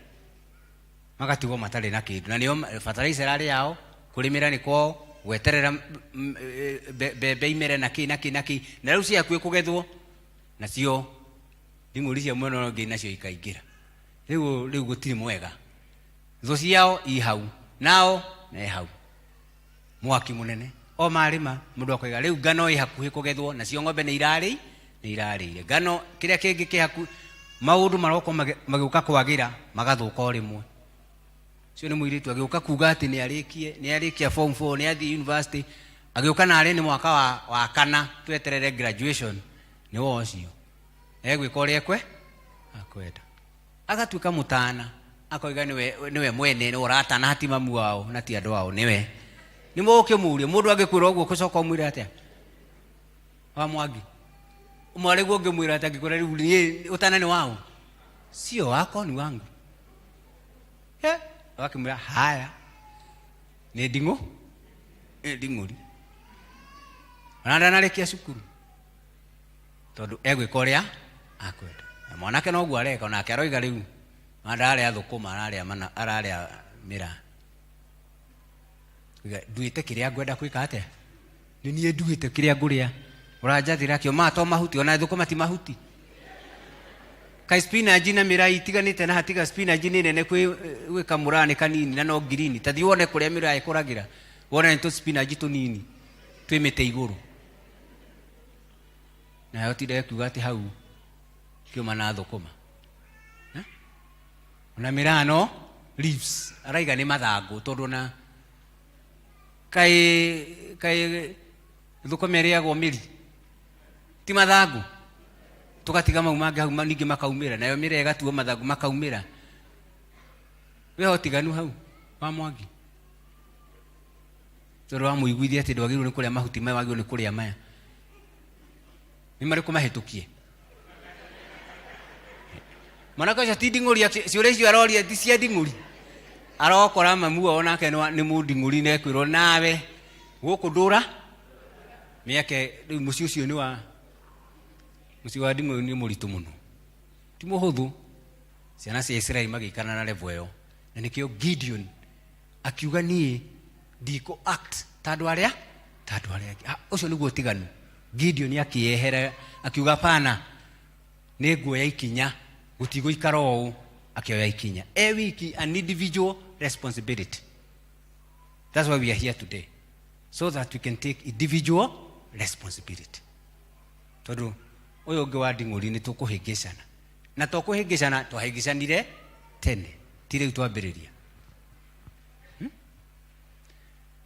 Magatigwo matarĩ na kĩndũ. Na nĩo fertilizer arĩ yao, kũrĩmĩra nĩ kwao, gweterera mbembe imere na kĩ. Na rĩu ciakuĩ kũgethwo nacio nding'uri cia mwena ũngĩ nacio ikaingĩra. Rĩu gũtirĩ mwega. Thũ ciao i hau, nao me hau. Mwaki mũnene. O marĩma mũndũ akoiga rĩu ngano ĩ hakuhĩ kũgethwo, nacio ng'ombe nĩ irarĩire. Ngano kĩrĩa kĩngĩ kĩ hakuhĩ, maũndũ maroko magĩũka kwagĩra magathũka o rĩmwe. Cio nĩ mũirĩtu agĩũka kuga atĩ nĩ arĩkia form 4, nĩ athiĩ university, agĩũka narĩ nĩ mwaka wa 4 tweterere graduation. Nĩ wo ũcio gwĩka ũrĩa akwenda. Agatuĩka mũtana, akoiga nĩwe mwene, nĩ ũratana hati mamu wao na ti andũ wao, nĩwe. Nĩ mũgũkĩmũria mũndũ angĩkwĩra ũguo gũcoka ũmwĩre atĩa? wa Mwangi umware gwo ngimwira atangikora riu ni utana ni wao sio wako ni wangu wakimwira haya ni nding'uri ona rekia cukuru tondu egwika uria akwenda mwanake no guo areka onake aroiga riu mandaria thukuma araria mira nduite kiria ngwenda gwika atia ni nie nduite kiria nguria uranjathira kio mato mahuti ona thukuma ti mahuti kai spinach na mira itiganite na hatiga spinach ni nene kwi kamurani kanini na no green tathi wone kuria mira ikuragira wone nto spinach tunini twimite iguru na yotire kuga ati hau kio mana thukuma ona mirano leaves araiga ni mathangu tondu na kai thukuma iriagwo miri ti mathangu tugatiga mau mange hau ningi makaumira nayo mire igatuo mathangu makaumira we hotiganu hau wa Mwangi tondu wa muiguithia ati ndwagirwo ni kuria mahuti maya wagirwo ni kuria maya ni mari kumahitukie mwanako cia nding'uri ciuria icio aroria ti cia nding'uri arokora mamu onake ni munding'uri na ekwirwo nawe guku ndura miake riu muci ucio ni wa muci wa nding'uri ni muritu muno ti muhuthu ciana cia Israeli magikana na level iyo na nikio Gideon akiuga nie ndiko act tandu aria ucio niguo tiganu Gideon akiehera akiuga pana ni nguoya ikinya gutigo ikaro akioya ikinya wiki an individual responsibility. That's why we are here today, so that we can take individual responsibility. Tondu uyo ngi wa nding'uri ni tukuhingicana na tukuhingicana twahingicanire tene tire twambiriria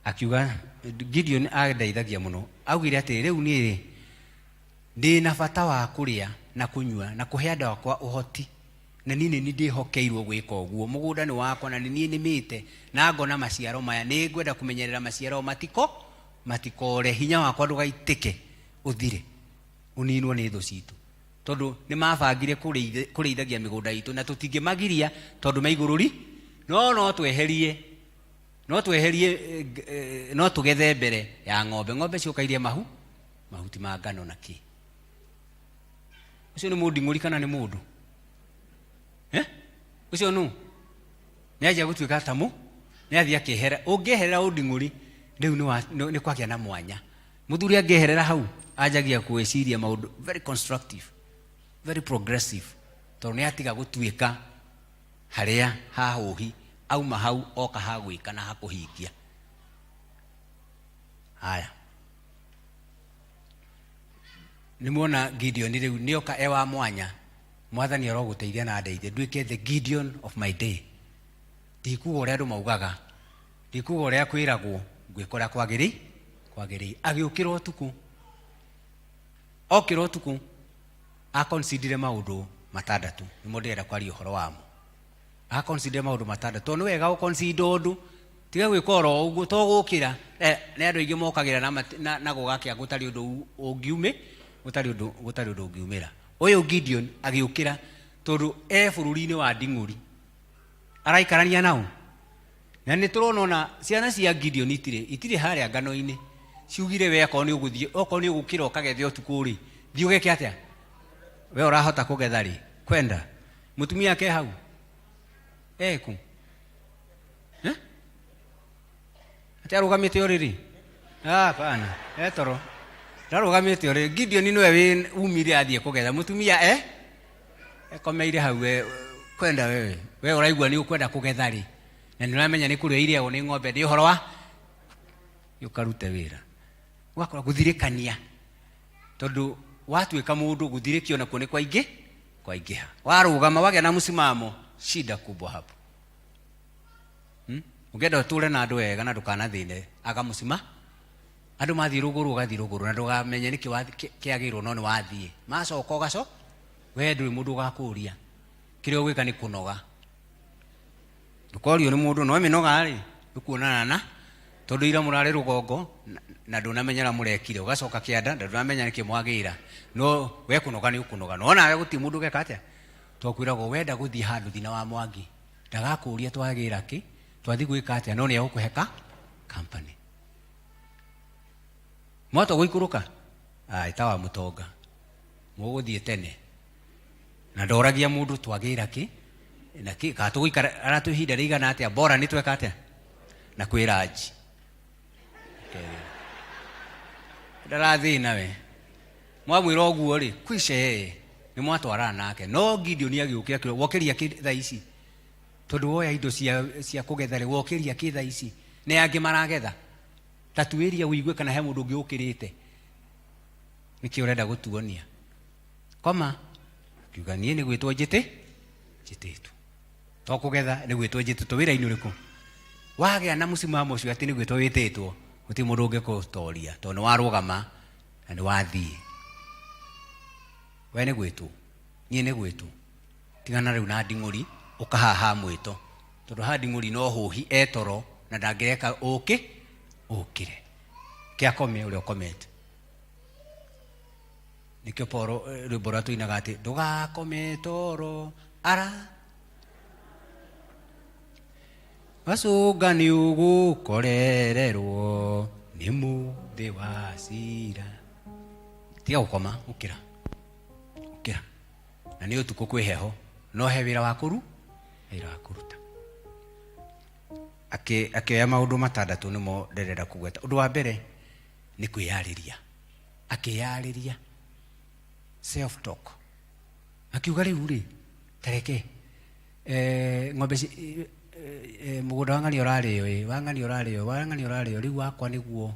akiuga Gideon ageithagia muno augire ati riu ni ndina bata wa kuria na kunyua na kuhe andu akwa uhoti na nini ni ndihokeirwo gwika uguo mugunda ni wakwa na nini nimite na ngona maciaro maya ni ngwenda kumenyerera maciaro matikore hinya wakwa ndugaitike uthire uninwo ni thu citu tondu ni mabangire kureithagia migunda itu na tutingimagiria tondu maigururi no tweherie no tugethe mbere ya ng'ombe ciukairie mahuti ma ngano na ki ucio ni munding'uri kana ni mundu ucio nu ni aja gutuika tamu ni athia kehera ungeherera unding'uri riu ni kwagia na mwanya muthuri angeherera hau ajagia kueciria maundu very constructive very progressive tondu ni atiga gutuika haria hahuhi auma hau oka hagwika na hakuhingia haya nimuona Gideon riu nioka ewa mwanya mwathani aroguteithia na ndeithia nduike the Gideon of my day ndikuga uria andu maugaga ndikuga uria kwiragwo ngwikora kwagiri agiukira utuku okira utuku akonsidire maundu matandatu ni mundu era kwaria uhoro wamo akonsidire maundu matandatu tondu wega ukonsider undu tiga gwika oro uguo togukira ni andu ingi mokagira na gugakia gutari undu ungiume gutari undu ungiumira uyu Gideon agiukira tondu bururi-ini wa nding'uri araikarania nao na ni turona ciana cia Gideon itire haria ngano-ini ciugire we akorwo ni uguthie okorwo ni ugukira ukagethe utuku ri thii ugeke atia we urahota kugetha ri kwenda mutumia ke hau ku ati arugamite uriri pana etoro ndarugamite uriri Gideon niwe we umire athie kugetha mutumia ekomeire hau kwenda we uraigua ni ukwenda kugetha ri na ni uramenya ni kuria iria ni ng'ombe ndi uhoro wa yukarute wira wakora guthirikania tondu watuika mundu guthirikio na kuni kwaingiha warugama wage na msimamo shida kubwa hapo ungenda uture na andu wega na ndukanathine agamusima andu mathi ruguru na ndugamenye niki kiagirwo no ni wathie macoka ugaco we nduri mundu ugakuria kiria ugwika ni kunoga ndukorio ni mundu no minoga ri ndukuonana tondu ira murare rugongo na ndunamenyera murekire ugacoka kianda ndunamenya niki mwagira no we kunoga ni ukunoga no nawe guti mundu gekate twakwirago wenda guthii handu thina wa Mwangi ndagakuria twagira ki twathi gwika atia no ni akuheka company moto guikuruka itawa mutonga muguthie tene na ndoragia mundu twagira ki na ki ka tuguikara aratuhinda rigana atia bora ni tweka atia na kwiraji ndarathi nawe mwamwira oguo ri kwice ni mwatwara nake no Gideon agiukia kiro wokeria ki tha ici tondu woya indo cia kugetha ri wokeria ki tha ici ne angi maragetha tatuiria uigue kana he mundu ungi ukirite niki urenda gutuonia koma kiuga nie ni gwitwo njititu to kugetha ni gwitwo njititu wira ini uriku wagea na musimamo ucio ati ni gwitwo wititwo uti mundu ungi kutoria tondu warugama na ni wathii we ni gwitwo nie ni gwitwo tigana riu na nding'uri ukahaha mwito tondu ha nding'uri no huhi etoro na ndangireka ukire kiakome uri ukomete nikio Paulo rwimbo rwa tuinaga ati ndugakome toro ara wacunga ni ugukorererwo ni muthi wa cira tiga gukoma ukira na ni utuku kwi heho no he wira wa kuruta akioya maundu matandatu nimo nderenda kugweta undu wa mbere ni kwiyariria akiyariria self talk akiuga riu ri tareke ng'ombe mugunda wang'ani urario riu wakwa niguo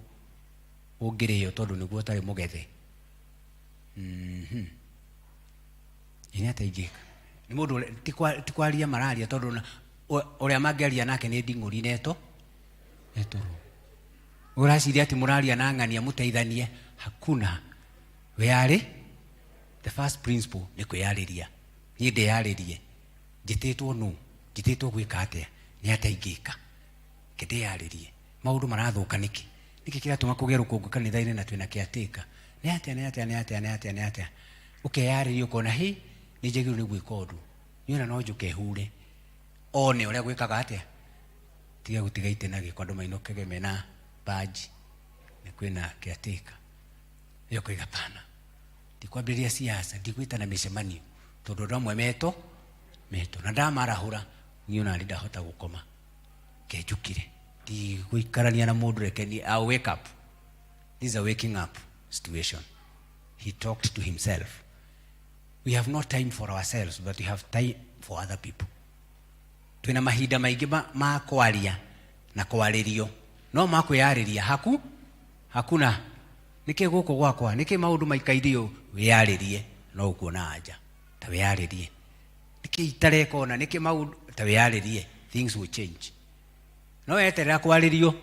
ungirio tondu niguo tari mugethe ina taigika ni mundu tikwaria mararia tondu uria mangiaria nake ni nding'uri neto urasiria ati muraria na ng'ania muteithanie hakuna we ari the first principle ni kwiyariria ni ndeyaririe njititwo nu njititwo gwika atia ni ataigika kindeyaririe maundu marathuka niki kiratuma kugia rukungu kanitha-ini na twina kiatika ni atia ukeyariria ukona hi ni njagiru ni gwika undu niona no njuke hure one uria gwikaga atia tiga gutiga itena gikondo mainukege mena baji ni kwina kiatika yo kuiga pana ndikwambiria siasa ndikwita na micemanio tondu ndamwe meto na ndamarahura niona ndahota gukoma kenjukire ndigwikarania na mundu reke ni I'll wake up. This is a waking up situation. He talked to himself. We have no time for ourselves, but we have time for other people. Twina mahinda maingi ma kwaria na kwaririo no makwiyariria hakuna niki guku gwakwa niki maundu maikairio wiyaririe no ukuona anja ta wiyaririe niki itarekona niki maundu ta wiyaririe things will change no eterera kwaririo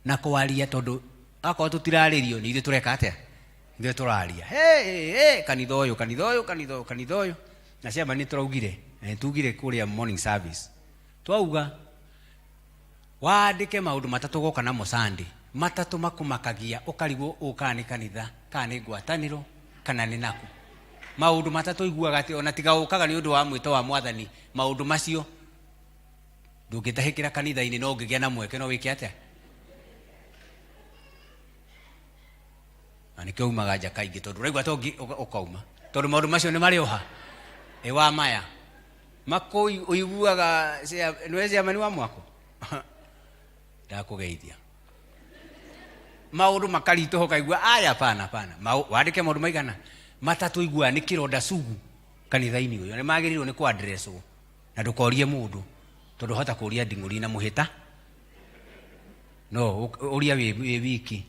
na kwaria tondu akwa tutiraririo ni ithu tureka atia ithu turaria kanitha uyu na ciama ni turaugire tugire kuria morning service twauga wandike maundu matatu goka namo Sunday matatu makumakagia ukarigwo ukani kanitha kana ngwataniro kana ni naku maundu matatu iguaga ati ona tiga ukaga ni undu wa mwito wa Mwathani maundu macio ndungitahikira kanitha-ini no ngigia na mweke no wiki atia ani kiumaga nja kaingi tondu raigua tongi ukauma tondu maundu macio ni marioha wa maya mako uiguaga niwezi amani wa mwako ndakugeithia maundu makaritu hokaigua aya pana wandike maundu maigana matatu igua ni kironda sugu kanitha-ini uyu ni magirirwo ni ku addresswo na ndukorie mundu tondu hota kuria nding'uri na muhita no uria wi wiki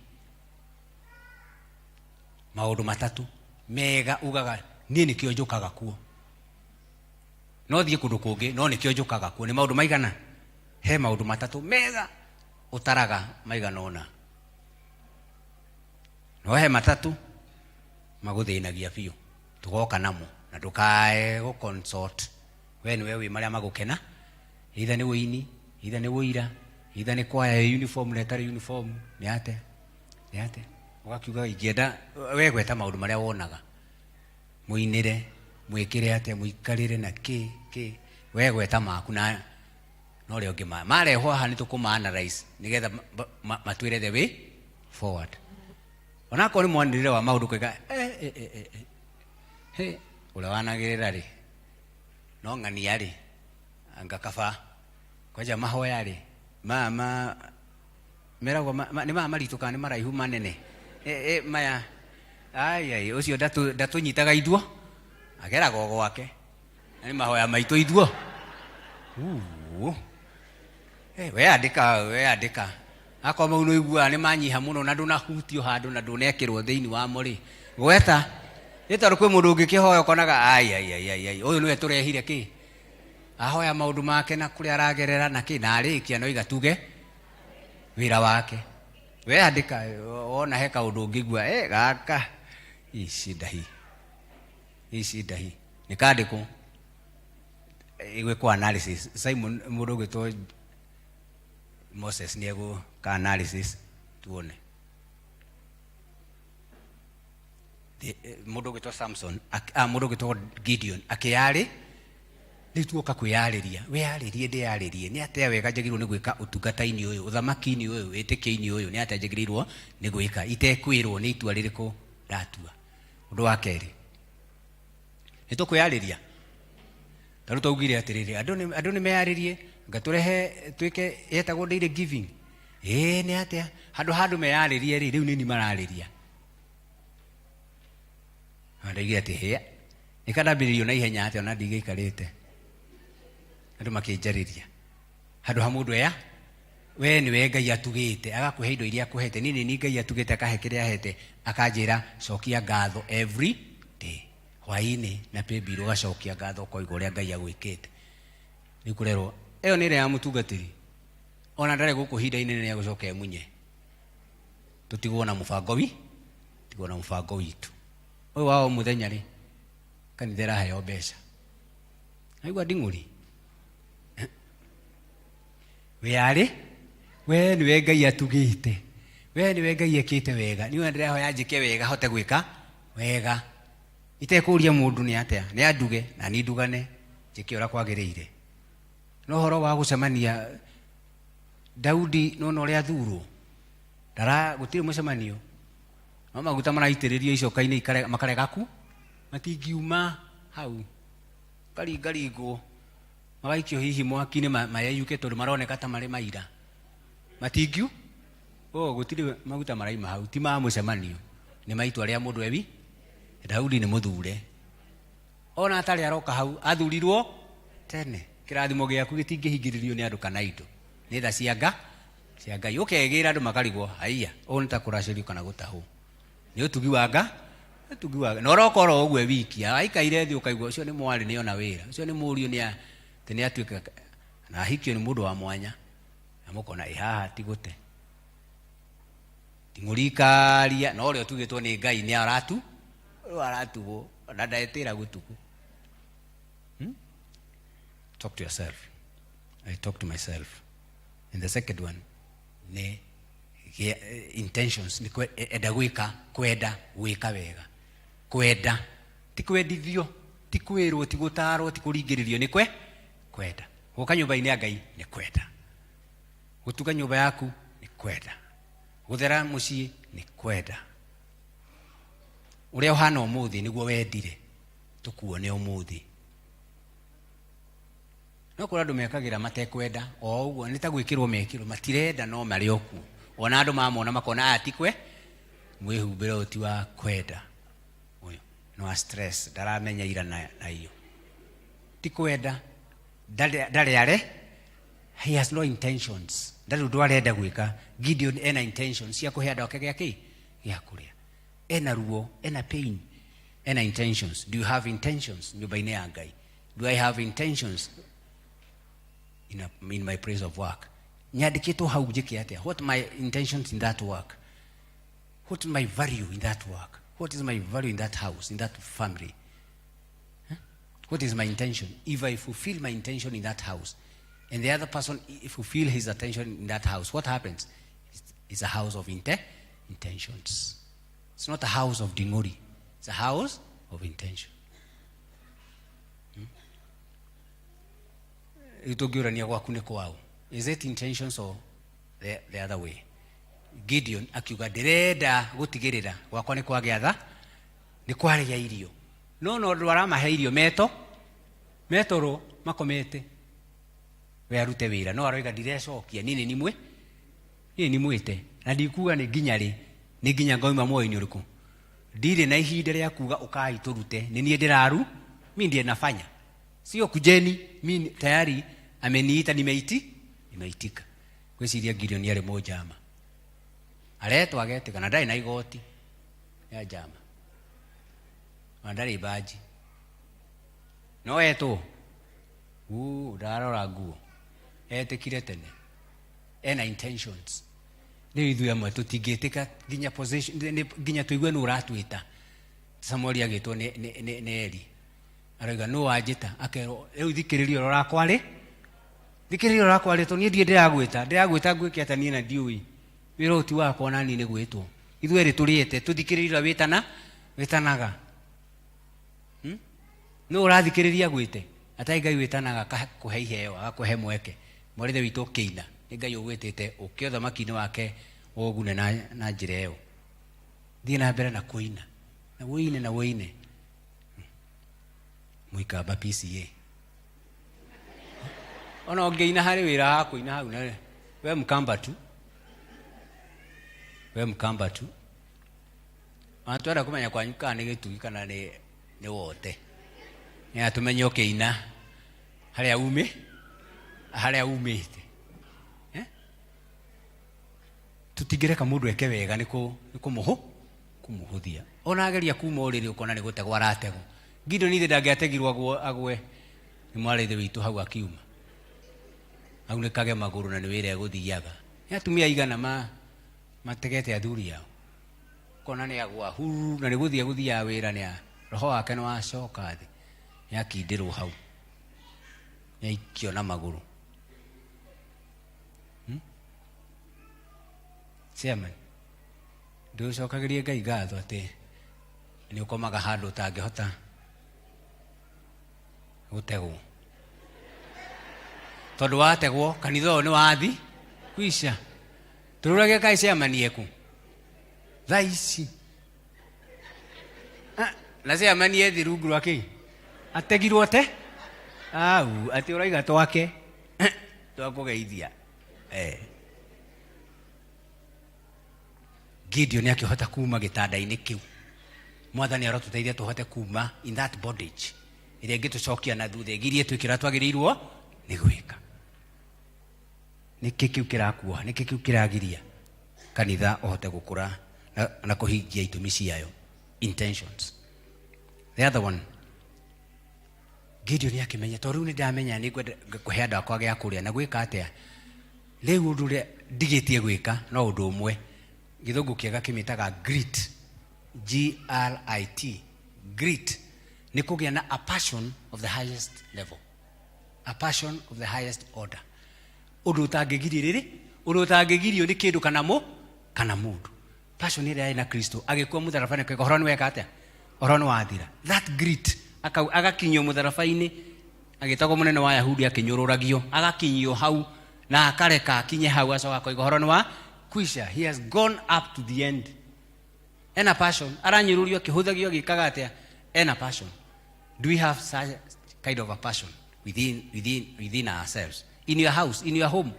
maundu matatu mega ugaga nie nikio njukaga kuo no thie kundu kungi no nikio njukaga kuo ni maundu maigana he maundu matatu mega utaraga maigana ona no he matatu maguthinagia biu tugoka namo na ndukae go consult we niwe wi maria magukena either ni wini either ni wira Itha ni kwaya uniform na tari uniform ni ate. Ugakiuga ingĩenda we gweta maũndũ marĩa wonaga. Muinire, mwĩkire ate, muikarire na ki we gweta maku na no rĩo ngĩ marehwo haha nĩ tũkũma-analyze nĩgetha matwĩre the way forward. Onakorwo nĩ mwanĩrĩre wa maũndũ kũiga ũrĩa wanagĩrĩra rĩ no ng'ania rĩ anga kaba kwanja mahoya rĩ meragwo nĩ maritũ kana nĩ maraihu manene maya ai ũcio ndatũnyitaga ithuo ageraga o gwake nĩ mahoya maitũ ithuo we andĩka akorwo mau nĩ ũiguaga nĩ manyiha mũno na ndũnahutio handũ na ndũnekĩrwo thĩinĩ wamo rĩ gweta nĩ tondũ kwĩ mũndũ ũngĩkĩhoya ũkonaga ũyũ nĩwe tũrehire kĩ ahoya maũndũ make na kũrĩa aragerera na kĩ na arĩkia no igatuge wĩra wake. We andĩka wona he kaũndũ ũngĩigua gaka ici ndahi nĩ kandĩkwo igwĩkwo analysis. Simon mũndũ ũgĩtwo Moses nĩ egũka analysis tuone. Mũndũ ũgĩtwo Samson mũndũ ũgĩtwo Gideon akĩyarĩ nĩ tuoka kwĩyarĩria wĩyarĩrie ndĩyarĩrie nĩ atĩa wega njagĩrĩirwo nĩ gwĩka ũtungata-inĩ ũyũ ũthamaki-inĩ ũyũ wĩtĩkio-inĩ ũyũ nĩ atĩa njagĩrĩirwo nĩ gwĩka itekwĩrwo nĩ itua rĩrĩkũ ndatua. Ũndũ wa kerĩ nĩ tũkwĩyarĩria tarũ twaugire atĩrĩrĩ andũ nĩ meyarĩrie ngatũrehe twĩke yetagwo daily giving nĩ atĩa handũ meyarĩrie rĩ rĩu nĩ mararĩria ndaigire atĩ nĩ kadambĩrĩrio na ihenya atĩ ona ndigĩikarĩte andũ makĩnjarĩria handũ ha mũndũ we nĩwe Ngai atugĩte agakũhe indo iria akũhete nĩ Ngai atugĩte akahe kĩrĩa ahete akanjĩra cokia ngatho every day hwaĩ-inĩ na paybill ũgacokia ngatho ũkoiga ũrĩa Ngai agwĩkĩte. Nĩ kũrerwo ĩyo nĩ ĩrĩa ya mũtungatĩri ona ndarĩ gũkũ hinda-inĩ nĩ agũcoka emunye tũtigwo na mũbango witũ ũyũ wao mũthenya rĩ kanitha ĩraheo mbeca aigua nding'ũri we nĩwe Ngai atugĩte we nĩwe Ngai ekĩte wega niĩ ndĩrahoya njĩke wega hote gwĩka wega itekũria mũndũ nĩ atĩa nĩ anduge na niĩ ndugane njĩke ũrĩa kwagĩrĩire. No ũhoro wa gũcemania Daudi nona ũrĩa athurwo gũtirĩ mũcemanio no maguta maraitĩrĩrio icoka-inĩ makaregaku matingiuma hau ngaringwo magaikio hihi mwaki-inĩ mayeyuke tondũ maroneka ta marĩ maira matingiu gũtirĩ maguta maraima hau ti ma mũcemanio nĩ maitua rĩa mũndũ ewi. Daudi nĩ mũthure ona atarĩ aroka hau athurirwo tene kĩrathimo gĩaku gĩtingĩhingĩrĩrio nĩ andũ kana indo nĩ tha cia Ngai ũkegĩra andũ makarigwo haiya ũũ nĩ ta kũracĩrio kana gũtahwo nĩ ũtugi wa Ngai na ũrokorwo ũguo wiki aikaire thĩ ũkaigua ũcio nĩ mwarĩ nĩ ona wĩra ũcio nĩ mũriũ nĩ atuĩka na ahikio nĩ mũndũ wa mwanya na mũkona haha ti gũte ting'ũrikaria no ũrĩa ũtugĩtwo nĩ Ngai nĩ aratugwo na ndaetĩra gũtugwo. Talk to yourself. I talk to myself. And the second one ni intentions ni kwenda gwĩka wega kwenda ti kwendithio ti kwĩrwo ti gũtarwo ti kũringĩrĩrio nĩ kwenda gũka nyũmba-inĩ ya Ngai nĩ kwenda gũtuga nyũmba yaku nĩ kwenda gũthera mũciĩ nĩ kwenda ũrĩa ũhana ũmũthĩ nĩguo wendire tũkuone ũmũthĩ. No kũrĩ andũ mekagĩra matekwenda o ũguo nĩ ta gwĩkĩrwo mekĩrwo matirenda no marĩ o kuo ona andũ mamona makona tikwe mwĩhumbĩre ũti wa kwenda ũyũ no stress ndaramenya ira na iyo ti kwenda ndarĩ he has no intentions ndarĩ ũndũ arenda gwĩka. Gideon ena intentions cia kũhe andũ ake gĩa kũrĩa ena ruo ena pain ena intentions. Do you have intentions nyũmba-inĩ ya Ngai? Do I have intentions in my place of work? Nyandĩkĩtwo hau njĩke atĩa? What my intentions in that work? What is my value in that work? What is my value in that house, in that family? What is my intention? If I fulfill my intention in that house, And the other person, if you feel his attention in that house, what happens? It's a house of intentions. It's not a house of dingori. It's a house of intention. Is it intentions or the other way? Gideon akiuga ndirenda gutigirira gwakwa ni kwagiatha ni kwaria irio no ndwaramahe irio metoro makomete we arute wira no aroiga ndirecokia nini ni mwite na ndikuga ni nginya ngoima moyo-ini uriku ndire na ihinda ria kuga ukai turute ni nie ndiraru mimi ndiye nafanya sio kujeni mimi tayari ameniita nimeitika kwiciria Gideon ni ari mojama aretwa agetika na ndai na igoti ya jama mandari baji no eto ndarora nguo etikire tene ena intentions ni ithuĩ amwe tũtingĩtĩka nginya position nginya tũigue nũ ũratwĩta Samuel agĩtwo nĩ Eli arauga nũ wanjĩta akerwo rĩu thikĩrĩria ũrĩa ũrakwarĩ tondũ niĩ ndiĩ ndĩragwĩta ngwĩke atĩa niĩ na ndiũĩ wĩra ũti wakwa na niĩ nĩ gwĩtwo ithuĩ erĩ tũrĩĩte tũthikĩrĩria ũrĩa wĩtanaga nũ ũrathikĩrĩria gwĩte atai Ngai wĩtanaga akakũhe iheo agakũhe mweke mwarithe witũ ũkĩina nĩ Ngai ũgwĩtĩte ũkĩ ũthamaki-inĩ wake ũgune na njĩra ĩyo thiĩ na mbere na kũina na wũine mũikamba PCA ona ũngĩina harĩ wĩra wa kũina hau na we mkamba tu atwenda kũmenya kwanyu kana nĩ gĩtugi kana nĩ wote nĩ atũmenye ũkĩina harĩa umĩte tutingĩreka mũndũ eke wega nĩ kũmũhũthia ona ageria kuma ũrĩrĩ ũkona nĩ gũtegwo arategwo Gideon ithe ndangĩategirwo agwe nĩ mwarĩthe witũ hau akiuma aunĩkage magũrũ na nĩ wĩra egũthiaga nĩ atumia aigana mategete athuri ao kona nĩ agwa huru na nĩ gũthiaga wĩra nĩ roho wake nĩ wacoka thĩ nĩ akindĩrwo hau nĩ aikio na magũrũ Chairman ndũcokagĩrie Ngai ngatho atĩ nĩ ũkomaga handũ ũtangĩhota gũtegwo tondũ wategwo kanitha ũyũ nĩ wathi kwisha tũrũrage Ngai chairman yeku thaa ici na chairman yethi rungu rwake ategirwo te atĩ ũraiga twake twakũgeithia Gideon akĩhota kuma gĩtanda-inĩ kĩu mwathani arotũteithia tũhote kuma in that bondage ĩrĩa ĩngĩtũcokia na thutha ĩgirie twĩkĩra twagĩrĩirwo nĩ gwĩka nĩkĩ kĩu kĩrakuoha nĩkĩ kĩu kĩragiria kanitha ũhote gũkũra na kũhingia itũmi ciayo intentions. The other one Gideon akĩmenya tondũ rĩu nĩ ndamenya nĩ kũhe andũ akwa gĩa kũrĩa na gwĩka atĩa rĩu ũndũ ũrĩa ndigĩtie gwĩka no ũndũ ũmwe gĩthũngũ kĩega kĩmĩtaga grit G-R-I-T grit nĩ kũgĩa na a passion of the highest level a passion of the highest order ũndũ ũtangĩgirio nĩ kĩndũ kana mũndũ passion ĩrĩa ĩna Kristo agĩkua mũtharaba-inĩ ũhoro nĩ weka atĩa ũhoro nĩ wathira that grit agakinyio mũtharaba-inĩ agĩtagwo mũnene wa Ayahudi akĩnyũrũragio agakinyio hau na akareka akinye hau acoka koiga ũhoro nĩ wa kwisha he has gone up to the end ena passion aranyũrũrio akĩhũthagio agĩkaga atĩa ena passion. Do we have such kind of a passion within ourselves in your house, in your home,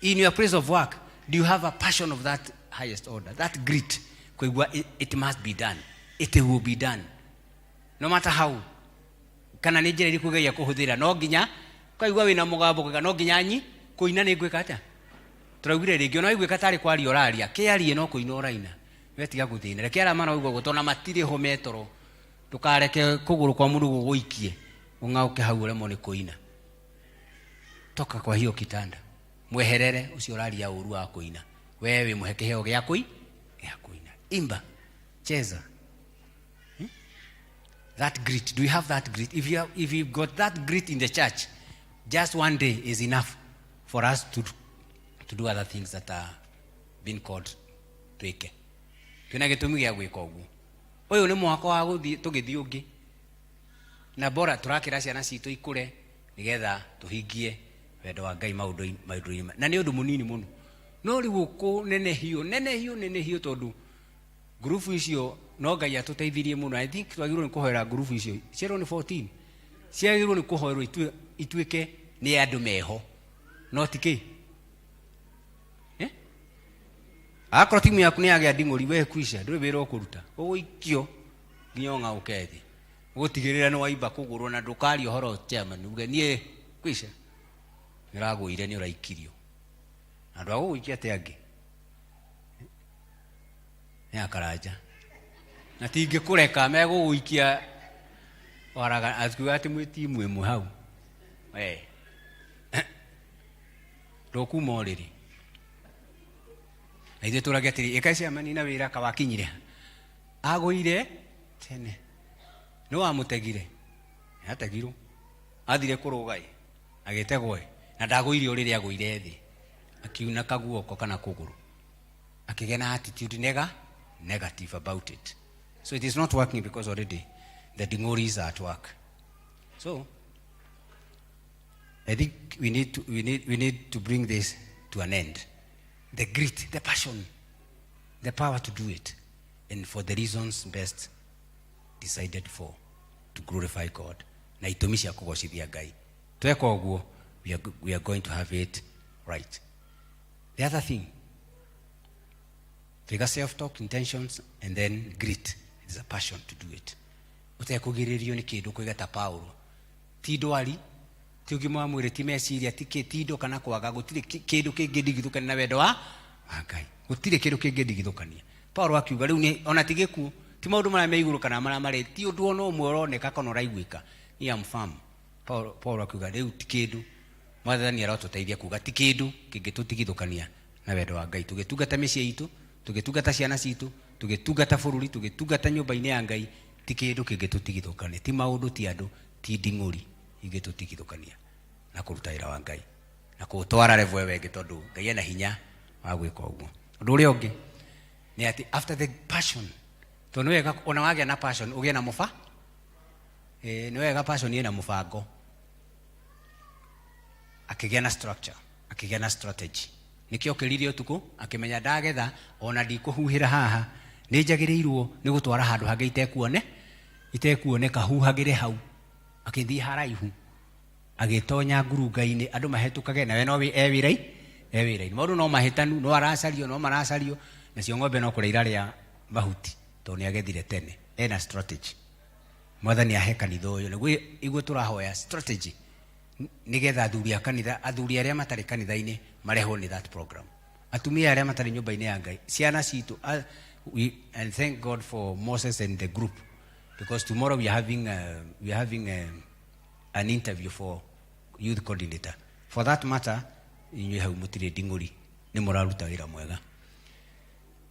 in your place of work? Do you have a passion of that highest order, that grit? It must be done, it will be done no matter how. Kana nĩ njĩra ĩrĩkũ Ngai akũhũthĩra no nginya kaigua wĩna mũgambo kaga no nginya nyi kũina nĩ ngwĩka atĩa tũraugire rĩngĩ ona igwĩka tarĩ kwaria ũraria kĩarie no kũina ũraina wetiga gũthĩna reke arĩa maraigua gũtona matirĩ ho metoro ndũkareke kũgũrũ kwa mũndũ gũgũikie ũng'aũke hau ũremwo nĩ kũina toka kwa hiyo kitanda mweherere ũcio ũraria ũru wa kũina wewe mũhe kĩheo gĩa kũina imba cheza. That grit, do you have that grit? If you've got that grit in the church, just one day is enough for us to do other things that are being called tweke. Twina gitumi gya gwika uguo. Uyu ni mwako wa guthii tugithii ungi. Na bora turakira ciana citu ikure nigetha tuhingie wendo wa Ngai maundu-ini. Na ni undu munini muno. No riu ku nene hiyo tondu group icio no Ngai atuteithirie muno. I think twagirwo ni kuhoera group icio. Ciero ni 14. Ciagirwo ni kuhoerwo ituike ni andu meho. No tiki. Akoro timu yaku ni yagĩa nding'ũri we kwisha ndũrĩ wĩra ũkũruta ũgũikio nginya ũng'aũkethi ũgũtigĩrĩra nĩ waimba kũgũrwo na ndũkaria ũhoro chairman uge niĩ kwisha nĩragũire nĩ ũraikirio na andũ agũgũikia atĩ angĩ nĩ akaranja na tingĩkũreka megũgũikia waraga akiuga atĩ mwĩ timu ĩmwe hau ndũkuma ũrĩrĩ. Aithe turagia atiri ekacia manina wira kawakinyire agũire tene no amutegire ategirwo athire kũrũgai agĩtegwo na ndagũire ũrĩrĩ agũire thĩ akiuna kaguoko kana kũgũrũ akĩgĩa na attitude negative about it. So it is not working because already the ding'oris are at work. So I think we need to bring this to an end. The grit, the passion, the power to do it, and for the reasons best decided for, to glorify God. Na itumisha kugocithia Ngai. Tweka uguo, we are going to have it right. The other thing, figure self-talk, intentions, and then grit. It is a passion to do it. Utekugiririo ni kindu kuigata Paulo. Ti ndwari, ti ugima mwire ti meciria ti kitindo kana kwaga gutire kindu kingidigithukania na wendo wa Ngai. Gutire kindu kingidigithukania. Paulo akiuga riu ni ona tigiku ti maundu mara me iguru kana mara mare ti undu ono umwe uroneka kana uraiguika. Ni amfamu. Paulo akiuga riu ti kindu mwathani aratuteithia kuga ti kindu kingitutigithukania na wendo wa Ngai. Tugitungata micii itu, tugitungata ciana citu, tugitungata bururi, tugitungata nyumba-ini ya Ngai, ti kindu kingitutigithukania. Ti maundu ti andu, ti nding'uri igitutigithukania na kuruta wĩra wa Ngai na kutwara level wege tondu Ngai ena hinya wa gwika uguo. Undu uria ungi ni ati after the passion tondu wega ona wagĩa na passion ugie na mufa ni wega passion ina mubango akigĩa na structure akigĩa na strategy nikio kĩrire utuku akimenya ndagetha ona ndikuhuhira haha ni njagĩrĩirwo ni gutwara handu hangĩ itekuoneka huhagĩre hau akithii haraihu agitonya ngurunga-ini andu mahetukage nawe no ewira-ini maundu no mahitanu no aracario no maracario nacio ng'ombe no kũrĩa iraria mahuti tondu ni agethire tene ena strategy. Mwathani ahe kanitha ũyũ nĩguo igwe tũrahoya strategy nigetha athuri arĩa matarĩ kanitha-inĩ marehwo ni that program, atumia arĩa matarĩ nyũmba-inĩ ya Ngai, ciana citu. And thank God for Moses and the group, because tomorrow we are having an interview for youth coordinator. For that matter, inyuĩ hau mũtirĩ nding'ũri nĩ mũraruta wĩra mwega,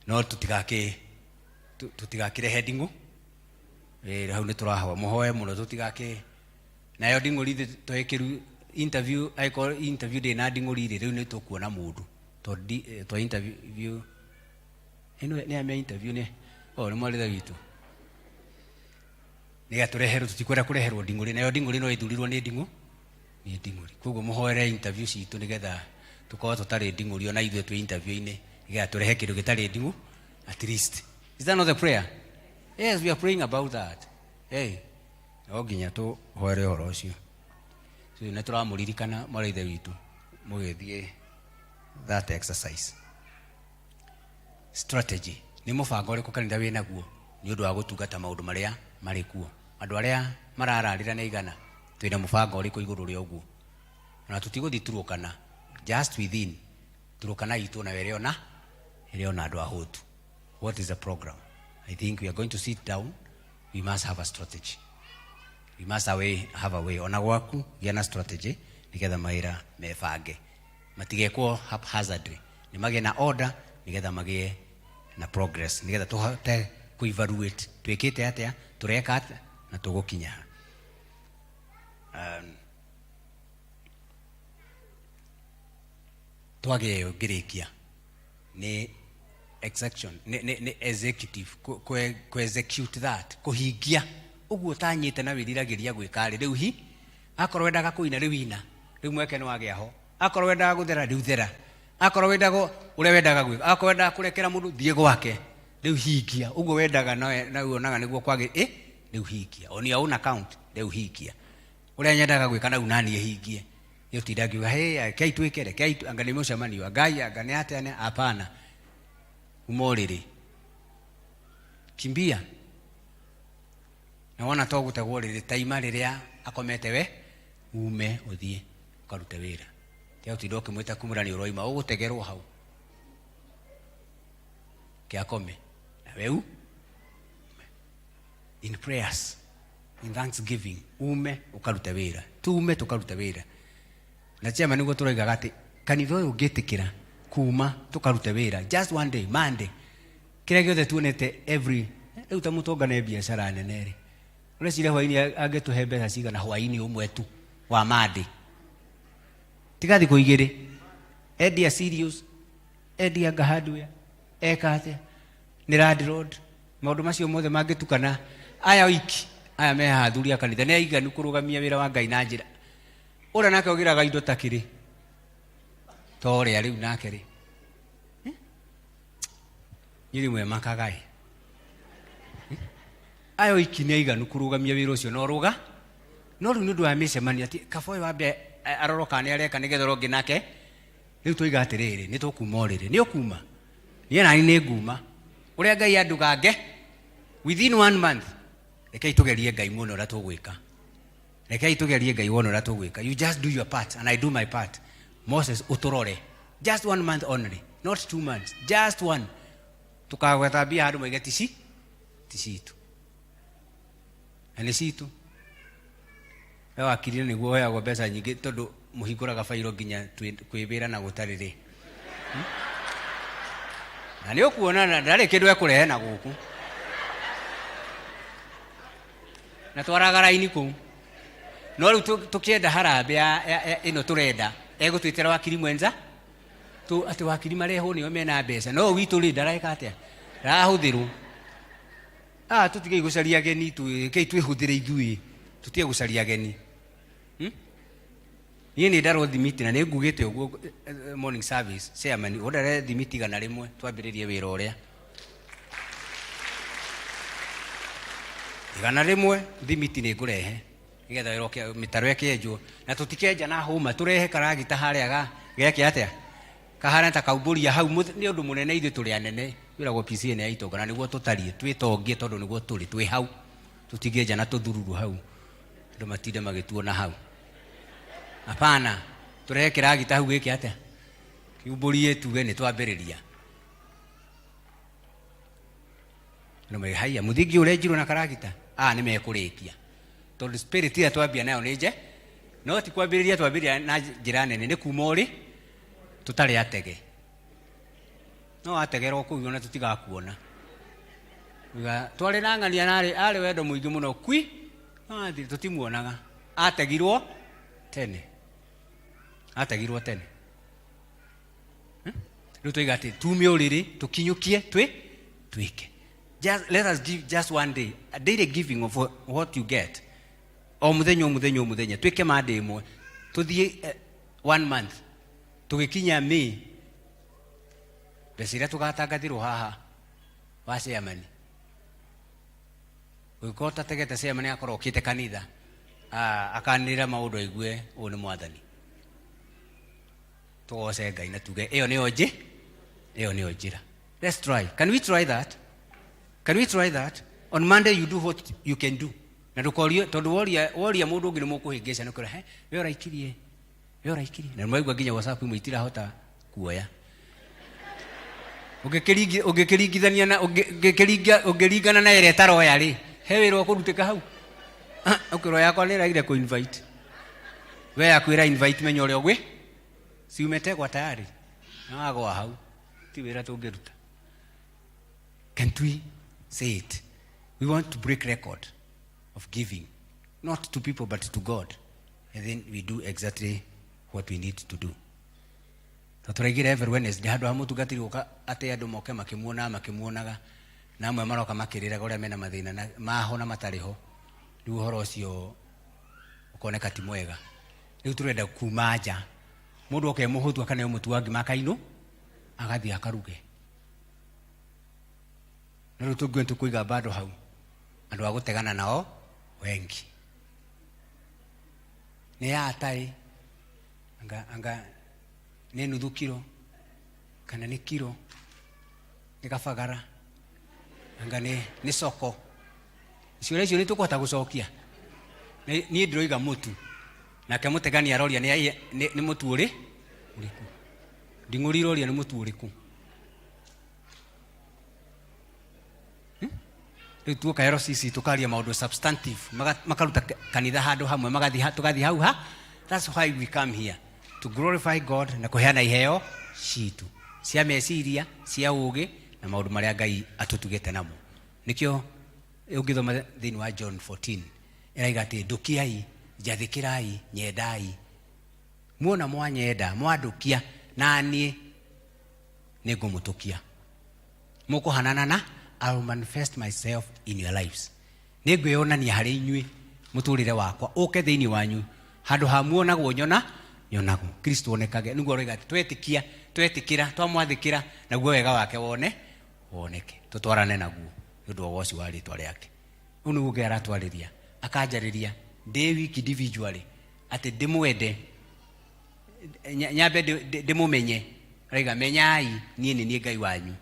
no tutigakĩrehe nding'ũ hau nĩ tũrahoya mũhoe mũno tutigake nayo nding'ũri twĩkĩru interview ndĩ na nding'ũri rĩu nĩ tũkuona mũndũ twa interview ĩno nĩ amea interview nĩ mwarĩtha witũ niga tureherwo tutikwenda kureherwo nding'ũri nayo nding'ũri no ithurirwo ni nding'ũri koguo muhoere interview citu nigetha tukorwo tutarĩ nding'ũri ona ithuĩ twĩ interview-inĩ nigetha turehe kĩndũ gĩtarĩ nding'ũ at least. Is that not the prayer? Yes, we are praying about that. Hey, no nginya tuhoere ũhoro ũcio. So nĩ tũramũririkana mwarĩtha witũ mũgĩthiĩ that exercise. Strategy ni mũbango ũrĩkũ kanitha wĩ naguo nĩ ũndũ wa gũtungata maũndũ marĩa marĩ kuo. Andũ arĩa marararĩra na igana twĩna mũbango ũrĩkũ igũrũ rĩa ũguo, na tutigũthiĩ turũkana just within turũkana itũ na ĩrĩ ona andũ ahũtu. What is the program? I think we are going to sit down. We must have a strategy. We must have a way. Ona gwaku gĩa na strategy nigetha mawĩra mebange matigekwo haphazardly, nĩ magĩe na order nigetha magĩe na progress, nigetha tuhote ku-evaluate twĩkĩte atĩa, tureka atĩa na tũgũkinya. twage ngirikia ni execution ni executive ku execute that kuhingia uguo tanyite na wiriragiria gwikari riu hi akorwo wendaga kuina riu ina riu mweke ni wage aho akorwo wendaga guthera riu thera akorwo wendaga ure wendaga gwika akorwo wendaga kurekera mundu thie gwake riu hingia uguo wendaga na uonaga niguo kwage riu hingia on your own account riu hingia ure nyendaga gwika na unani hingie yo tidagiwa hey kai twikere kai angani mucemanio ngai angani atene hapana umoriri kimbia na wana togu tagoriri taima riria akomete we ume uthie ukarute wira tia utidoke mwita kumurani uroima ugutegerwo hau kia kome na weu in prayers in thanksgiving ume ukarute wira tume tukarute wira na chema niguo turoiga gati kanitha uyu ngitikira kuma tukarute wira just one day Monday kira giothe tuonete every riu ta mutongane biashara nene ri urecire hwaini angetuhe mbeca cigana hwaini umwe tu wa Monday tigathi kuigiri edia serious edia hardware ekate ni Rad Road maundu macio mothe mangitukana aya wiki aya me hathuria kanitha ne iganu kurugamia wira wa Ngai na njira ura nake ogiraga indo takiri tore ari nake ri nyiri mwe makagai ayo ikine iganu kurugamia wira ucio no ruga no ru ndu wa micemania ati kaboi wambe aroroka ni areka nigethoro nginake riu tuiga atiriri ni tukuma oriri ni ukuma ni nani ni nguma uria Ngai andugange within 1 month rekei tugerie Ngai muno ra tugwika rekei tugerie Ngai wono ra tugwika you just do your part and I do my part Moses uturore just 1 month only not 2 months just one tukagweta bia andu maigeti tisitu ani situ ewa akirire niguo hoyagwo mbeca nyingi tondu muhinguraga fairo nginya kwibira na gutariri na ni ukuona ndari kindu ekurehe na guku na twaraga raini ku no riu tukienda harambe ino turenda egutwitira wakiri mwenza tu ati wakiri mareho ni omena mbeca no witu ri ndaraika atia rahuthiru tutige gucaria ageni kei twihuthire ithui tutige gucaria ageni ni ndaro thimiti na ni ngugite uguo morning service chairman odare thimiti gana rimwe twambiririe wira uria gana rimwe thimiti ni ngurehe nigetha iroke mitaro ekenjwo na tutikeja na huma turehe karagita haria geke atia kahana ta kauburia hau ni undu munene ithu turi anene wiragwo PCA ne aitonga na niguo tutarie twitongie tondu niguo turi twi hau tutigeja na tuthururu hau ndu matinde magituona hau hapana turehe kiragita hau geke atia kiuburie tuge ni twambiriria no me haya mudigi urejiro na karagita ni mekurikia tondu spirit ya twambia nayo nije no ti kwambiriria twambiria na njira nene ni kumori tutari atege no ategero ku yona tutigakuona wiga twari na ngania nari ari wendo muingi muno kwi athi tutimuonaga ategirwo tene rutoiga ati tumie uriri tukinyukie twike just let us give just one day a daily giving of what you get o muthenya twike made imwe tuthie 1 month tugikinya May besira tugatangathirwo haha wa chairman ukota tegete chairman akorwo kite kanitha akanira maundu aigue u ni mwathani tugoce Ngai na tuge iyo ni njira let's try can we try that on Monday you do what you can do na dukorio tondu woria mundu ngi ni mukuhingisha nikora we oraikirie na mwaigwa nginya WhatsApp mwitira hota kuoya ugekiringithania na ugeringana na ere taroya ri he wiro kuruteka hau ukiro yakwa ni raire ku invite we akwira invite menyo ri ogwe si umetegwa tayari na agwa hau ti wira tungiruta can we say it we want to break record of giving not to people but to God and then we do exactly what we need to do Tũtũraigire every Wednesday handũ ha mũtungatĩri gũka atĩ andũ moke makĩmuonaga na amwe maroka makĩrĩraga ũrĩa mena mathĩna na maho na matarĩ ho. Rĩu ũhoro ũcio ũkoneka ti mwega. Rĩu tũrenda kuma nja mũndũ oke mũhũtu akane mũtu wa ngima akainũ agathiĩ akaruge. Na rĩu tũngĩenda tũkũiga bado hau andũ a gũtegana nao wengi. Nĩ atai anga nĩ nuthu kilo kana nĩ kilo nĩ kabagara anga nĩ soko. Icio nĩ tũkũhota gũcokia. Niĩ ndĩroiga mũtu nake mũtegani aroria nĩ mũtu ũrĩkũ. Nding'ũri iroria nĩ mũtu ũrĩkũ. Rĩu tuoka RCC tũkaria maũndũ substantive makaruta kanitha handũ hamwe tũgathiĩ hau ha. That's why we come here to glorify God na kũheana iheo citu cia meciria cia ũũgĩ na maũndũ marĩa Ngai atũtugĩte namo. Nĩkĩo ũngĩthoma thĩinĩ wa John 14 ĩraiga atĩ ndũkiai, njathĩkĩrai, nyendai. Muona mwanyenda mwandukia na niĩ nĩngũmũtũkia. Mũkũhanana na I will manifest myself in your lives. Nĩngwĩonania harĩ inyuĩ mũtũrĩre wakwa ũke thĩinĩ wanyu handũ ha muonagwo nyonago Kristo onekage. Nĩguo oiga atĩ twetĩkĩra twamwathĩkĩra naguo wega wake woneke tũtwarane naguo nĩ ũndũ wa woci wa rĩĩtwa rĩake. Ũũ nĩguo Ngai aratwarĩria akanjarĩria ndĩ wiki individually atĩ ndĩmwende nyambe ndĩmũmenye. Araiga menyai niĩ nĩ niĩ Ngai wanyu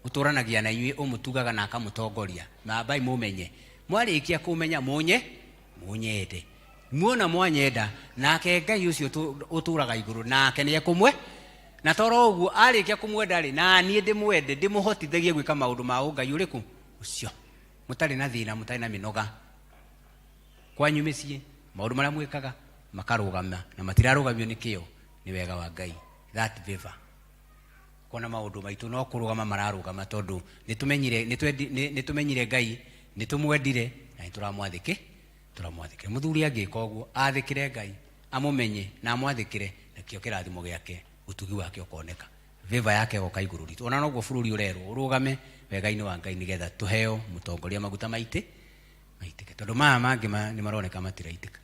ũtũranagia na inyuĩ ũmũtugaga na akamũtongoria. Mambai mũmenye mwarĩkia kũmenya mũnyende. Muona mwanyenda nake Ngai ũcio ũtũraga igũrũ nake nĩ ekũmwe. Na toro ũguo arĩkia kũmwenda rĩ na niĩ ndĩmwende ndĩmũhotithagie gwĩka maũndũ ma ũngai ũrĩkũ ũcio. Mũtarĩ na thĩna mũtarĩ na mĩnoga kwanyu mĩciĩ maũndũ marĩa mwĩkaga makarũgama na matirarũgamio nĩ kĩo nĩ wega wa Ngai. That favor kona maũndũ maitũ no kũrũgama mararũgama tondũ nĩtũmenyire Ngai nĩtũmwendire na nĩtũramwathĩkĩra. Mũthuri angĩka ũguo athĩkĩre Ngai amũmenye na amwathĩkĩre nakĩo kĩrathimo gĩake ũtugi wake ũkoneka. Favor yake goka igũrũ ritũ. Ona noguo bũrũri ũrerwo ũrũgame wega-inĩ wa Ngai nĩgetha tũheo mũtongoria maguta maitĩke. Tondũ maya mangĩ nĩ maroneka matiraitĩka.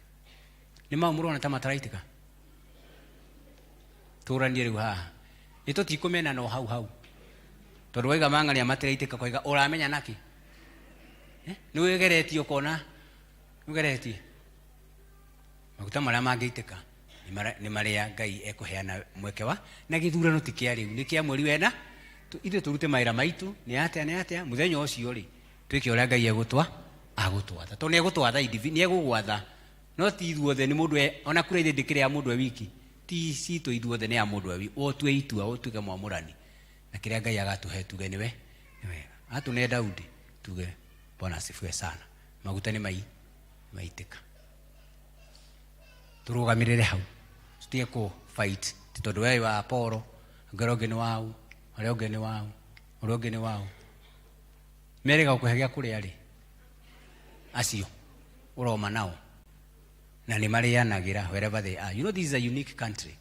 Nĩ mau mũrona ta mataraitĩka. Tũranie rĩu haha nĩ tũtikũmena no hau tondũ waiga mang'ania matiraitĩka koiga ũramenya naki. Nĩ wĩgeretie ũkona nĩũgeretie maguta marĩa mangĩitĩka nĩ marĩa Ngai ekũheana mweke wa na gĩthurano ti kĩa rĩu nĩ kĩa mweri wena. Ithuĩ tũrute mawĩra maitũ nĩ atĩa mũthenya ũcio rĩ twĩke ũrĩa Ngai agũtwatha tondũ nĩ egũtwatha nĩ egũgwatha no ti ithuothe. Nĩ mũndũ ona kura ithe ndĩkĩrĩ ya mũndũ wiki ti citũ ithuothe nĩ ya mũndũ wiki otue itua ũtuge mwamũrani na kĩrĩa Ngai agatũhe tuge nĩ wega. Atũne Daudi tuge Bwana asifiwe sana. Maguta nĩ maitĩka tũrũgamĩrĩre hau tutige kũ fight tondũ wewe wa Apolo ngero ngĩ nĩ wau arĩa ũngĩ nĩ wau ũrĩa ũngĩ nĩ wau merega gũkũhe gĩa kũrĩa rĩ acio ũroma nao na nĩ marĩanagĩra wherever they are. You know this is a unique country.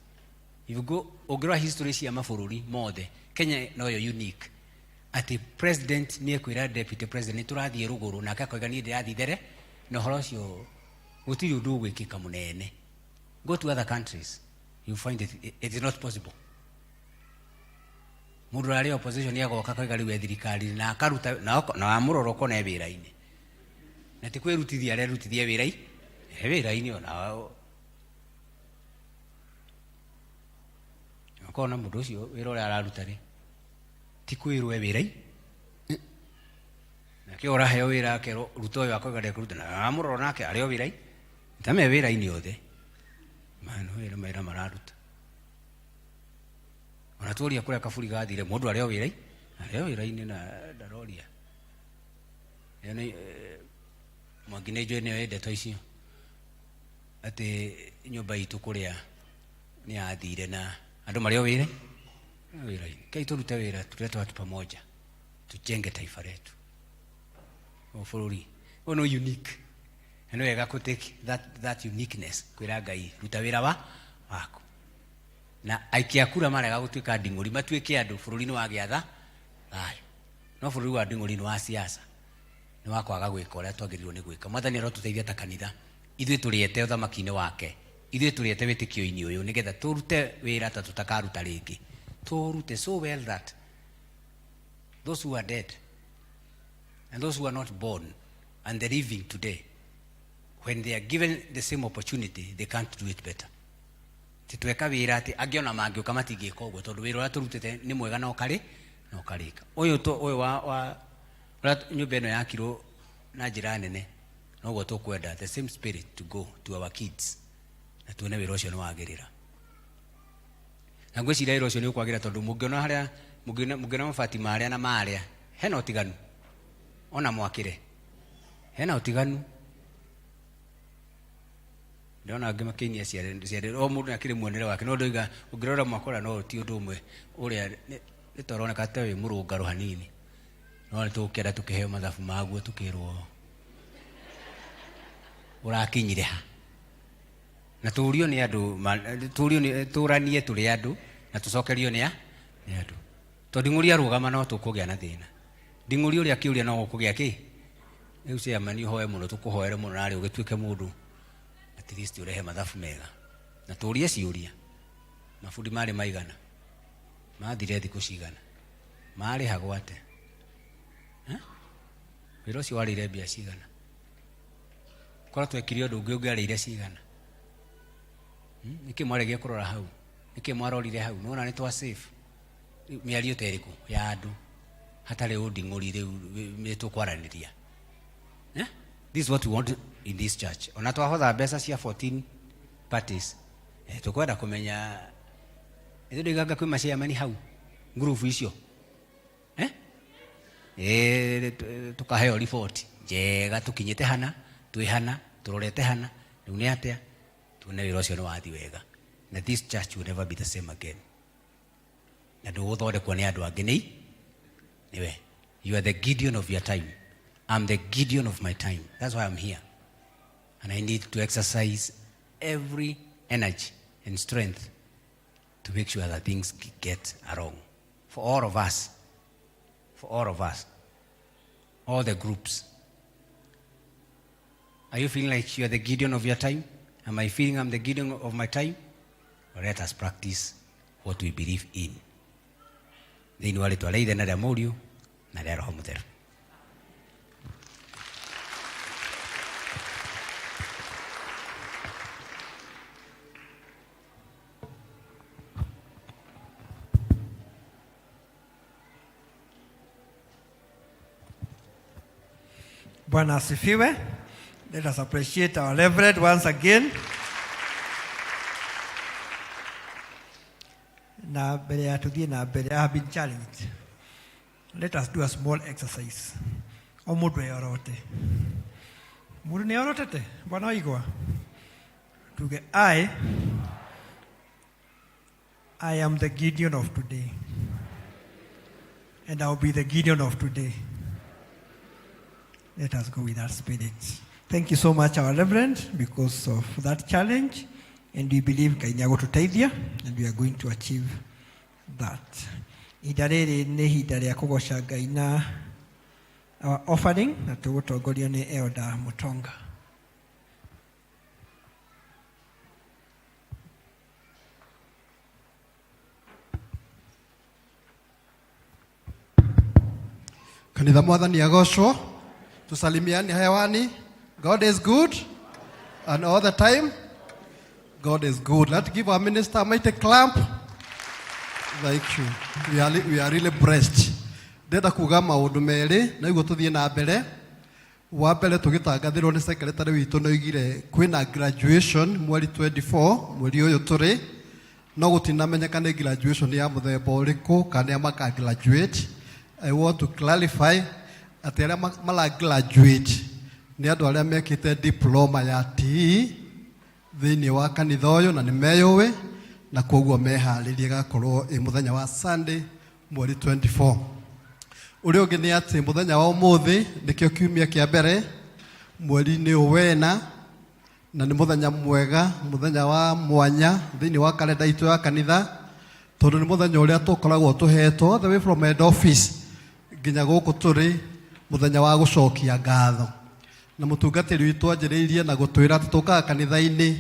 If you go ũngĩrora history cia mabũrũri mothe Kenya noyo unique atĩ president nĩ ekwĩra deputy president nĩtũrathiĩ rũgũrũ nake akoiga niĩ ndĩrathiĩ there na ũhoro ũcio gũtirĩ ũndũ ũgwĩkĩka mũnene. Go to other countries you find it is not possible. Mũndũ arĩ opposition yagoka koiga rĩu thirikari na akaruta na amũroro kona wĩra-inĩ na ti kwĩrutithia arerutithia wĩra-inĩ ona akona mũndũ ũcio wĩra ũrĩa araruta rĩ ti kwĩrwo wĩra-inĩ nake ũraheo wĩra ake ruta ũyũ akoiga ndekũruta na amũroro nake arĩo wĩra-inĩ tame wĩra-inĩ othe wĩra mararuta. Ona tuoria kũrĩa kaburi gathire mũndũ arĩo wĩra-inĩ na ndaroria Mwangi nĩ njũĩ nĩyo ndeto icio atĩ nyũmba itũ kũrĩa nĩ yathire na andũ marĩo wĩra-inĩ. Kai tũrute wĩra tulete watu pamoja tujenge taifa letu. Bũrũri no unique and wega kutake that uniqueness kwĩra Ngai ruta wĩra wako na aikia kura marega gutuika nding'uri matuike andu bururi ni wa giatha ayo no bururi wa nding'uri ni wa siasa ni wa kwaga gwika uria twagirirwo ni gwika. Mwathani arotuteithia ta kanitha ithuĩ tũrĩete ũthamaki-inĩ wake, ithuĩ tũrĩete wĩtĩkio-inĩ ũyũ nĩgetha tũrute wĩra ta tũtakaruta rĩngĩ, tũrute so well that those who are dead and those who are not born and they're living today, when they are given the same opportunity, they can't do it better. Titweka wĩra atĩ angĩona mangĩũka matingĩka ũguo tondũ wĩra ũrĩa tũrutĩte nĩ mwega na ũkarĩka. Ũyũ wa nyũmba ĩno yakirwo na njĩra nene, noguo tũkwenda the same spirit to go to our kids na tuone wĩra ũcio nĩ wagĩrĩra. Na ngwĩciria wĩra ũcio nĩ ũkwagĩrĩra tondũ mũngĩona harĩa mũngĩona mabati marĩa na marĩa hena ũtiganu, ona mwakĩre hena ũtiganu. Ndona angĩ makĩinia ciarĩ o mũndũ akĩrĩ muonere wake, no ndoiga ũngĩrora mwakora no ti ũndũ ũmwe ũrĩa nĩ tũroneka ta wĩ mũrũngarũ hanini, no nĩ tũkĩenda tũkĩheo mathabu maguo tũkĩrwo ũrakinyire ha na tũrio nĩ andũ, tũranie tũrĩ andũ na tũcokerio nĩ andũ. Tondũ nding'ũri arũgama no tũkũgĩa na thĩna, nding'ũri ũrĩa akĩũria no gũkũgĩa kĩ. Rĩu ciamani ũhoe mũno, tũkũhoere mũno narĩ ũgĩtuĩke mũndũ at least ũrehe mathabu mega na tũrie ciũria. Mabundi marĩ maigana, mathire thikũ cigana, marĩhagwo atĩa, wĩra ũcio warĩire mbia cigana, korwo twekire ũndũ ũngĩ ũngĩarĩire cigana. Nĩkĩ mwaregia kũrora hau, nĩkĩ mwarorire hau, nona nĩ twa save mĩario ta ĩrĩkũ ya andũ hatarĩ ũnding'ũri rĩu nĩ tũkwaranĩria. This is what we want in this church. Ona twahotha mbeca cia 14 parties, tũkwenda kũmenya ĩthĩ ndĩganga kwĩ maciamani hau ngurubu icio, tukaheo report njega tukinyite hana, twĩ hana, tũrorete hana, rĩu nĩ atĩa, tuone wĩra ũcio nĩ wathi wega. Na this church will never be the same again. Na ndũgũthondekwo nĩ andũ angĩ nĩwe. You are the Gideon of your time. I'm the Gideon of my time. That's why I'm here. And I need to exercise every energy and strength to make sure that things get along. For all of us. For all of us. All the groups. Are you feeling like you are the Gideon of your time? Am I feeling I'm the Gideon of my time? Or let us practice what we believe in. Thĩinĩ wa rĩtwa rĩa Ithe na rĩa Mũriũ na rĩa Roho Mũtheru.
Bwana asifiwe. Let us appreciate our Reverend once again. Na mbere ya tuthie na mbere, I have been challenged. Let us do a small exercise. O mũndũ eyorote. Mũndũ nĩ yorotete? Bwana oigwa. Tuge I am the Gideon of today. And I will be the Gideon of today. Let us go with that spirit. Thank you so much, our Reverend, because of that challenge. And we believe Ngai nĩagũtũteithia, and we are going to achieve that. Ihinda rĩrĩ nĩ ihinda rĩa kũgoca Ngai na our offering, na tũgũtongorio nĩ Elder Mutonga.
Kanitha Mwathani agocwo. Tusalimiane hewani. God is good, and all the time God is good. Let's give our minister a mighty clap. Thank you. We are really blessed. Ndenda kuga maũndũ merĩ na iguo tũthiĩ na mbere. Wa mbere tũgĩtangathĩrwo nĩ secretary witũ na oigire kwĩna graduation mweri 24 mweri ũyũ tũrĩ, no gũtinamenyeka nĩ graduation ya mũthemba ũrĩkũ kana maka graduate. I want to clarify atĩ arĩa mara graduate nĩ andũ arĩa mekĩte diploma ya TE thĩinĩ wa kanitha ũyũ na nĩ meyũĩ, na koguo meharĩrie gakorwo mũthenya wa Sunday mweri 24. Ũrĩa ũngĩ nĩ atĩ mũthenya wa ũmũthĩ nĩkĩo kiumia kĩa mbere mweri-inĩ ũwena
na nĩ mũthenya mwega, mũthenya wa mwanya thĩinĩ wa kalenda itũ ya kanitha, tondũ nĩ mũthenya ũrĩa tũkoragwo tũhetwo all the way from head office nginya gũkũ tũrĩ, mũthenya wa gũcokia ngatho. Na mũtungatĩri witũ anjĩrĩirie na gũtwĩra atĩ tũkaga kanitha-inĩ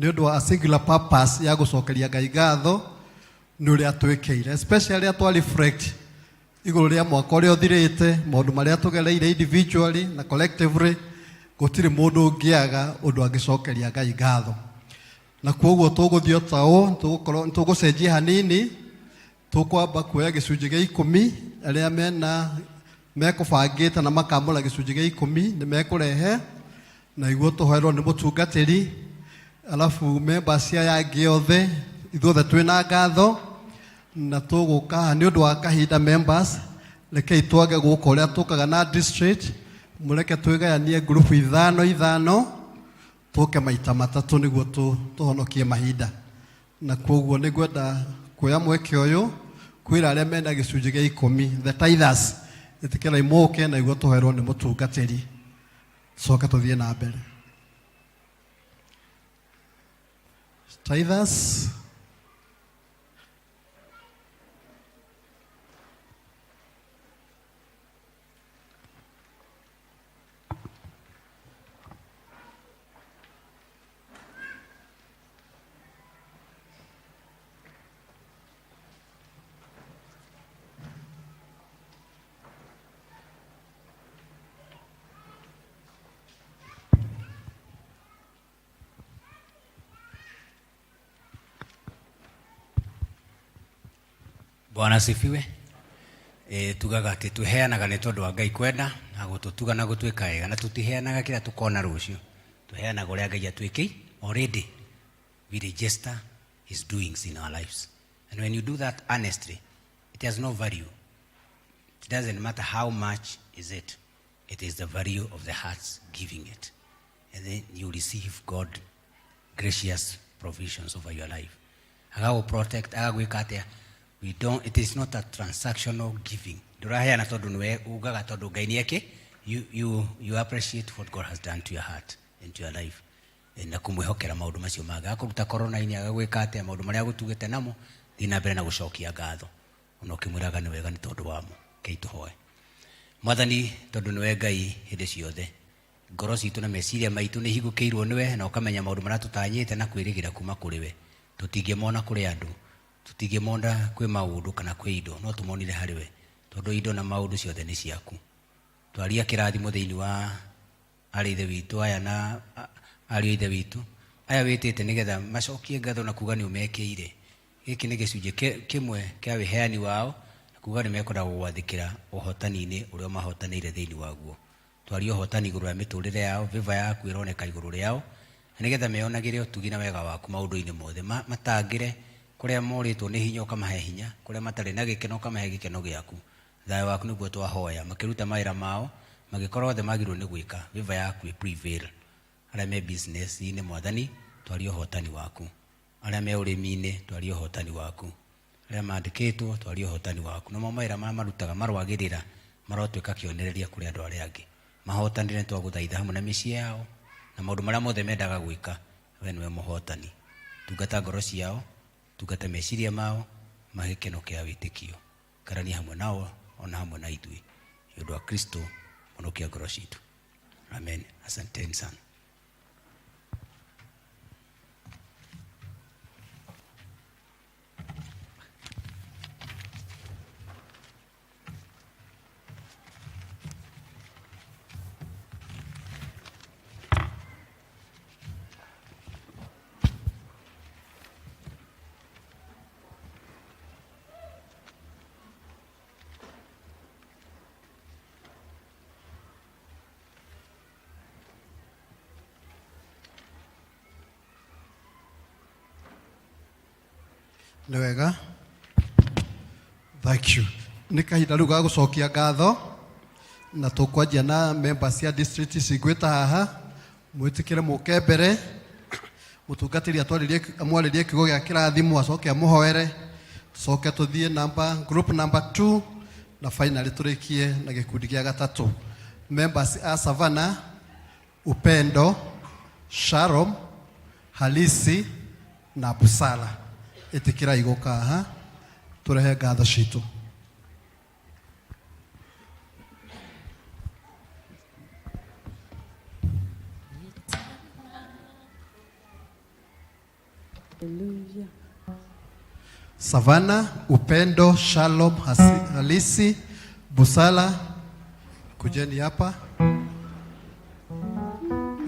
nĩ ũndũ wa singular purpose ya gũcokeria Ngai ngatho nĩ ũrĩa twĩkĩire, especially rĩrĩa twa reflect igũrũ rĩa mwaka ũrĩa ũthirĩte, maũndũ marĩa tũgereire individually na collectively. Gũtirĩ mũndũ ũngĩaga ũndũ angĩcokeria Ngai ngatho. Na kwoguo tũgũthiĩ o ta ũũ, tũgũcenjia hanini, tũkwamba kuoya gĩcunjĩ gĩa 10 arĩa mekũbangĩte na makamũra gĩcunjĩ gĩa 10 nĩ mekũrehe na iguo tũhoerwo nĩ mũtungatĩri, alafu members aya angĩ othe ithuothe twĩna ngatho na tũgũka nĩ ũndũ wa kahinda. Members rekei twage gũka ũrĩa tũkaga na district, mũreke twĩgayanie group 5 tũke maita matatũ nĩguo tũhonokie mahinda. Na kwoguo nĩ ngwenda kuoya mweke ũyũ kwĩra arĩa mena gĩcunjĩ gĩa 10, the tithers, ĩtĩkĩrai mũke na iguo tũhoerwo nĩ mũtungatĩri. Coka tũthiĩ na mbere. Tithers.
Bwana asifiwe. Tugaga atĩ tũheanaga nĩ tondũ wa Ngai kwenda na gũtũtuga na gũtwĩka ega, na tũtiheanaga kĩrĩa tũkona rũciũ. Tũheanaga ũrĩa Ngai atwĩkĩ already. We register his doings in our lives. And when you do that honestly, it has no value. It doesn't matter how much is it. It is the value of the hearts giving it. And then you receive God gracious provisions over your life. Agago protect, agagwĩka atĩa. We don't, it is not a transactional giving. Ndũraheana tondũ nĩwe ugaga tondũ Ngai nĩeke. You appreciate what God has done to your heart and to your life. Na kumwĩhokera maũndũ macio maga. Akũruta korona-inĩ agagwĩka atĩa maũndũ marĩa agũtugĩte namo, thiĩ na mbere na gũcokia ngatho. Ona ũkĩmwĩraga nĩ wega nĩ tondũ wamo. Kei tũhoe. Mwathani, tondũ nĩwe Ngai hĩndĩ ciothe. Ngoro citũ na meciria maitũ nĩ ihingũkĩirwo nĩwe na ũkamenya maũndũ marĩa tũtanyĩte na kwĩrĩgĩra kuma kũrĩ we. Tũtingĩmona kũrĩ andũ. Tũtingĩmonda kwĩ maũndũ kana kwĩ indo, no tũmonire harĩ we tondũ indo na maũndũ ciothe nĩ ciaku. Twaria kĩrathimo thĩinĩ wa arĩ ithe witũ aya na ariũ ithe witũ aya wĩtĩte nĩgetha macokie ngatho na kuga nĩ ũmekĩire. Gĩkĩ nĩ gĩcunjĩ kĩmwe kĩa wĩheani wao na kuga nĩ mekoragwo gwathĩkĩra ũhotani-inĩ ũrĩa mahotanĩire thĩinĩ waguo. Twaria ũhotani igũrũ ya mĩtũrĩre yao, viva yaku ĩroneka igũrũ rĩao, na nĩgetha meonagĩre ũtugi na wega waku maũndũ-inĩ mothe, matangĩre kũrĩa morĩtwo nĩ hinya ũkamahe hinya, kũrĩa matarĩ na gĩkeno ũkamahe gĩkeno gĩaku. Thayũ waku nĩguo twahoya, makĩruta mawĩra mao magĩkorwo othe magĩrĩirwo nĩ gwĩka, viva yaku prevail. Arĩa me business-inĩ Mwathani, twaria ũhotani waku. Arĩa me ũrĩmi-inĩ, twaria ũhotani waku. Arĩa mandĩkĩtwo, twaria ũhotani waku. Na mawĩra marĩa marutaga marwagĩrĩra marotwĩka kĩonereria kũrĩ andũ arĩa angĩ. Mahotanire twagũthaitha hamwe na mĩciĩ yao na maũndũ marĩa mothe mendaga gwĩka, we nĩwe mũhotani. Tungata ngoro ciao, tungata meciria mao, mahe gĩkeno kĩa wĩtĩkio. Karania hamwe nao ona hamwe na ithuĩ. Nĩ ũndũ wa Kristo mũhonokia ngoro citũ. Amen. Asanteni sana.
Nĩ wega. Thank you. Nĩ kahinda rĩu ga gũcokia ngatho na tũkwanjia na members ya district cingwĩta haha, mwĩtĩkĩre mũke mbere, mũtungatĩri amwarĩrie kiugo gĩa kĩrathimo acoke amũhoere, coke tũthiĩ group number 2 na finally tũrĩkie na gĩkundi gĩa gatatũ. Members a Savannah, Upendo, Shalom, Halisi na Busala. Itikira igoka ha. Turehe ngatho citu. Savana, Upendo, Shalom, Halisi, Busala, kujeni hapa.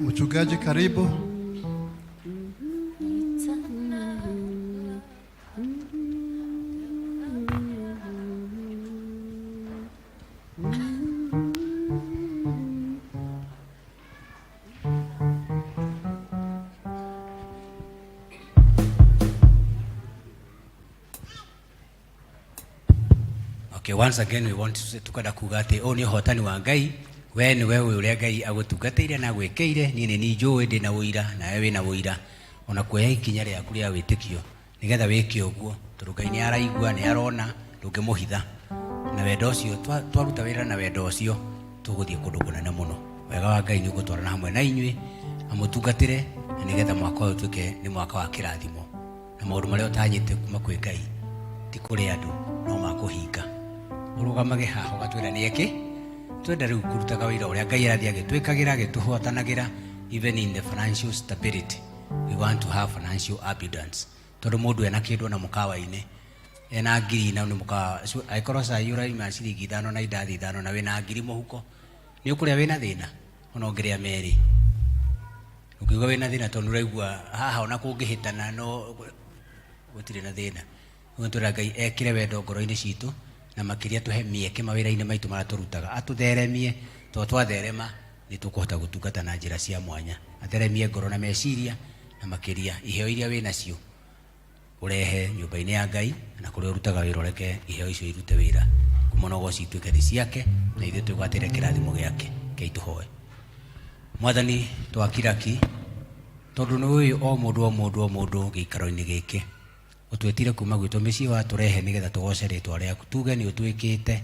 Mchungaji karibu.
Okay, once again we want to tukada kugate oni hotani wa Ngai we ni wewe uria Ngai agutungateire na gwekeire nini ni njui ndi na uira na wewe na uira ona kuoya ikinya ria kuria witikio nigetha wike uguo tondu Ngai ni araigua ni arona ndungimuhitha na wendo ucio twaruta wira na wendo ucio tuguthie kundu kunene muno wega wa Ngai ni gutwarana hamwe na inyui amutungatire na nigetha mwaka uyu tuke ni mwaka wa kirathimo na maundu maria utanyite kuma kwi Ngai ti kuri andu no makuhinga urugamage haho gatwira ni eki twenda riu kurutaga wira uria Ngai arathi agitwikagira agituhotanagira even in the financial stability we want to have financial abundance tondu mundu ena kindu na mukawa-ini ena ngiri na ni mukawa aikoro sa yura ima ciringi 5 na idathi 5 na wina ngiri muhuko ni ukuria wina thina ona ongerea meri ukiuga wina thina tondu raigua haha ona kungihitana no gutire na thina twira Ngai ekire wendo ngoro-ini citu na makiria tuhe mieke mawira-ini maitu mara turutaga atutheremie to twatherema ni tukuhota gutungata na njira cia mwanya atheremie ngoro na meciria na makiria iheo iria wina cio urehe nyumba-ini ya Ngai na kuria urutaga wira reke iheo icio irute wira kumonogo cituike thi ciake na ithuĩ twĩgwatĩre kĩrathimo gĩake ke ituhoe Mwathani twakiraki tondu nĩ ũĩ o mũndũ gĩikaro-inĩ gĩkĩ utwetire kuma gwitũ mĩciĩ wa turehe nigetha tugoce rĩtwa rĩaku tuge nĩ ũtwĩkĩte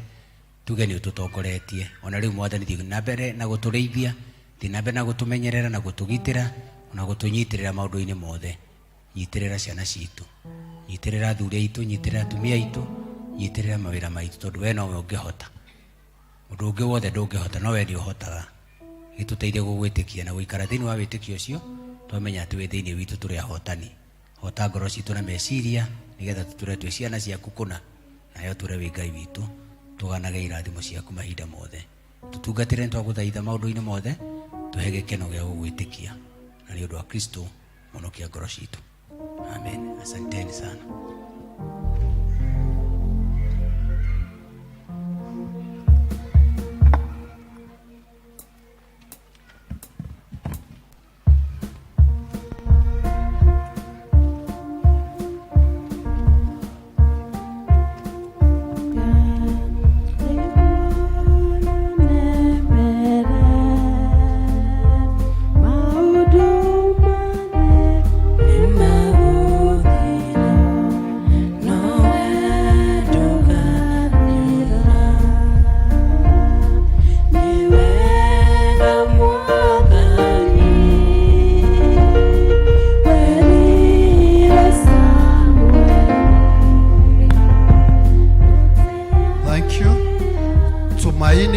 tuge nĩ ũtũtongoretie ona rĩu Mwathani thiĩ na mbere na gũtũrĩithia thiĩ na mbere na gũtũmenyerera na gũtũgitĩra ona gũtũnyitĩrĩra maũndũ-inĩ mothe nyitĩrĩra ciana citũ nyitĩrĩra athuri aitũ nyitĩrĩra atumia aitũ nyitĩrĩra mawĩra maitũ tondu we nowe ũngĩhota ũndũ ũngĩ wothe ndũngĩhota no we nĩ ũhotaga gĩtũteithie gũgwĩtĩkia na gũikara thĩinĩ wa wĩtĩkio ũcio twamenya atĩ wĩ thĩinĩ witũ tũrĩ ahotani hota ngoro citũ na meciria nigetha tũtũre twĩ ciana ciaku kũna nayo tũre wĩ Ngai witũ tũganage irathimo ciaku mahinda mothe tũtungatĩre twagũthaitha maũndũ-inĩ mothe tũhe gĩkeno gĩa gũgwĩtĩkia na nĩ ũndũ wa Kristo mũhonokia ngoro citũ amen asanteni sana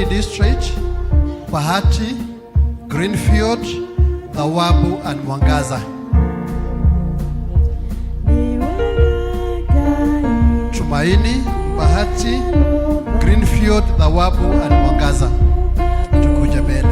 District, Bahati, Greenfield, Thawabu and Mwangaza. Tumaini, Bahati, Greenfield, Thawabu and Mwangaza. Tukuje mbele.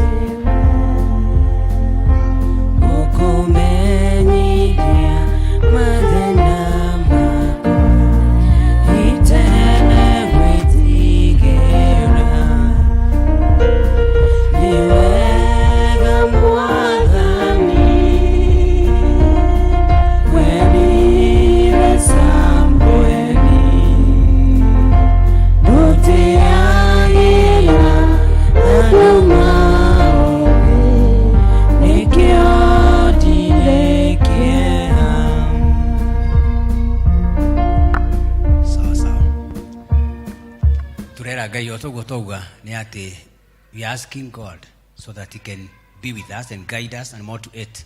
We are asking God so that He can be with us and guide us and more to it.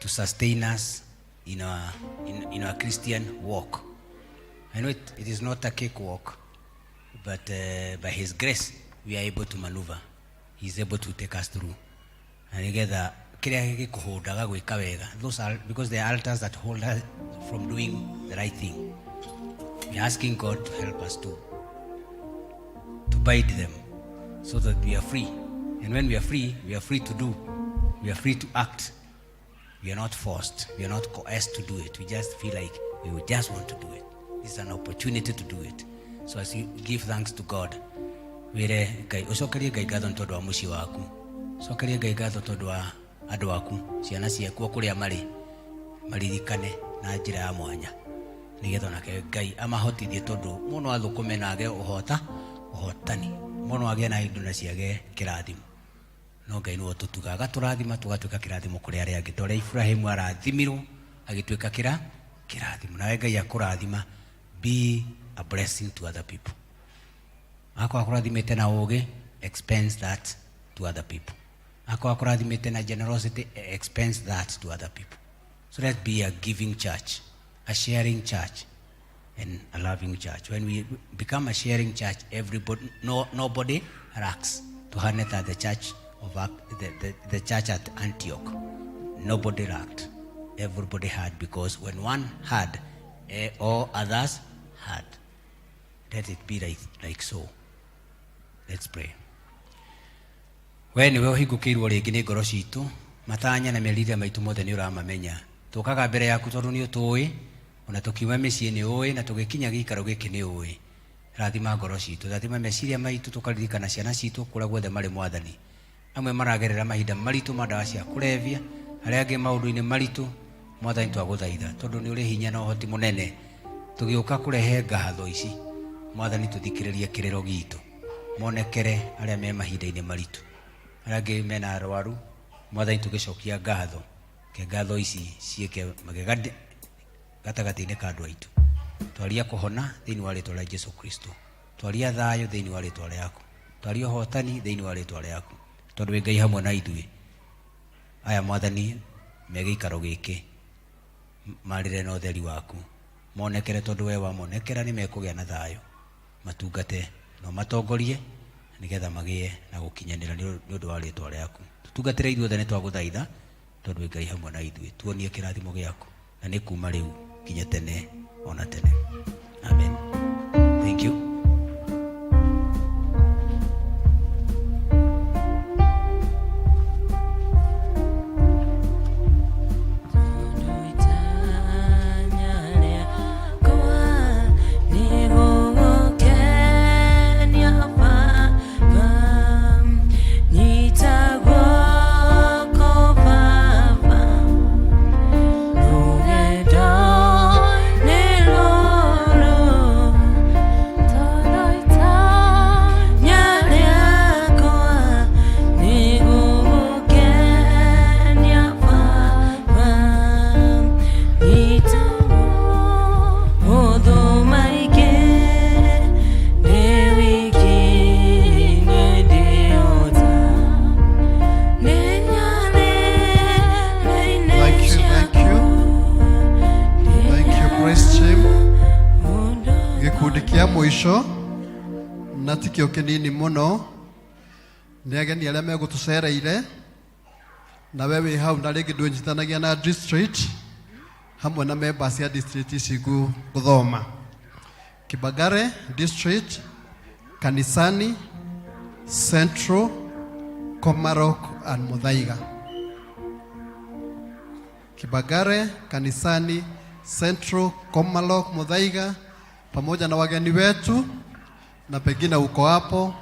to sustain us in our Christian walk. I know it is not a cakewalk, but by His grace we are able to maneuver. He is able to take us through. And together, those are because they are altars that hold us from doing the right thing. We are asking God to help us to bide them, so that we are free. And when we are free to do, we are free to act. We are not forced, we are not coerced to do it. We just feel like we would just want to do it. This is an opportunity to do it. So as you give thanks to God, ucokerie Ngai ngatho nĩ tondũ wa mũciĩ waku, cokerie Ngai ngatho tondũ wa andũ aku, ciana ciaku kũrĩa maririkane na njĩra ya mwanya, nĩgetha nake Ngai amahotithie, tondũ mũno athũkũme na age ũhotani, mũno agĩe na indo na ciage kĩrathimo. No Ngai nĩwe ũtũtugaga tũrathima tũgatuĩka kĩrathimo kũrĩ arĩa angĩ, ta ũrĩa Ibrahimu arathimirwo agĩtuĩka kĩrathimo. Nawe Ngai akũrathima, be a blessing to other people. Ako akũrathimĩte na ũũgĩ, expense that to other people. Ako akũrathimĩte na generosity, expense that to other people. So let's be a giving church, a sharing church, and a loving church. When we become a sharing church, nobody lacks. To harness at the church the church at Antioch, nobody lacked. Everybody had, because when one had, all others had. Let it be like so. Let's pray. We niwe ũhingũkĩirwo rĩngĩ nĩ ngoro citũ, matanya na merirĩria maitũ mothe nĩ ũramamenya. Tũkaga mbere yaku tondũ nĩ ũtũĩ, ona tũkiuma mĩciĩ nĩ ũĩ, na tũgĩkinya gĩikaro gĩkĩ nĩ ũĩ. Rathima ngoro citũ, rathima meciria maitũ, tũkaririkana ciana citũ kũrĩa guothe marĩ Mwathani. Amwe maragerera mahinda maritũ ma ndawa cia kũrebia, arĩa angĩ maũndũ-inĩ maritũ. Mwathani twagũthaitha, tondũ nĩ ũrĩ hinya na ũhoti mũnene, tũgĩũka kũrehe ngatho ici. Mwathani tũthikĩrĩrie kĩrĩro gitũ, monekere arĩa me mahinda-inĩ maritũ, arĩa angĩ mena arwaru. Mwathani tũgĩcokia ngatho, ke ngatho ici ciĩke magegade gatagatĩ-inĩ ka andũ aitũ. Twaria kũhona thĩinĩ wa rĩĩtwa rĩa Jesũ Kristo, twaria thayũ thĩinĩ wa rĩĩtwa rĩaku, twaria ũhotani thĩinĩ wa rĩĩtwa rĩaku, tondũ wĩ Ngai hamwe na ithuĩ. Aya Mwathani me gĩikaro gĩkĩ marĩre na ũtheri waku, monekere tondũ we wamonekera nĩ mekũgĩa na thayũ, matungate no matongorie, nĩgetha magĩe na gũkinyanĩra nĩ ũndũ wa rĩĩtwa rĩaku. Tũtungatĩre ithuothe nĩ twagũthaitha, tondũ wĩ Ngai hamwe na ithuĩ. Tuonie kĩrathimo gĩaku, na nĩ kuuma rĩu nginya tene ona tene. Amen. Thank you.
mwisho na tikio kinini muno ni ageni aria megutucereire na wewe hau na rĩngĩ ndũnyitanagia na district hamwe na members ya district ici guthoma Kibagare district, Kanisani, Central, Komarok and Muthaiga. Kibagare, Kanisani, Central, Komarok, Muthaiga pamoja na wageni wetu, na pengine uko hapo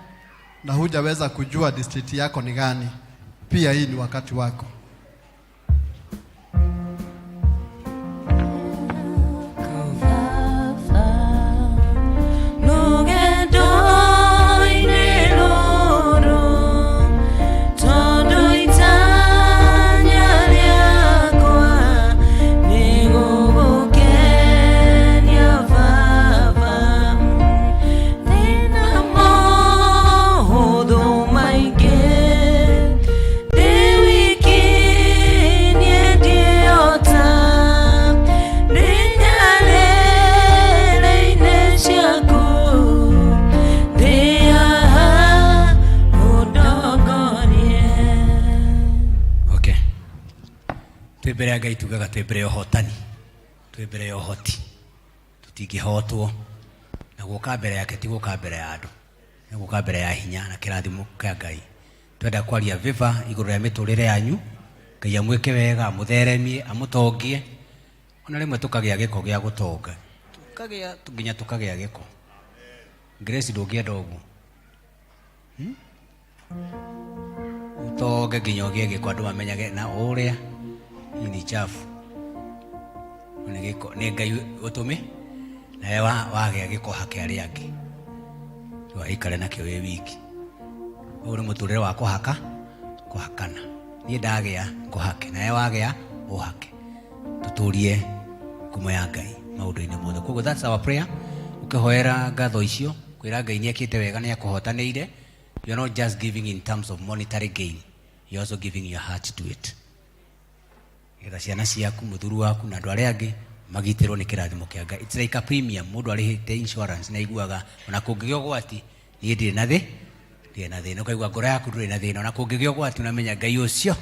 na hujaweza kujua district yako ni gani, pia hii ni wakati wako.
King
mbere ya Ngai tugaga twĩ mbere ya ũhotani, twĩ mbere ya ũhoti, tũtingĩhotwo, na gũka mbere yake ti gũka mbere ya andũ, nĩ gũka mbere ya hinya na kĩrathimo kĩa Ngai. Twenda kwaria viva igũrũ rĩa mĩtũrĩre yanyu, Ngai amwĩke wega, amũtheremie, amũtongie, ona rĩmwe tũkagĩa gĩko gĩa gũtonga, nginya tũkagĩa gĩko. Grace ndũngĩenda ũguo, ũtonge nginya ũgĩe gĩko andũ mamenyage na ũrĩa ni chafu, nĩ Ngai ũtũme nawe wagĩa gĩko hake arĩa angĩ, waikare nakĩo wĩ wiki. Ũyũ nĩ mũtũrĩre wa kũhaka, kũhakana. Niĩ ndagĩa ngũhake, nawe wagĩa ũhake, tũtũrie ngumo ya Ngai maũndũ-inĩ mothe. Koguo that's our prayer. Ũkĩhoera ngatho icio kwĩra Ngai nĩekĩte wega, nĩakũhotanĩire. You're not just giving in terms of monetary gain, you're also giving your heart to it. Getha ciana ciaku, mũthuri waku na andũ arĩa angĩ magitĩrwo nĩ kĩrathimo kĩa Ngai. It's like a premium. Mũndũ arĩhĩte insurance na iguaga ona kũngĩgĩa ũgwati niĩ ndirĩ na thĩna, ũkaigua ngoro yaku ndũrĩ na thĩna, ona kũngĩgĩa ũgwati unamenya Ngai ũcio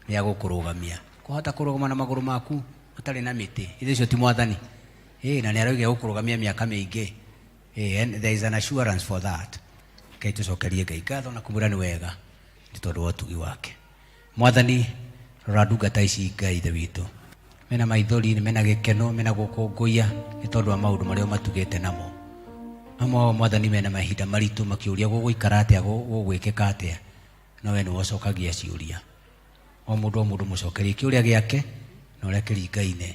nĩ agũkũrũgamia. Kũhota kũrũgama na magũrũ maku ũtarĩ na mĩtĩ, ithe ũcio ti Mwathani, na nĩ aroiga gũkũrũgamia mĩaka mĩingĩ. And there is an assurance for that. Ngai tũcokerie Ngai ngatho na kumwĩra nĩ wega nĩ tondũ wa ũtugi wake. Mwathani, rora ndungata ici Ngai ithe witũ, mena maithori, mena gĩkeno, mena gũkũngũiya nĩ tondũ wa maũndũ marĩa matugĩte namo. Amwe Mwathani mena mahinda maritũ makĩũria gũgũikara atĩa, gũgwĩkĩka atĩa, no we nĩwe ũcokagia ciũria. O mũndũ mũcokerie kĩũria gĩake na ũrĩa kĩringaine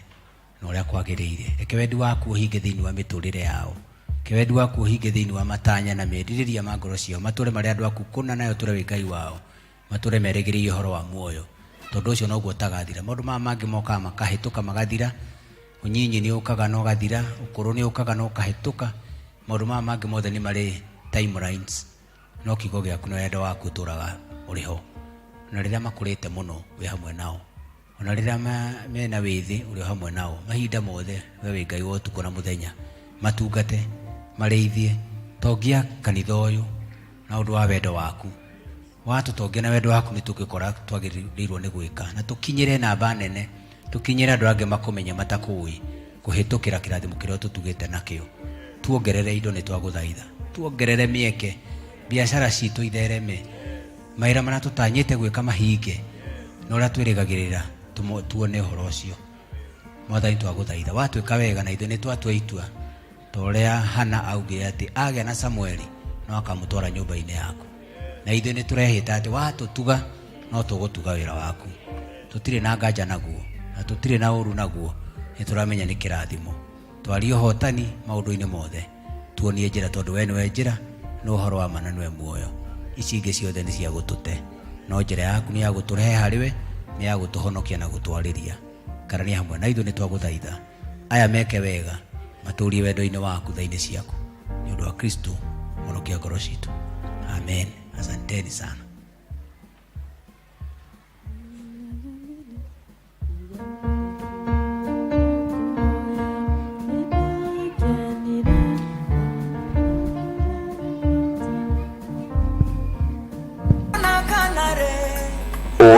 na ũrĩa kwagĩrĩire. Reke wendi waku ũhinge thĩinĩ wa mĩtũrĩre yao, reke wendi waku ũhinge thĩinĩ wa matanya na merirĩria ma ngoro ciao, matũre marĩa andũ aku kũna nayo tũre wĩ Ngai wao, matũre merĩgĩrĩire ũhoro wa muoyo, tondũ ũcio noguo ũtagathira. Maũndũ maya mangĩ mokaga makahĩtũka magathira, ũnyinyi nĩ ũkaga na ũgathira, ũkũrũ nĩ ũkaga na ũkahĩtũka. Maũndũ maya mangĩ mothe nĩ marĩ timelines, no kiugo gĩaku na wendo waku ũtũraga ũrĩ ho. Na rĩrĩa makũrĩte mũno wĩ hamwe nao, ona rĩrĩa mena wĩthĩ ũrĩ hamwe nao, mahinda mothe we wĩ Ngai wa ũtukũ na mũthenya. Matungate, marĩithie, tongia kanitha ũyũ na ũndũ wa wendo waku. Watũtongia na wendo waku nĩ tũgĩkora twagĩrĩirwo nĩ gwĩka, na tũkinyĩre namba nene, tũkinyĩre andũ angĩ makũmenye matakũĩ, kũhĩtũkĩra kĩrathimo kĩrĩa tũtugĩte nakĩo. Tuongerere indo nĩ twagũthaitha, tuongerere mĩeke, biacara citũ ithereme, mawĩra marĩa tũtanyĩte gwĩka mahinge, na ũrĩa twĩrĩgagĩrĩra tuone ũhoro ũcio. Mwathani twagũthaitha, watuĩka wega na ithuĩ nĩ twatua itua ta ũrĩa Hana augire atĩ agĩa na Samueli no akamũtwara nyũmba-inĩ yaku, na ithuĩ nĩ tũrehĩta atĩ watũtuga no tũgũtuga wĩra waku. Tũtirĩ na nganja naguo na tũtirĩ na ũru naguo, nĩ tũramenya nĩ kĩrathimo. Twarie ũhotani maũndũ-inĩ mothe, tuonie njĩra tondũ we nĩwe njĩra na ũhoro wa ma na nĩwe muoyo. Ici ingĩ ciothe nĩ cia gũtũte, no njĩra yaku nĩ ya gũtũrehe harĩwe, nĩ ya gũtũhonokia na gũtwarĩria. Karania hamwe na ithuĩ nĩ twagũthaitha, aya meke wega, matũrie wendo-inĩ waku tha-inĩ ciaku, nĩ ũndũ wa Kristo mũhonokia ngoro citũ. Amen. Asanteni sana.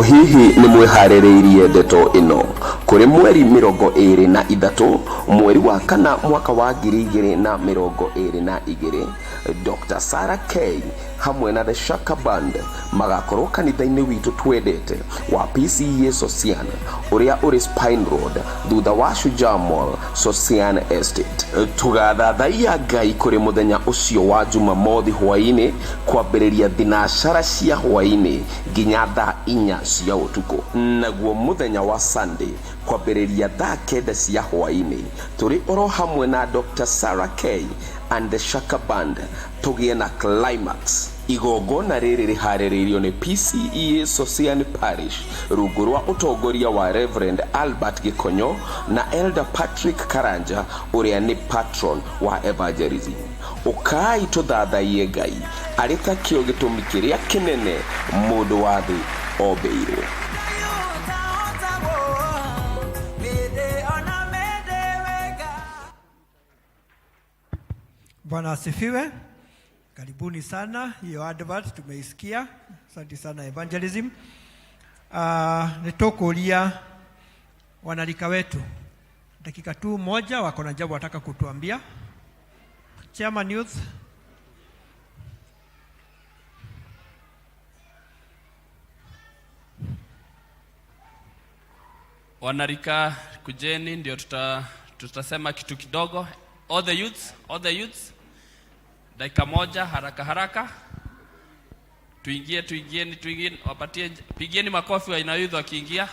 Hihi nĩ mwĩharĩrĩirie ndeto ĩno kũrĩ mweri 23 mweri wa kana mwaka wa 2022, Dr. Sarah K hamwe na The Shaka Band magakorwo kanitha-inĩ witũ twendete wa PCEA Socian ũrĩa ũrĩ Spine Road thutha wa Shujaa Mall, Socian Estate. Tũgathathaia Ngai kũrĩ mũthenya ũcio wa Jumamothi hwaĩ-inĩ kwambĩrĩria thinacara cia hwaĩ-inĩ nginya thaa 4 cia ũtukũ, naguo mũthenya wa Sunday kwambĩrĩria thaa 9 cia hwaĩ-inĩ tũrĩ oro hamwe na Dr. Sarah K and The Shaka Band tũgĩe na climax. Igongona rĩrĩ rĩharĩrĩirio nĩ PCEA Socian Parish rungu rwa ũtongoria wa Reverend Albert Gikonyo na Elder Patrick Karanja ũrĩa nĩ patron wa evangelism. Ũkai tũthathaie Ngai arĩ ta kĩo gĩtũmi kĩrĩa kĩnene mũndũ wa thĩ ombĩirwo.
Bwana asifiwe. Karibuni sana, hiyo advert tumeisikia. Asante sana evangelism. Nitokuria wanalika wetu dakika tu moja wako na jambo wataka kutuambia. Chairman Youth.
Wanarika kujeni ndio tutasema kitu kidogo. All the youths. Dakika moja haraka. Tuingieni, wapatie, pigieni makofi wa ina youth wakiingia.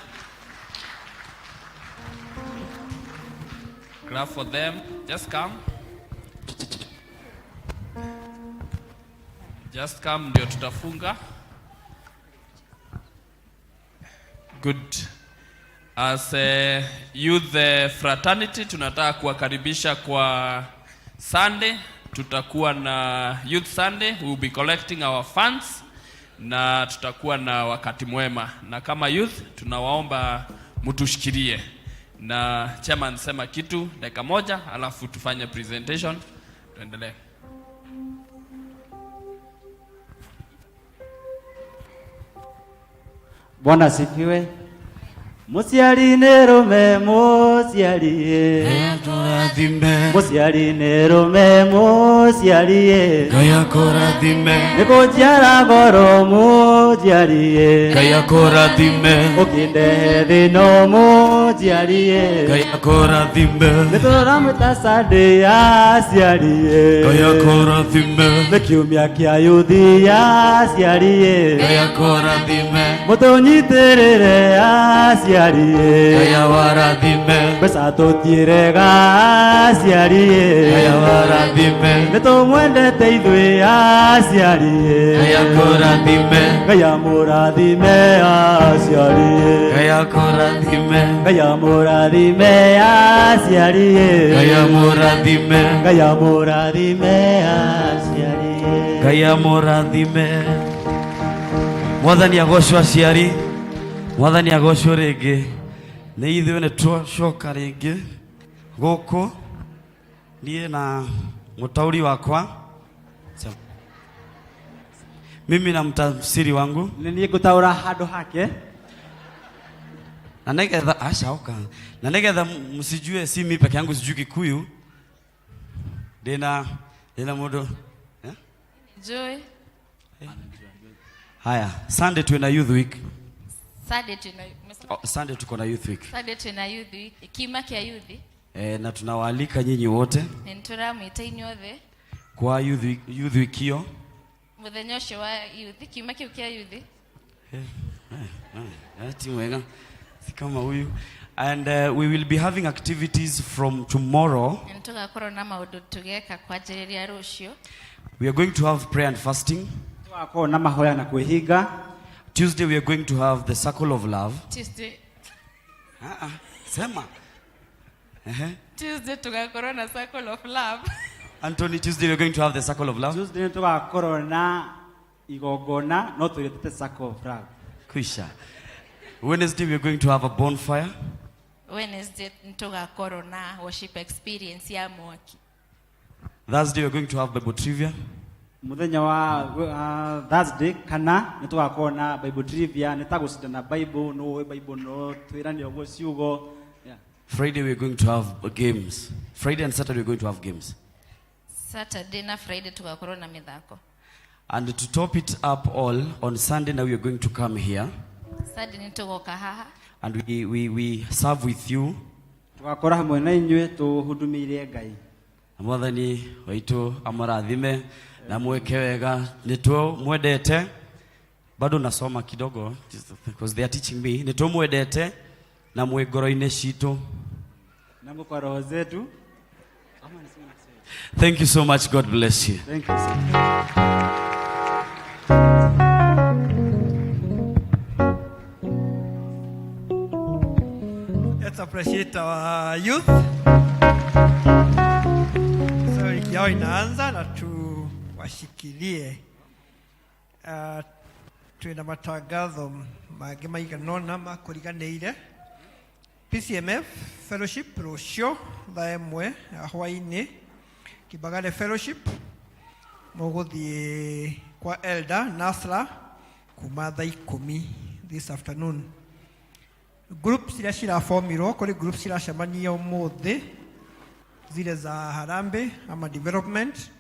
Clap for them. Just come ndio tutafunga. Good. As a youth fraternity tunataka kuwakaribisha kwa Sunday. Tutakuwa na Youth Sunday. We will be collecting our funds na tutakuwa na wakati mwema. Na kama youth tunawaomba mtushikilie. Na chairman sema kitu dakika moja alafu tufanye presentation. Tuendelee.
Bwana asifiwe. Musiari nerume musiari
Korathime
musiari nerume musiari
Gaya korathime
Nikujiara goro musiari
Gaya korathime
Ukinde thino musiari
Gaya korathime
Nitura mutasade asiari
Gaya korathime
Nikiumia kia yuthi asiari
Gaya korathime
Mutonyitirire asiari
Gaya warathime
Besa tutirega asiari
Gaya warathime
Nitumwendete ithwe asiari
Gaya korathime
Gaya murathime asiari
Gaya korathime
Gaya murathime asiari
Gaya murathime
Gaya murathime asiari
Gaya murathime Mwathani agocwo aciari Mwathani agocwo ringi ni ithuĩ nĩ twacoka ringi gũkũ niĩ na mũtauri wakwa mimi na mtafsiri wangu
niĩ ngũtaũra handũ hake
na nigetha acaoka na nigetha msijue si mimi peke yangu sijui Kikuyu ndina mũndũ
Joy.
haya Sunday tuna youth week
Sunday
tuko na youth week
Sunday tuna youth week kima kia youth
na tunawaalika nyinyi wote
ntura mwita inyothe
kwa youth week hiyo
muthenya ucio wa youth kima kiu kia youth
ati mwega si kama huyu and we will be having activities from tomorrow
ntugakorwo na maundu tugeka kwanjĩrĩria rũciũ.
We are going to have prayer and fasting.
Tugakorwo na mahoya na kwĩhinga.
Tuesday we are going to have the circle of love.
Tuesday
sema
Tuesday tugakorwo na circle of love.
Anthony, Tuesday we are going to have the circle of love.
Tuesday tugakorwo na igongona no twĩtĩte circle of love.
Kwisha. Wednesday we are going to have a bonfire.
Wednesday tugakorwo na worship experience ya mwaki.
Thursday we are going to have Bible trivia.
Muthenya wa Thursday kana nĩ tugakorwo na Bible trivia nĩ ta gũcindana Bible no Bible no twĩrane ũguo ciugo.
Friday we are going to have games. Friday and Saturday we are going to have games.
Saturday na Friday tugakorwo na mithako.
And to top it up all, on Sunday now we are going to come here.
Sunday nĩ tugoka haha.
And we serve with you.
Tugakora hamwe na inyuĩ tũhudumĩire Ngai.
Mwathani waitu amarathime na mweke wega nitwo mwendete bado nasoma kidogo because they are teaching me nitwo mwendete na mwe ngoro-inĩ citũ
na kwa roho zetu.
Thank you so much. God bless you.
Thank you so
much. Let's appreciate our youth. So wiki yao inaanza na tuwashikilie. Tuina matangatho mangĩ maiganona ma kũriganĩire. PCMF Fellowship rũciũ thaa 1 hwaĩ-inĩ Kibagare Fellowship mũgũthiĩ kwa Elder Nasra kuma thaa 10 this afternoon.
groups iria ciraformirwo kuri groups ciracemania umuthi zile za harambe ama development.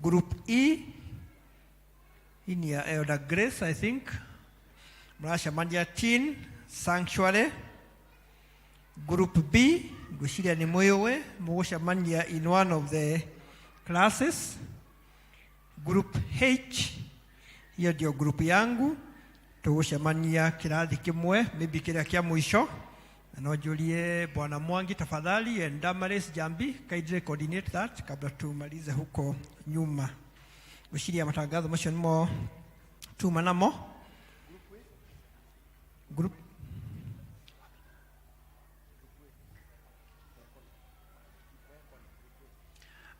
Group E ini ya Elder Grace, I think muracemania teen sanctuary. Group B ngwiciria ni mwiwe mugucemania in one of the classes. Group H, hiyo ndio group yangu, tugucemania kirathi kimwe, maybe kiria kia mwisho. No Julie Bwana Mwangi tafadhali, and Damaris Jambi kaidre coordinate that kabla tumalize huko nyuma. Ngwiciria matangazo macio nimo tumanamo.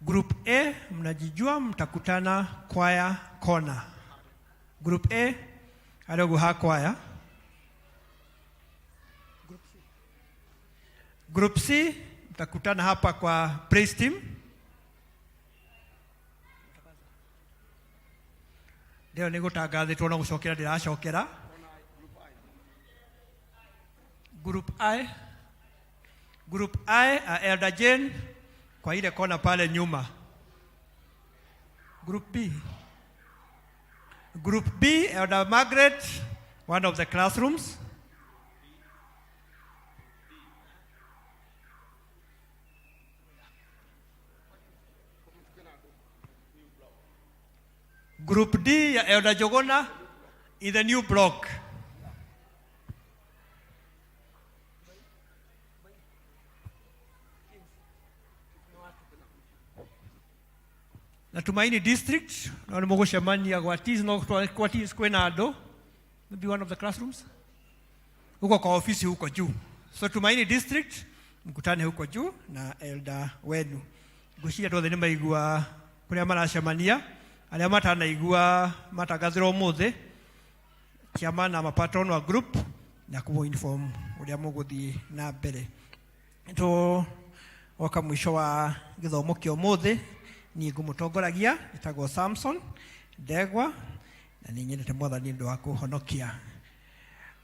Group A mnajijua, mtakutana kwaya kona. Group A adogo ha kwaya. Group C mtakutana hapa kwa praise team. Leo nigutangathitwo no gucokera ndiracokera. Group I Elder Jane kwa ile kona pale nyuma. Group B Elder Margaret, one of the classrooms. Group D ya Elder Jogona in the new block. Natumaini district na mugucemania gwa Tees, no kwa Tees kwena ando, maybe one of the classrooms huko kwa ofisi huko juu. So Tumaini district mkutane huko juu na elder wenu. Gucia tothe ni maigua kuria maracemania, aria matanaigua matagathiro muthe kiama na mapatron wa group na kubo inform uria muguthii na mbere. To waka mwisho wa githomo kio muthe ni ngumutongoragia itagwo Samson Ndegwa, na ni nyendete mwathani ndu wa kuhonokia.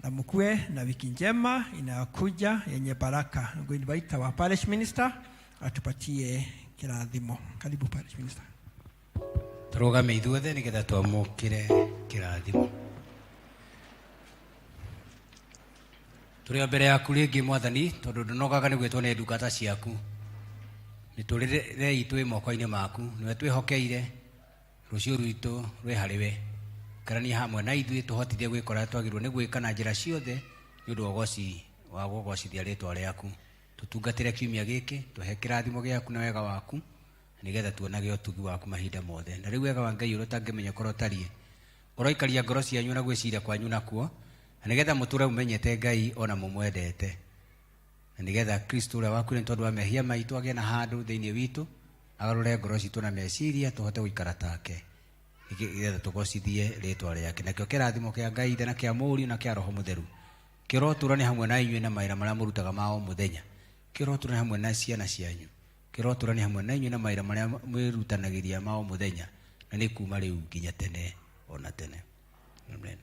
Na mkue na wiki njema inayokuja yenye baraka. Ngoinvite wa parish minister atupatie kirathimo. Karibu parish minister.
Turugame ithuothe nigetha twamukire kirathimo. Turi mbere yaku ringi mwathani, tondu ndunogaga ni gwitwo ni ndungata ciaku. Niturire itwe moko-ini maku, niwe twihokeire, rucio rwitu rwi hariwe. Karani hamwe na ithuĩ tuhotithie gwikora twagirwo ni gwika na njira ciothe ni undu wa gogocithia ritwa riaku. Tutungatire kiumia giki, tuhe kirathimo giaku na wega waku, nigetha tuonage utugi waku mahinda mothe. Na riu wega wa Ngai uria utangimenya korwo tarie, uroikaria ngoro cianyu na gwiciria kwanyu nakuo, na nigetha muture umenyete Ngai ona mumwendete, na nigetha Kristo uria wakuire tondu wa mehia maitu agie na handu thiini witu, agarure ngoro citu na meciria tuhote guikara take, nigetha tugocithie ritwa riake. Nakio kirathimo kia Ngai na kia Mũriũ na kia Roho Mutheru kiroturane hamwe na inyuĩ na maira maria murutaga ma o muthenya, kiroturane hamwe na ciana cianyu, kiroturane hamwe na inyuĩ na maira maria mwirutanagiria ma o muthenya, na ni kuma riu nginya tene ona tene. Amen.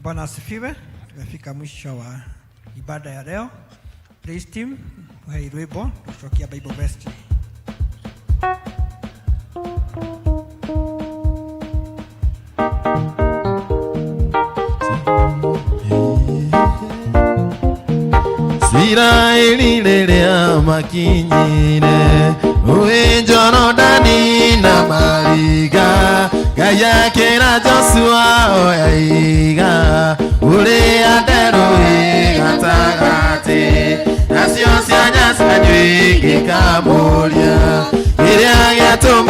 Bwana asifiwe. Tumefika mwisho wa ibada ya leo. Praise team, tuhei rwimbo tutokia Bible Best.
Israeli rĩrĩa makinyire ũĩ Jorodani na mariga, Ngai akĩra Joshua oya iga ũrĩa nderũĩ gatagatĩ, nacio cianya cianyu igĩkamũria kĩrĩa gĩatũma